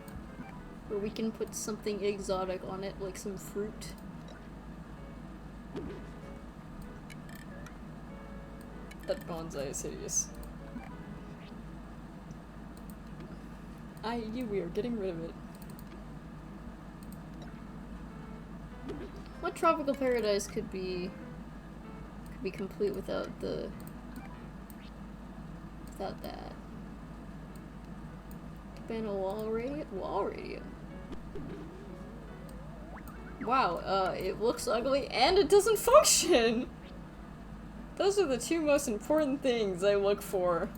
Or we can put something exotic on it, like some fruit. That bonsai is hideous. We are getting rid of it. What tropical paradise could be complete without the... without that? Cabana wall radio. Wow, it looks ugly and it doesn't function! Those are the two most important things I look for.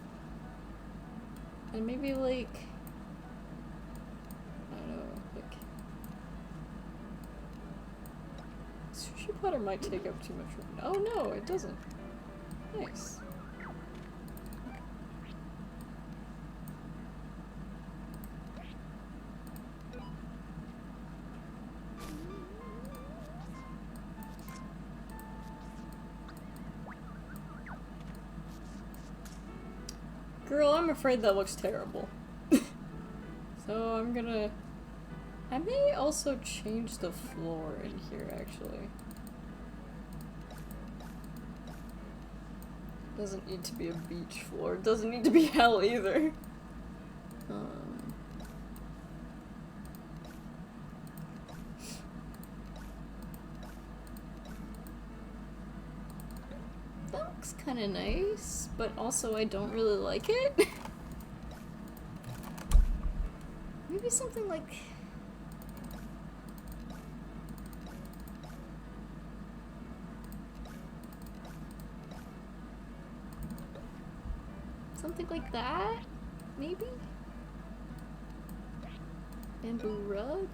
And maybe like... I don't know, like... Sushi platter might take up too much room. Oh no, it doesn't. Nice. Girl, I'm afraid that looks terrible. So I'm gonna... I may also change the floor in here, actually. Doesn't need to be a beach floor. Doesn't need to be hell either. That looks kinda nice, but also I don't really like it. Maybe something like... something like that? Maybe? Bamboo rug?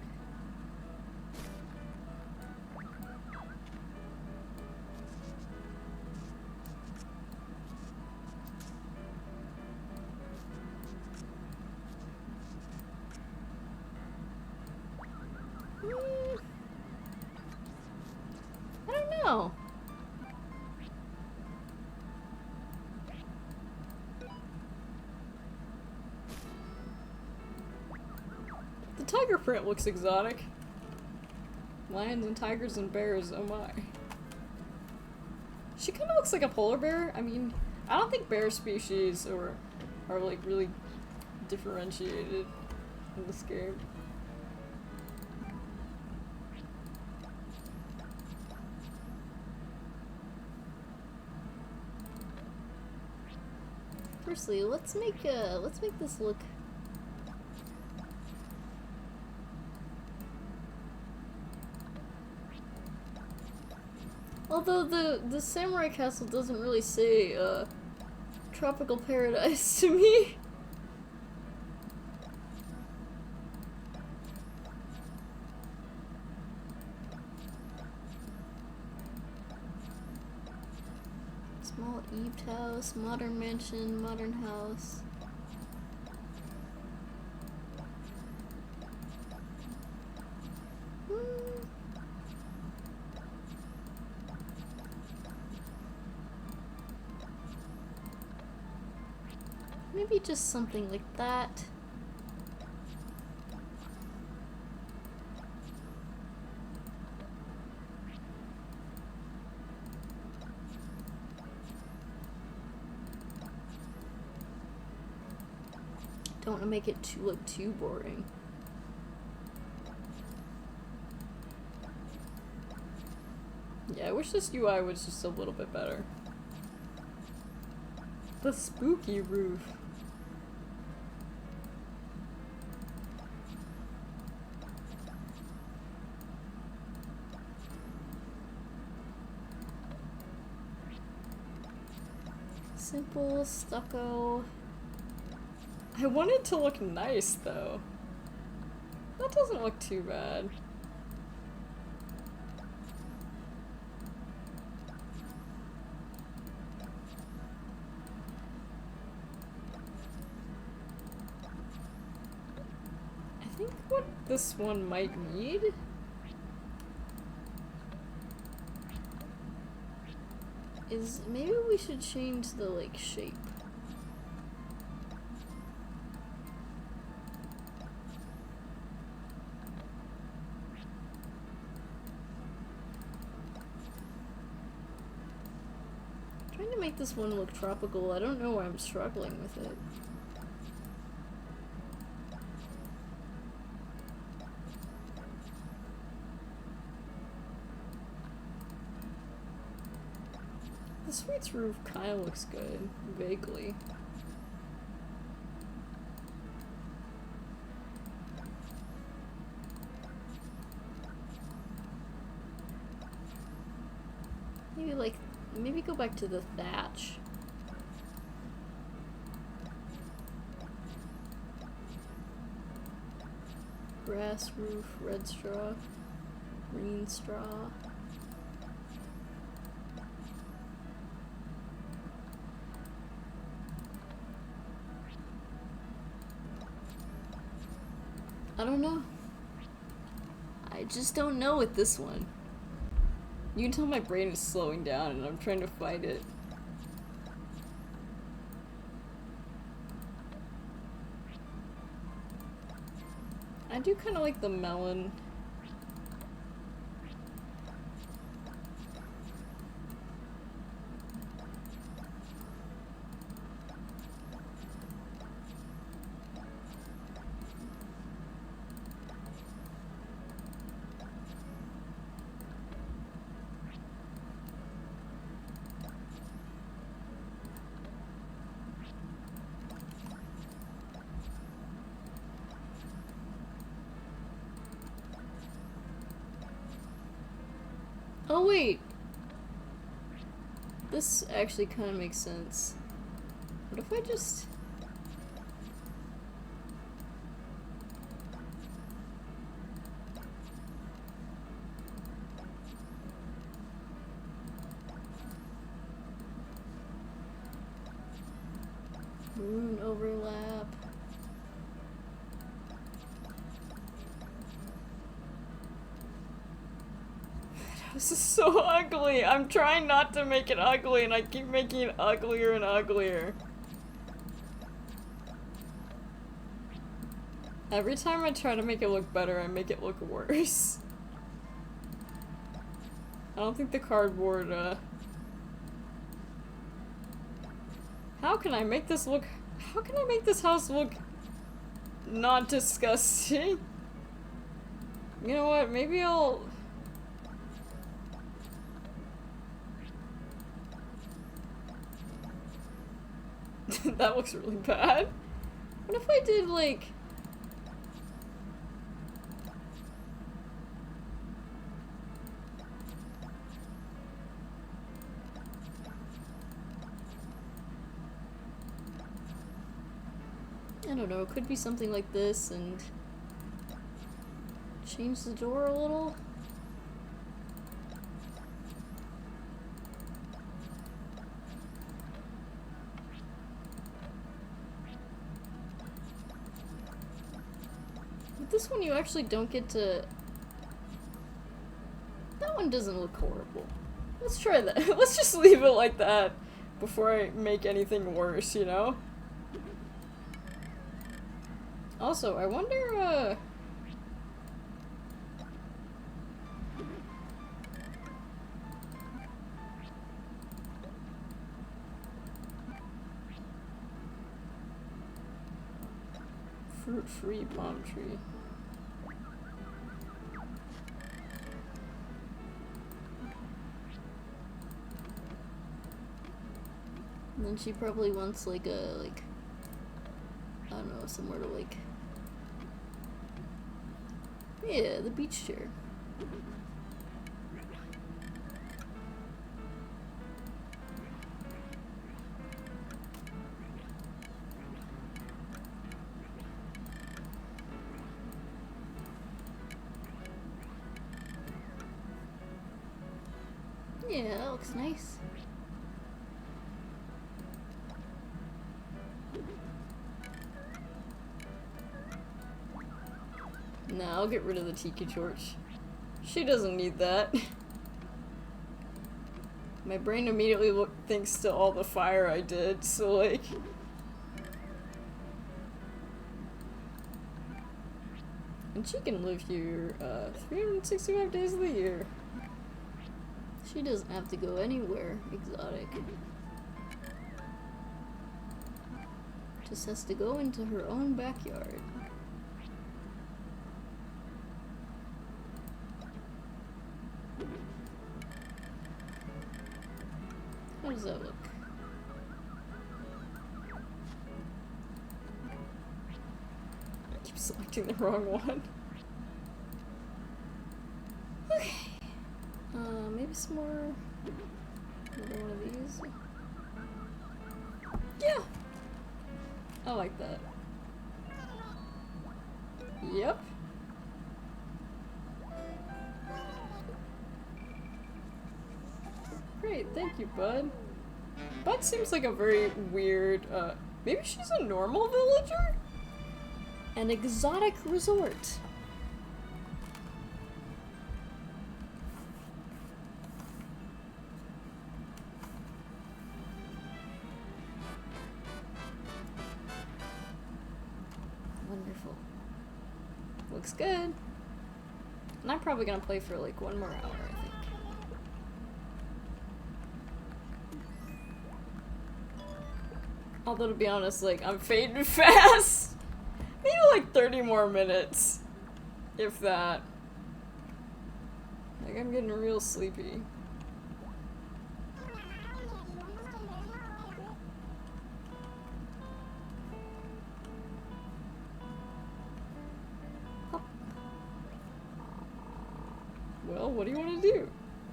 I don't know. The tiger print looks exotic. Lions and tigers and bears, oh my. She kinda looks like a polar bear. I mean, I don't think bear species are like really differentiated in this game. Firstly, let's make this look... Although the samurai castle doesn't really say tropical paradise to me. Small eaved house, modern mansion, modern house. Maybe just something like that. Don't want to make it too boring. Yeah, I wish this UI was just a little bit better. The spooky roof. Simple stucco. I want it to look nice, though. That doesn't look too bad. I think what this one might need is maybe we should change the like shape. Trying to make this one look tropical. I don't know why I'm struggling with it. the suite's roof kind of looks good, vaguely. Maybe go back to the thatch. Grass roof, red straw, green straw. I don't know. I just don't know with this one. You can tell my brain is slowing down and I'm trying to fight it. I do kind of like the melon. Oh wait! This actually kind of makes sense. What if I just... Maroon overlap. This is so ugly. I'm trying not to make it ugly and I keep making it uglier and uglier. Every time I try to make it look better, I make it look worse. I don't think the cardboard, How can I make this look... How can I make this house look not disgusting? You know what? Maybe I'll... That looks really bad. What if I did, like... I don't know, it could be something like this and change the door a little. With this one you actually don't get to... That one doesn't look horrible. Let's try that. Let's just leave it like that before I make anything worse, you know? Also, I wonder, fruit-free palm tree. And then she probably wants like a, I don't know, somewhere to like... Yeah, the beach chair. Yeah, that looks nice. Nah, I'll get rid of the tiki torch. She doesn't need that. My brain immediately thinks to all the fire I did, so like... And she can live here 365 days of the year. She doesn't have to go anywhere exotic. Just has to go into her own backyard. How does that look? I keep selecting the wrong one. Okay. Maybe some more. Another one of these. Yeah! I like that. Yep. Great, thank you, Bud. Bud seems like a very weird, maybe she's a normal villager? An exotic resort. Wonderful. Looks good. And I'm probably gonna play for like 1 more hour, I think. Although to be honest, like, I'm fading fast. Maybe like 30 more minutes. If that. Like, I'm getting real sleepy. Well, what do you want to do?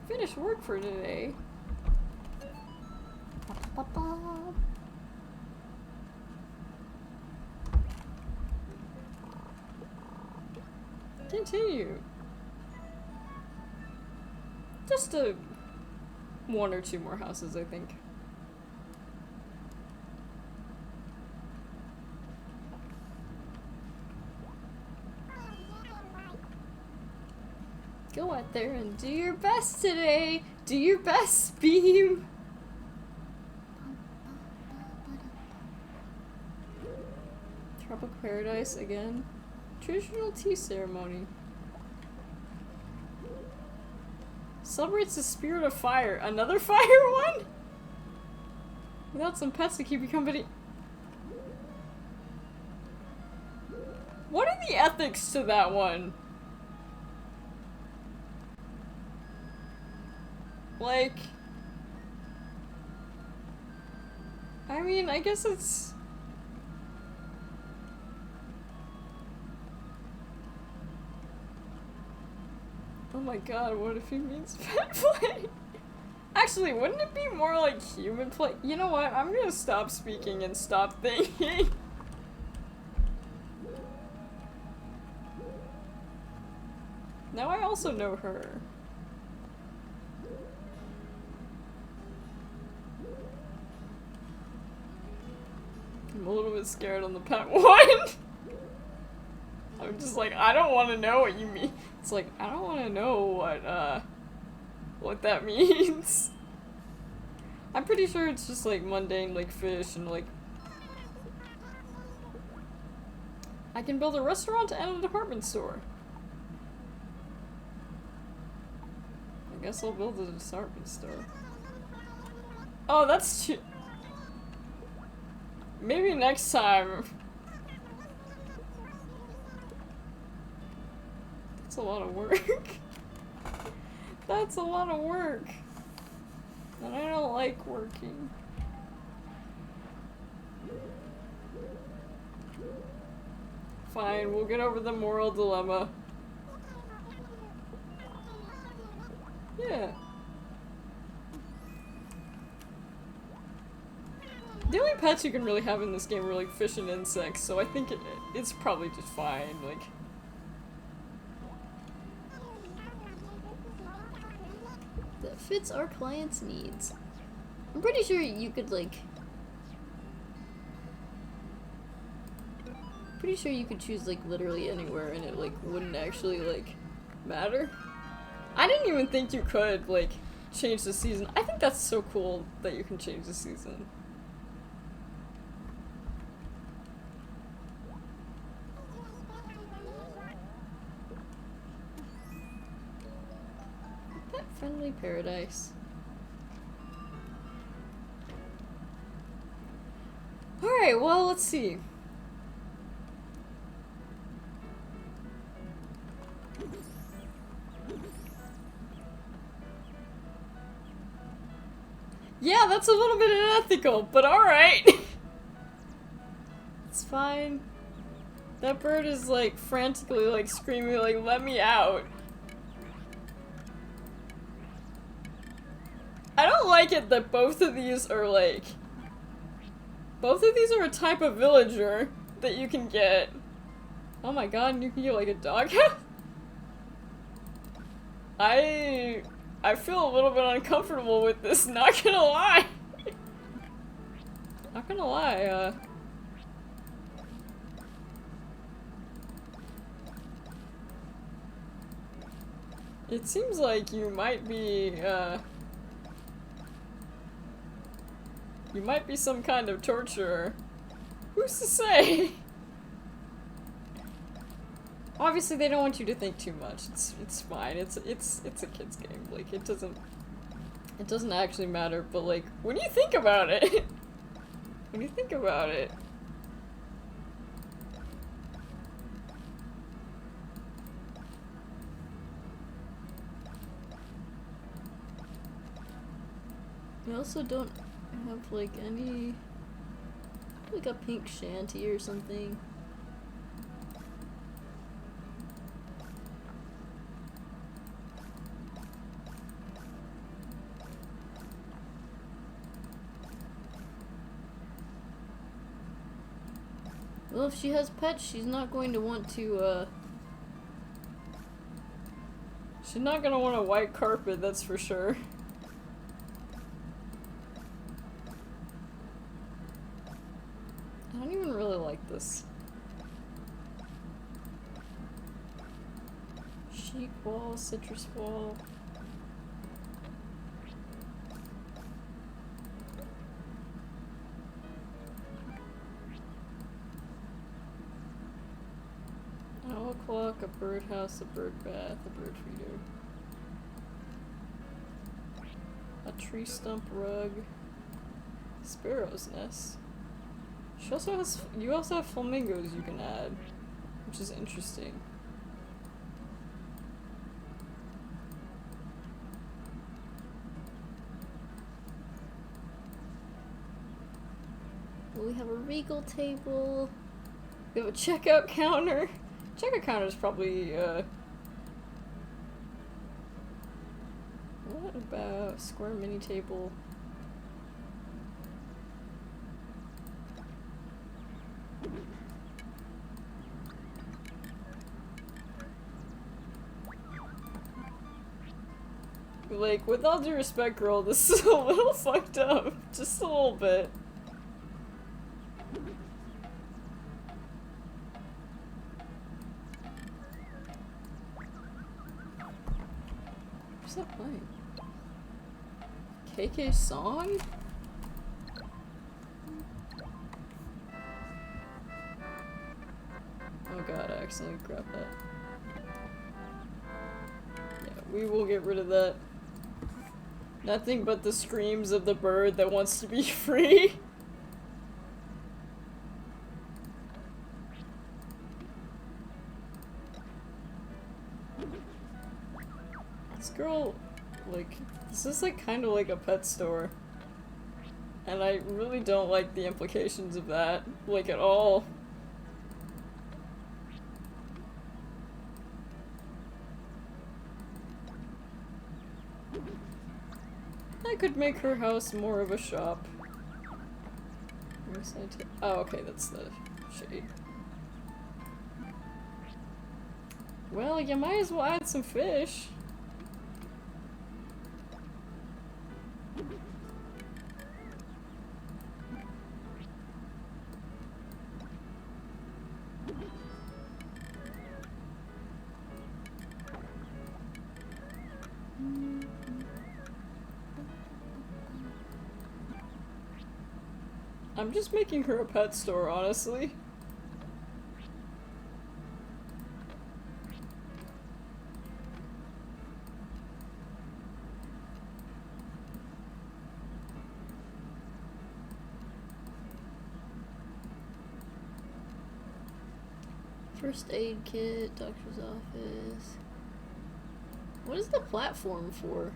Finish work for today. Continue. Just 1 or 2 more houses, I think. Go out there and do your best today. Do your best, Beam. Tropical Paradise again. Traditional tea ceremony. Celebrates the spirit of fire. Another fire one? Without some pets to keep you company. What are the ethics to that one? Like... I mean, I guess it's... Oh my god, what if he means pet play? Actually, wouldn't it be more like human play? You know what? I'm gonna stop speaking and stop thinking. Now I also know her. I'm a little bit scared on the pet one. I'm just like, I don't want to know what you mean. It's like, I don't want to know what that means. I'm pretty sure it's just like mundane, like fish and like... I can build a restaurant and a department store. I guess I'll build a department store. Oh, that's too... Maybe next time. That's a lot of work. That's a lot of work. And I don't like working. Fine, we'll get over the moral dilemma. Yeah. The only pets you can really have in this game are like fish and insects, so I think it's probably just fine, like... fits our client's needs. I'm pretty sure you could, like... Pretty sure you could choose, like, literally anywhere and it, like, wouldn't actually, like, matter. I didn't even think you could, like, change the season. I think that's so cool that you can change the season. Pet-friendly paradise. Alright, well, let's see. Yeah, that's a little bit unethical, but alright. It's fine. That bird is like frantically like screaming like, let me out. I don't like it that both of these are like... Both of these are a type of villager that you can get. Oh my god, and you can get like a dog house? I feel a little bit uncomfortable with this, not gonna lie. Not gonna lie, it seems like you might be some kind of torturer. Who's to say? Obviously, they don't want you to think too much. It's fine. It's a kid's game. Like it doesn't actually matter. But like when you think about it, we also don't have like any like a pink shanty or something. Well, if she has pets, she's not going to want to, she's not gonna want a white carpet, that's for sure. I don't even really like this. Chic wall, citrus wall. Clock, a birdhouse, a bird bath, a bird feeder. A tree stump rug. Sparrow's nest. She also has, you also have flamingos you can add, which is interesting. We have a regal table. We have a checkout counter. Checkout counter is probably, what about square mini table? Like, with all due respect, girl, this is a little fucked up. Just a little bit. What's that playing? KK song? Oh god, I accidentally grabbed that. Yeah, we will get rid of that. Nothing but the screams of the bird that wants to be free. This girl, like, this is like kind of like a pet store. And I really don't like the implications of that, like at all. I could make her house more of a shop. Oh, okay, that's the shade. Well, you might as well add some fish. I'm just making her a pet store, honestly. First aid kit, doctor's office. What is the platform for?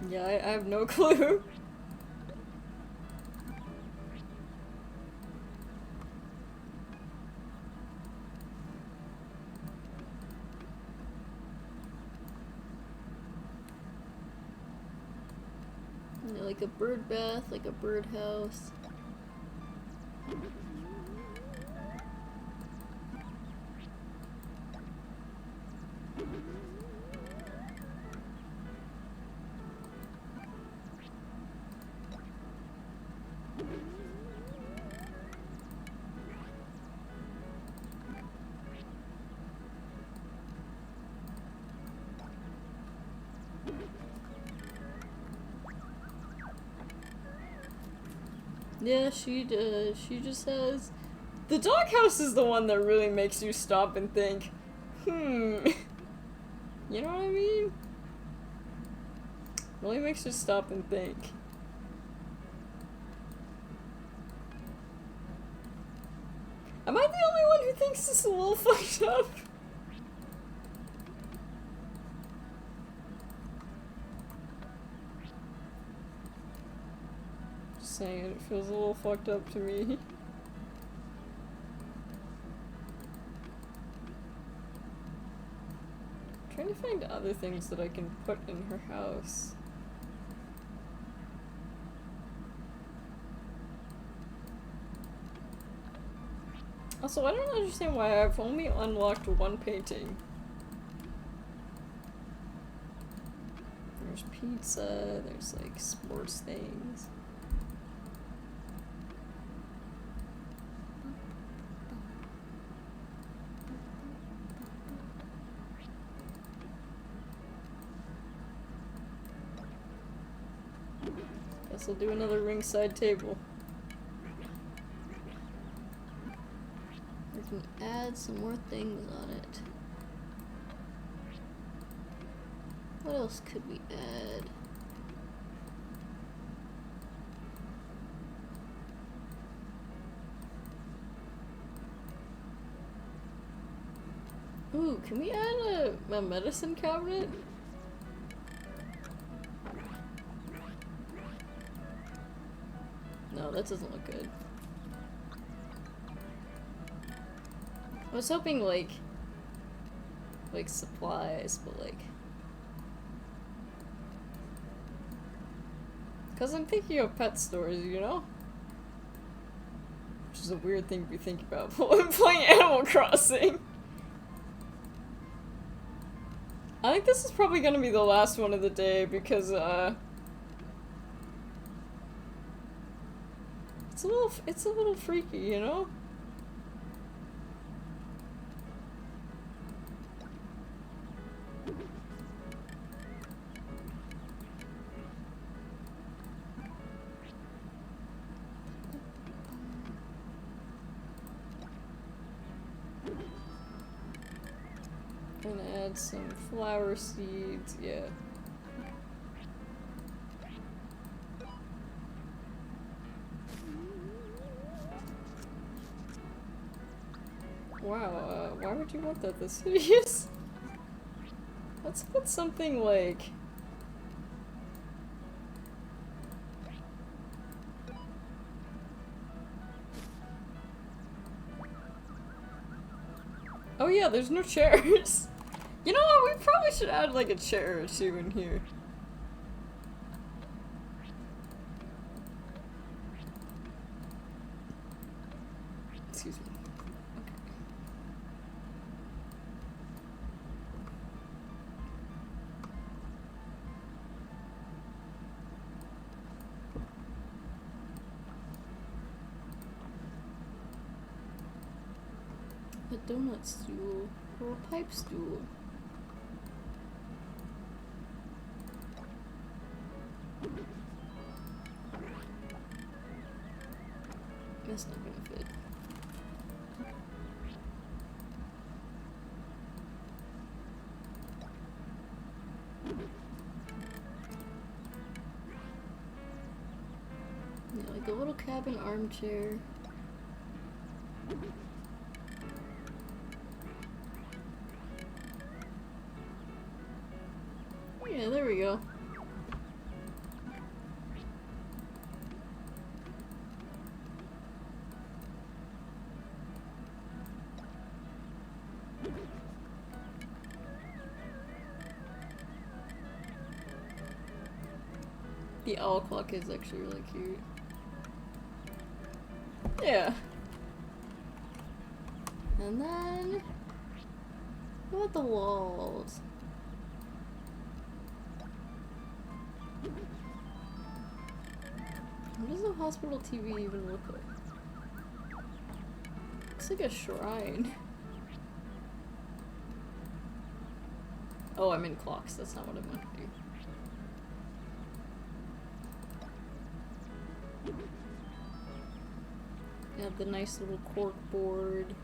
Yeah, I have no clue. Yeah, like a bird bath, like a bird house. Yeah, she does. She just has... The doghouse is the one that really makes you stop and think, you know what I mean? Really makes you stop and think. Am I the only one who thinks this is a little fucked up? Just saying, it feels a little fucked up to me. Trying to find other things that I can put in her house. Also, I don't understand why I've only unlocked one painting. There's pizza, there's like sports things. Guess I'll do another ringside table. We can add some more things on it. What else could we add? Ooh, can we add a medicine cabinet? No, that doesn't look good. I was hoping like supplies, but like... Cause I'm thinking of pet stores, you know? Which is a weird thing to be thinking about when playing Animal Crossing. I think this is probably gonna be the last one of the day because, it's a little freaky, you know? Gonna add some flower seeds, yeah. Wow, why would you want that this hideous? Let's put something like... Oh yeah, there's no chairs. You know what, we probably should add like a chair or two in here. Excuse me. A donut stool or a pipe stool. that's not gonna fit. Yeah, like a little cabin armchair. Yeah, there we go. The owl clock is actually really cute. Yeah. And then... what about the walls? What does the hospital TV even look like? Looks like a shrine. Oh, I meant clocks. That's not what I meant to do. You have the nice little cork board.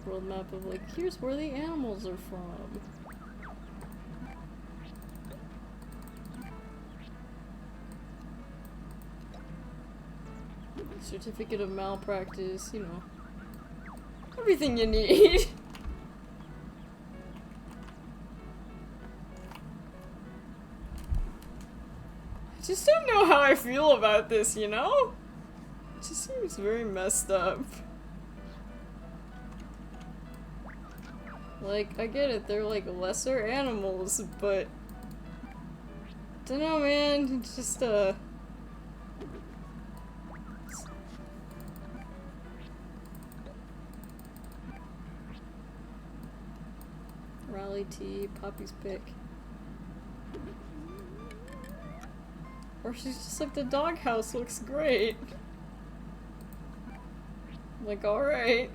World map of like, here's where the animals are from. Certificate of malpractice, you know. Everything you need. I just don't know how I feel about this, you know? It just seems very messed up. Like, I get it, they're like lesser animals, but... dunno, man, it's just, Raleigh tea, Poppy's pick. Or she's just like, the doghouse looks great. Like, alright.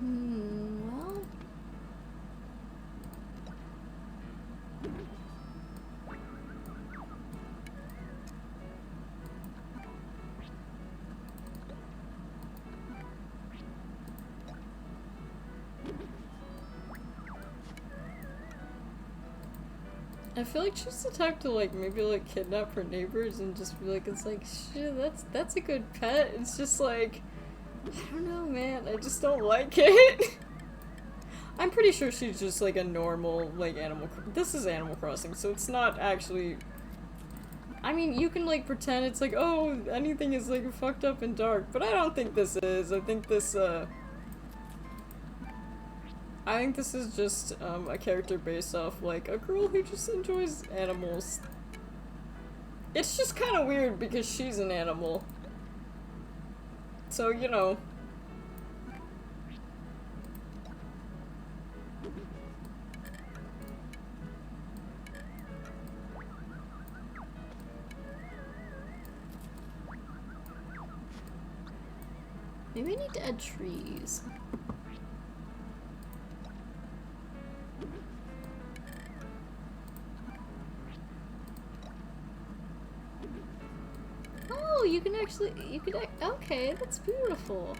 Well... I feel like she's the type to like maybe like kidnap her neighbors and just be like, it's like, shit, that's a good pet. It's just like, I don't know, man, I just don't like it. I'm pretty sure she's just like a normal like this is Animal Crossing, so it's not actually, I mean, you can like pretend it's like, oh, anything is like fucked up and dark, but I don't think this is. I think this is just a character based off like a girl who just enjoys animals. It's just kind of weird because she's an animal. So, you know. Maybe I need to add trees. Oh, you can actually, okay, that's beautiful.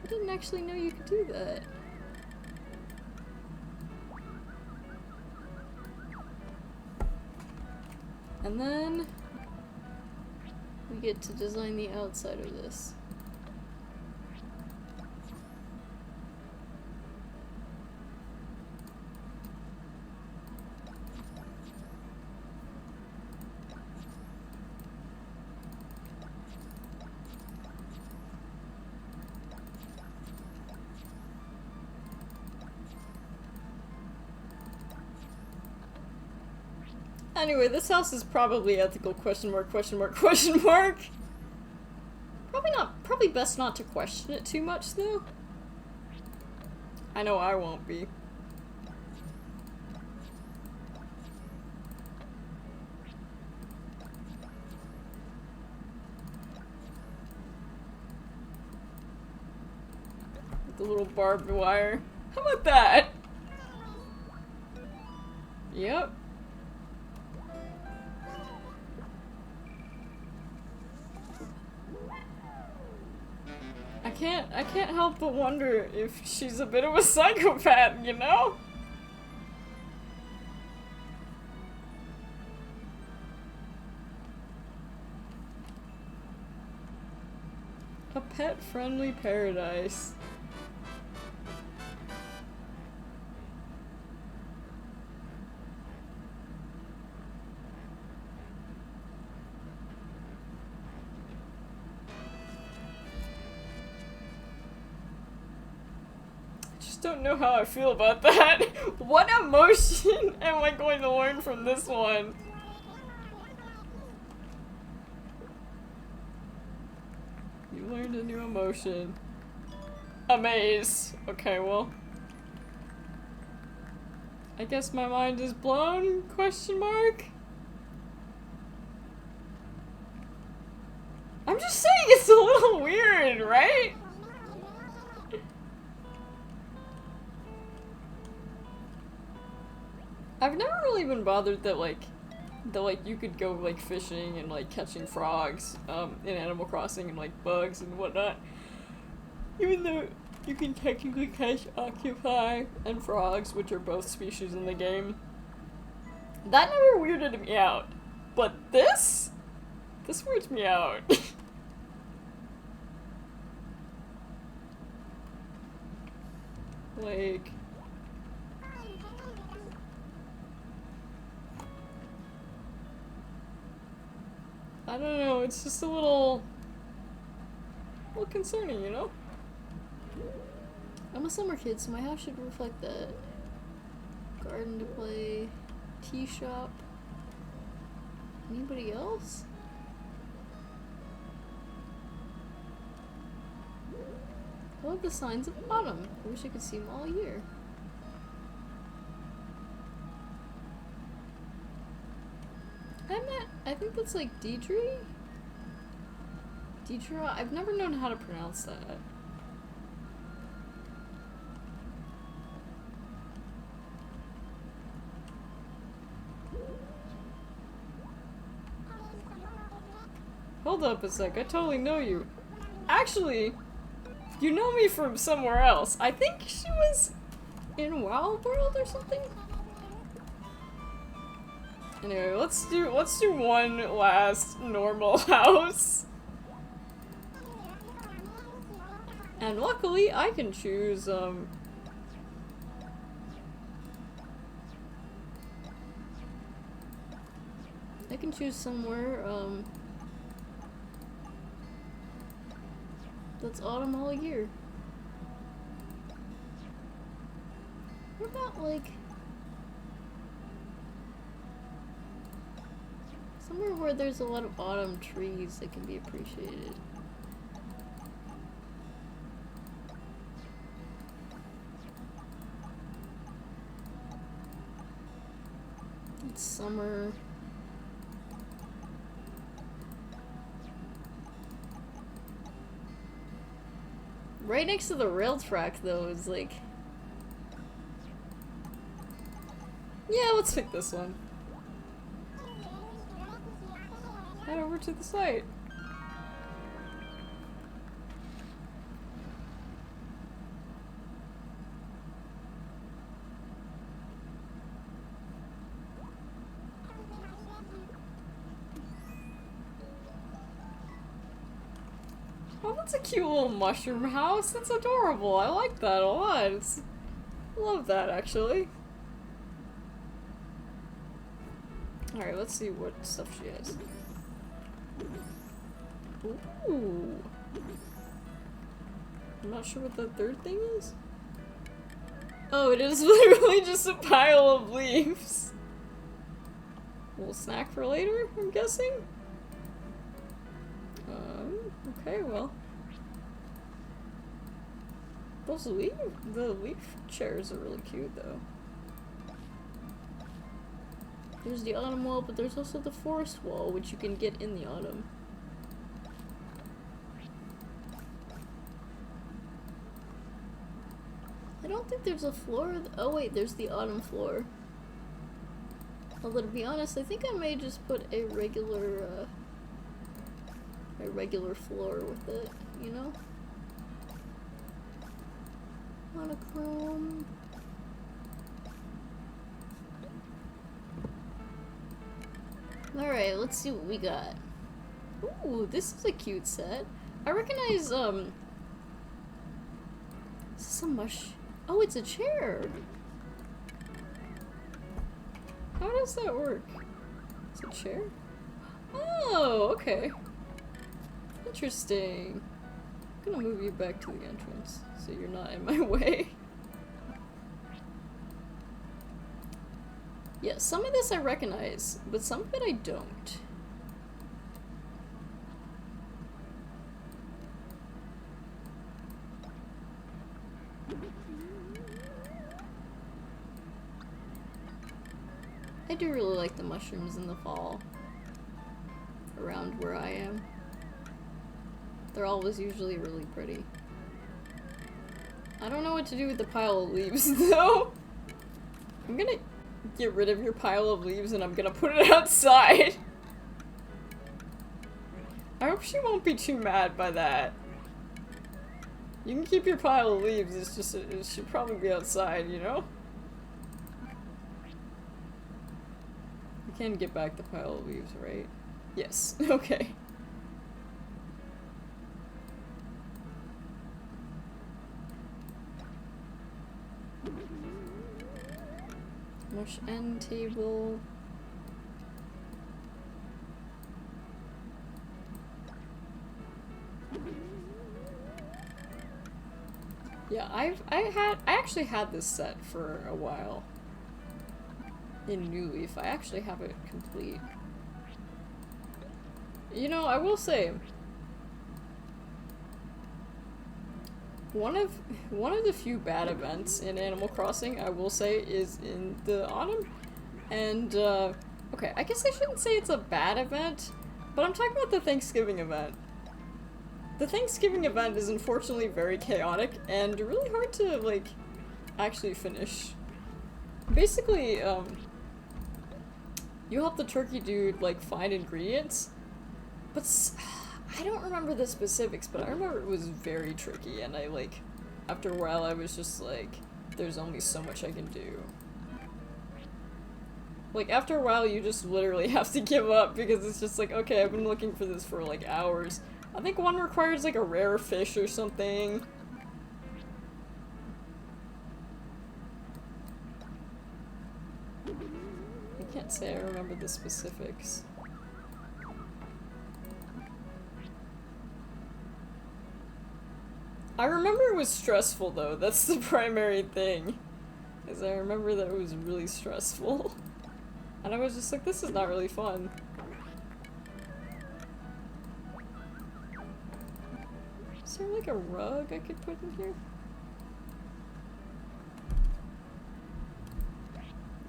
I didn't actually know you could do that. And then we get to design the outside of this. Anyway, this house is probably ethical, question mark, question mark, question mark. Probably not Probably best not to question it too much, though. I know I won't be. The little barbed wire. How about that? Yep. I can't help but wonder if she's a bit of a psychopath, you know? A pet-friendly paradise. Don't know how I feel about that. What emotion am I going to learn from this one? You learned a new emotion. Amaze. Okay, well. I guess my mind is blown? Question mark? I'm just saying it's a little weird, right? I've never really been bothered that you could go like fishing and like catching frogs in Animal Crossing and like bugs and whatnot. Even though you can technically catch octopi and frogs, which are both species in the game. That never weirded me out. But this weirds me out. Like I don't know, it's just a little concerning, you know? I'm a summer kid, so my house should reflect that. Garden to play, tea shop. Anybody else? I love the signs of autumn. I wish I could see them all year. I think that's like Deidre? Deidre? I've never known how to pronounce that. Hold up a sec, I totally know you. Actually, you know me from somewhere else. I think she was in Wild World or something? Anyway, let's do one last normal house. And luckily I can choose I can choose somewhere that's autumn all year. What about like somewhere where there's a lot of autumn trees that can be appreciated? It's summer. Right next to the rail track, though, is like... Yeah, let's pick this one. Head over to the site. Oh, that's a cute little mushroom house. That's adorable. I like that a lot. I love that, actually. Alright, let's see what stuff she has. Ooh. I'm not sure what the third thing is. Oh, it is literally just a pile of leaves. A little snack for later, I'm guessing? Okay, well. The leaf chairs are really cute though. There's the autumn wall, but there's also the forest wall, which you can get in the autumn. I don't think there's a floor. Oh wait, there's the autumn floor. Although to be honest, I think I may just put a regular floor with it, you know? Monochrome. Alright, let's see what we got. Ooh, this is a cute set. I recognize, is this a mush? Oh, it's a chair! How does that work? It's a chair? Oh, okay. Interesting. I'm gonna move you back to the entrance so you're not in my way. Yeah, some of this I recognize, but some of it I don't. I do really like the mushrooms in the fall around where I am. They're always usually really pretty. I don't know what to do with the pile of leaves though. I'm gonna get rid of your pile of leaves and I'm gonna put it outside. I hope she won't be too mad by that. You can keep your pile of leaves, it's just, it should probably be outside, you know? You can get back the pile of leaves, right? Yes, okay. Mush end table. Yeah, I actually had this set for a while. In New Leaf, I actually have it complete. You know, I will say, one of the few bad events in Animal Crossing, I will say, is in the autumn. And, okay, I guess I shouldn't say it's a bad event, but I'm talking about the Thanksgiving event. The Thanksgiving event is unfortunately very chaotic and really hard to, like, actually finish. Basically, you help the turkey dude, like, find ingredients, but I don't remember the specifics, but I remember it was very tricky, and I, like, after a while I was just like, there's only so much I can do. Like, after a while you just literally have to give up, because it's just like, okay, I've been looking for this for, like, hours. I think one requires, like, a rare fish or something. I can't say I remember the specifics. I remember it was stressful though, that's the primary thing. Is I remember that it was really stressful. And I was just like, this is not really fun. Is there like a rug I could put in here?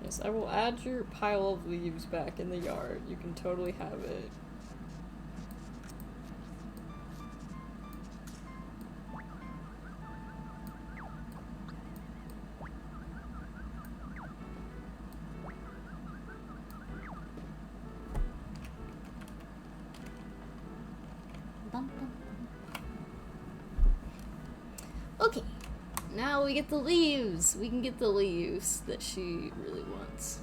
Yes, I will add your pile of leaves back in the yard. You can totally have it. Okay, now we get the leaves. We can get the leaves that she really wants.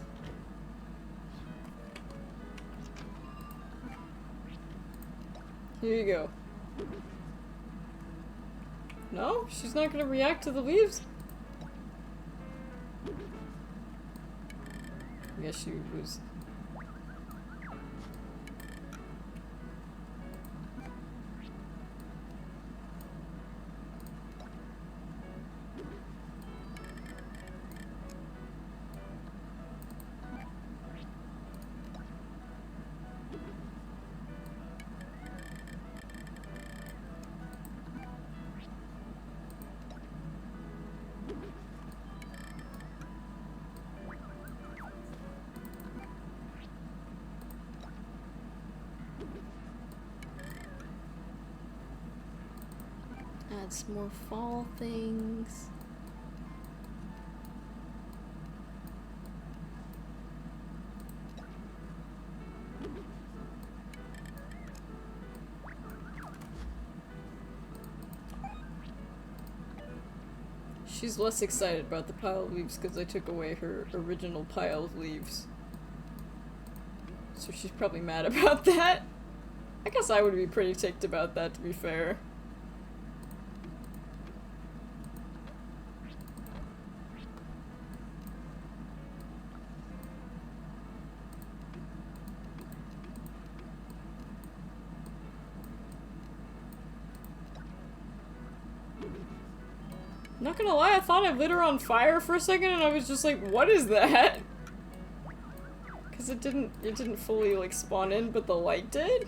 Here you go. No? She's not gonna react to the leaves? I guess she was... Some more fall things. She's less excited about the pile of leaves because I took away her original pile of leaves. So she's probably mad about that. I guess I would be pretty ticked about that, to be fair. Not gonna lie, I thought I lit her on fire for a second and I was just like, what is that? Because it didn't fully like spawn in, but the light did?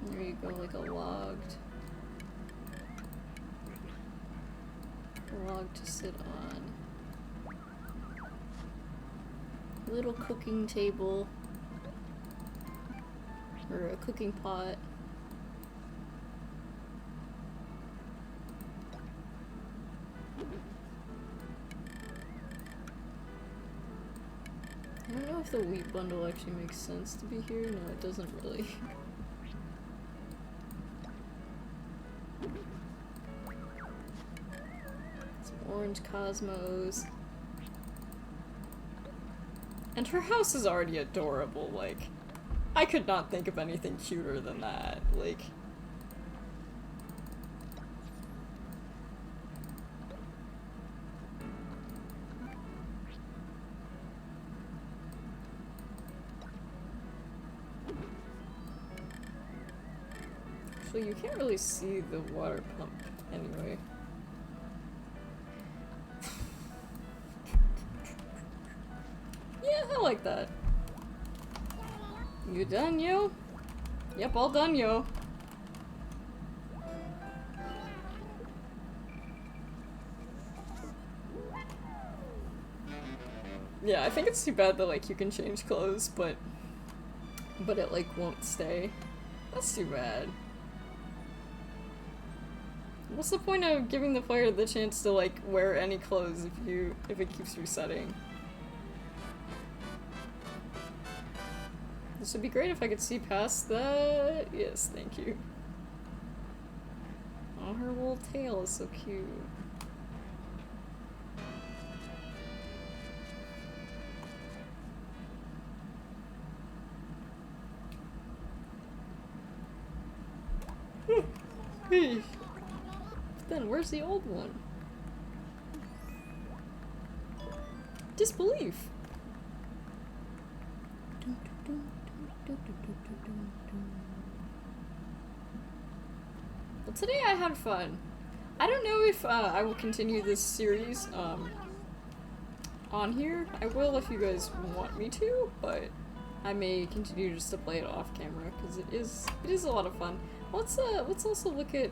There you go, like a log to sit on. Little cooking table. Or a cooking pot. I don't know if the wheat bundle actually makes sense to be here. No, it doesn't really. Some orange cosmos. And her house is already adorable, like, I could not think of anything cuter than that, like. Actually, you can't really see the water pump anyway. Yeah, I like that. You done, yo? Yep, all done, yo. Yeah, I think it's too bad that, like, you can change clothes, but it, like, won't stay. That's too bad. What's the point of giving the player the chance to, like, wear any clothes if it keeps resetting? This would be great if I could see past that. Yes, thank you. Oh, her little tail is so cute. Then where's the old one? Disbelief. Well, today I had fun. I don't know if I will continue this series on here. I will if you guys want me to, but I may continue just to play it off camera because it is a lot of fun. Let's also look at.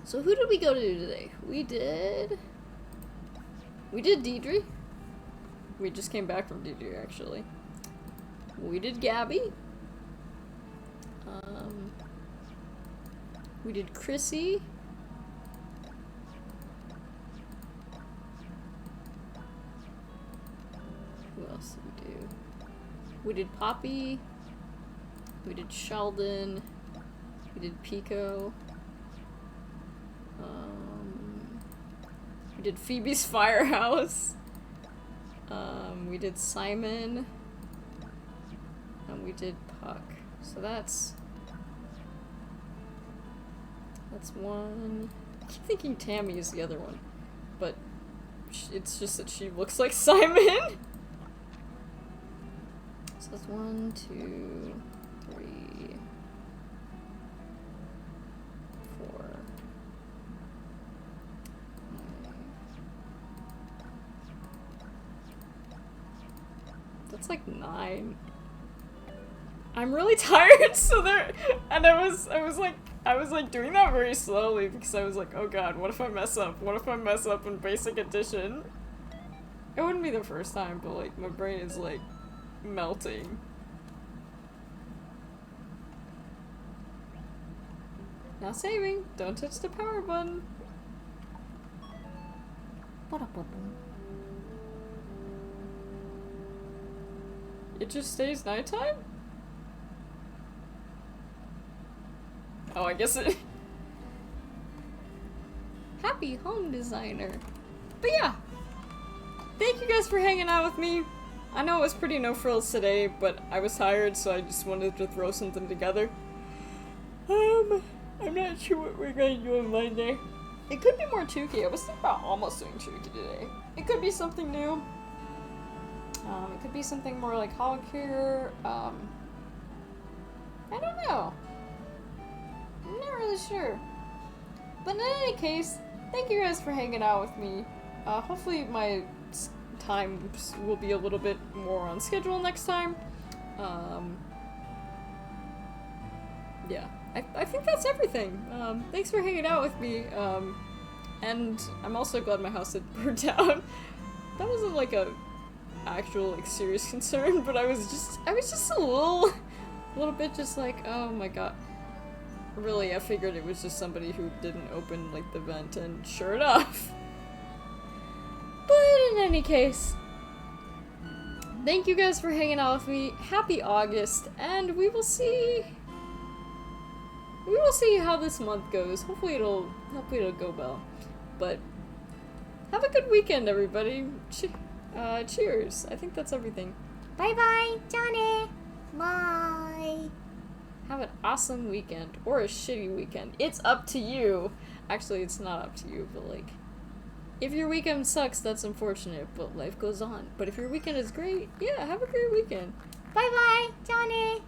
So who did we go to today? We did Deidre. We just came back from Deidre, actually. We did Gabby. We did Chrissy. Who else did we do? We did Poppy. We did Sheldon. We did Pico. We did Phoebe's Firehouse. We did Simon. And we did Puck. So that's one. I keep thinking Tammy is the other one. But it's just that she looks like Simon. So that's 1, 2, 3, 4, 5. That's like 9. I'm really tired, so there, and I was like, I was like doing that very slowly because I was like, oh god, what if I mess up? What if I mess up in basic addition? It wouldn't be the first time, but like my brain is like melting. Now saving. Don't touch the power button. It just stays nighttime? Oh, I guess it... Happy home designer. But yeah. Thank you guys for hanging out with me. I know it was pretty no frills today, but I was tired, so I just wanted to throw something together. I'm not sure what we're going to do on Monday. It could be more Chuki. I was thinking about almost doing Chuki today. It could be something new. It could be something more like Holocure. I don't know. I'm not really sure. But in any case, thank you guys for hanging out with me. Hopefully my times will be a little bit more on schedule next time. Yeah. I think that's everything. Thanks for hanging out with me. And I'm also glad my house had burned down. That wasn't like a actual like serious concern, but I was just a little bit just like, oh my god. Really, I figured it was just somebody who didn't open like the vent, and sure enough. But in any case, thank you guys for hanging out with me. Happy August, and we will see how this month goes. Hopefully it'll go well. But have a good weekend, everybody. Cheers. I think that's everything. Bye bye, Johnny. Bye. Have an awesome weekend, or a shitty weekend. It's up to you. Actually, it's not up to you, but like, if your weekend sucks, that's unfortunate, but life goes on. But if your weekend is great, yeah, have a great weekend. Bye bye, Johnny.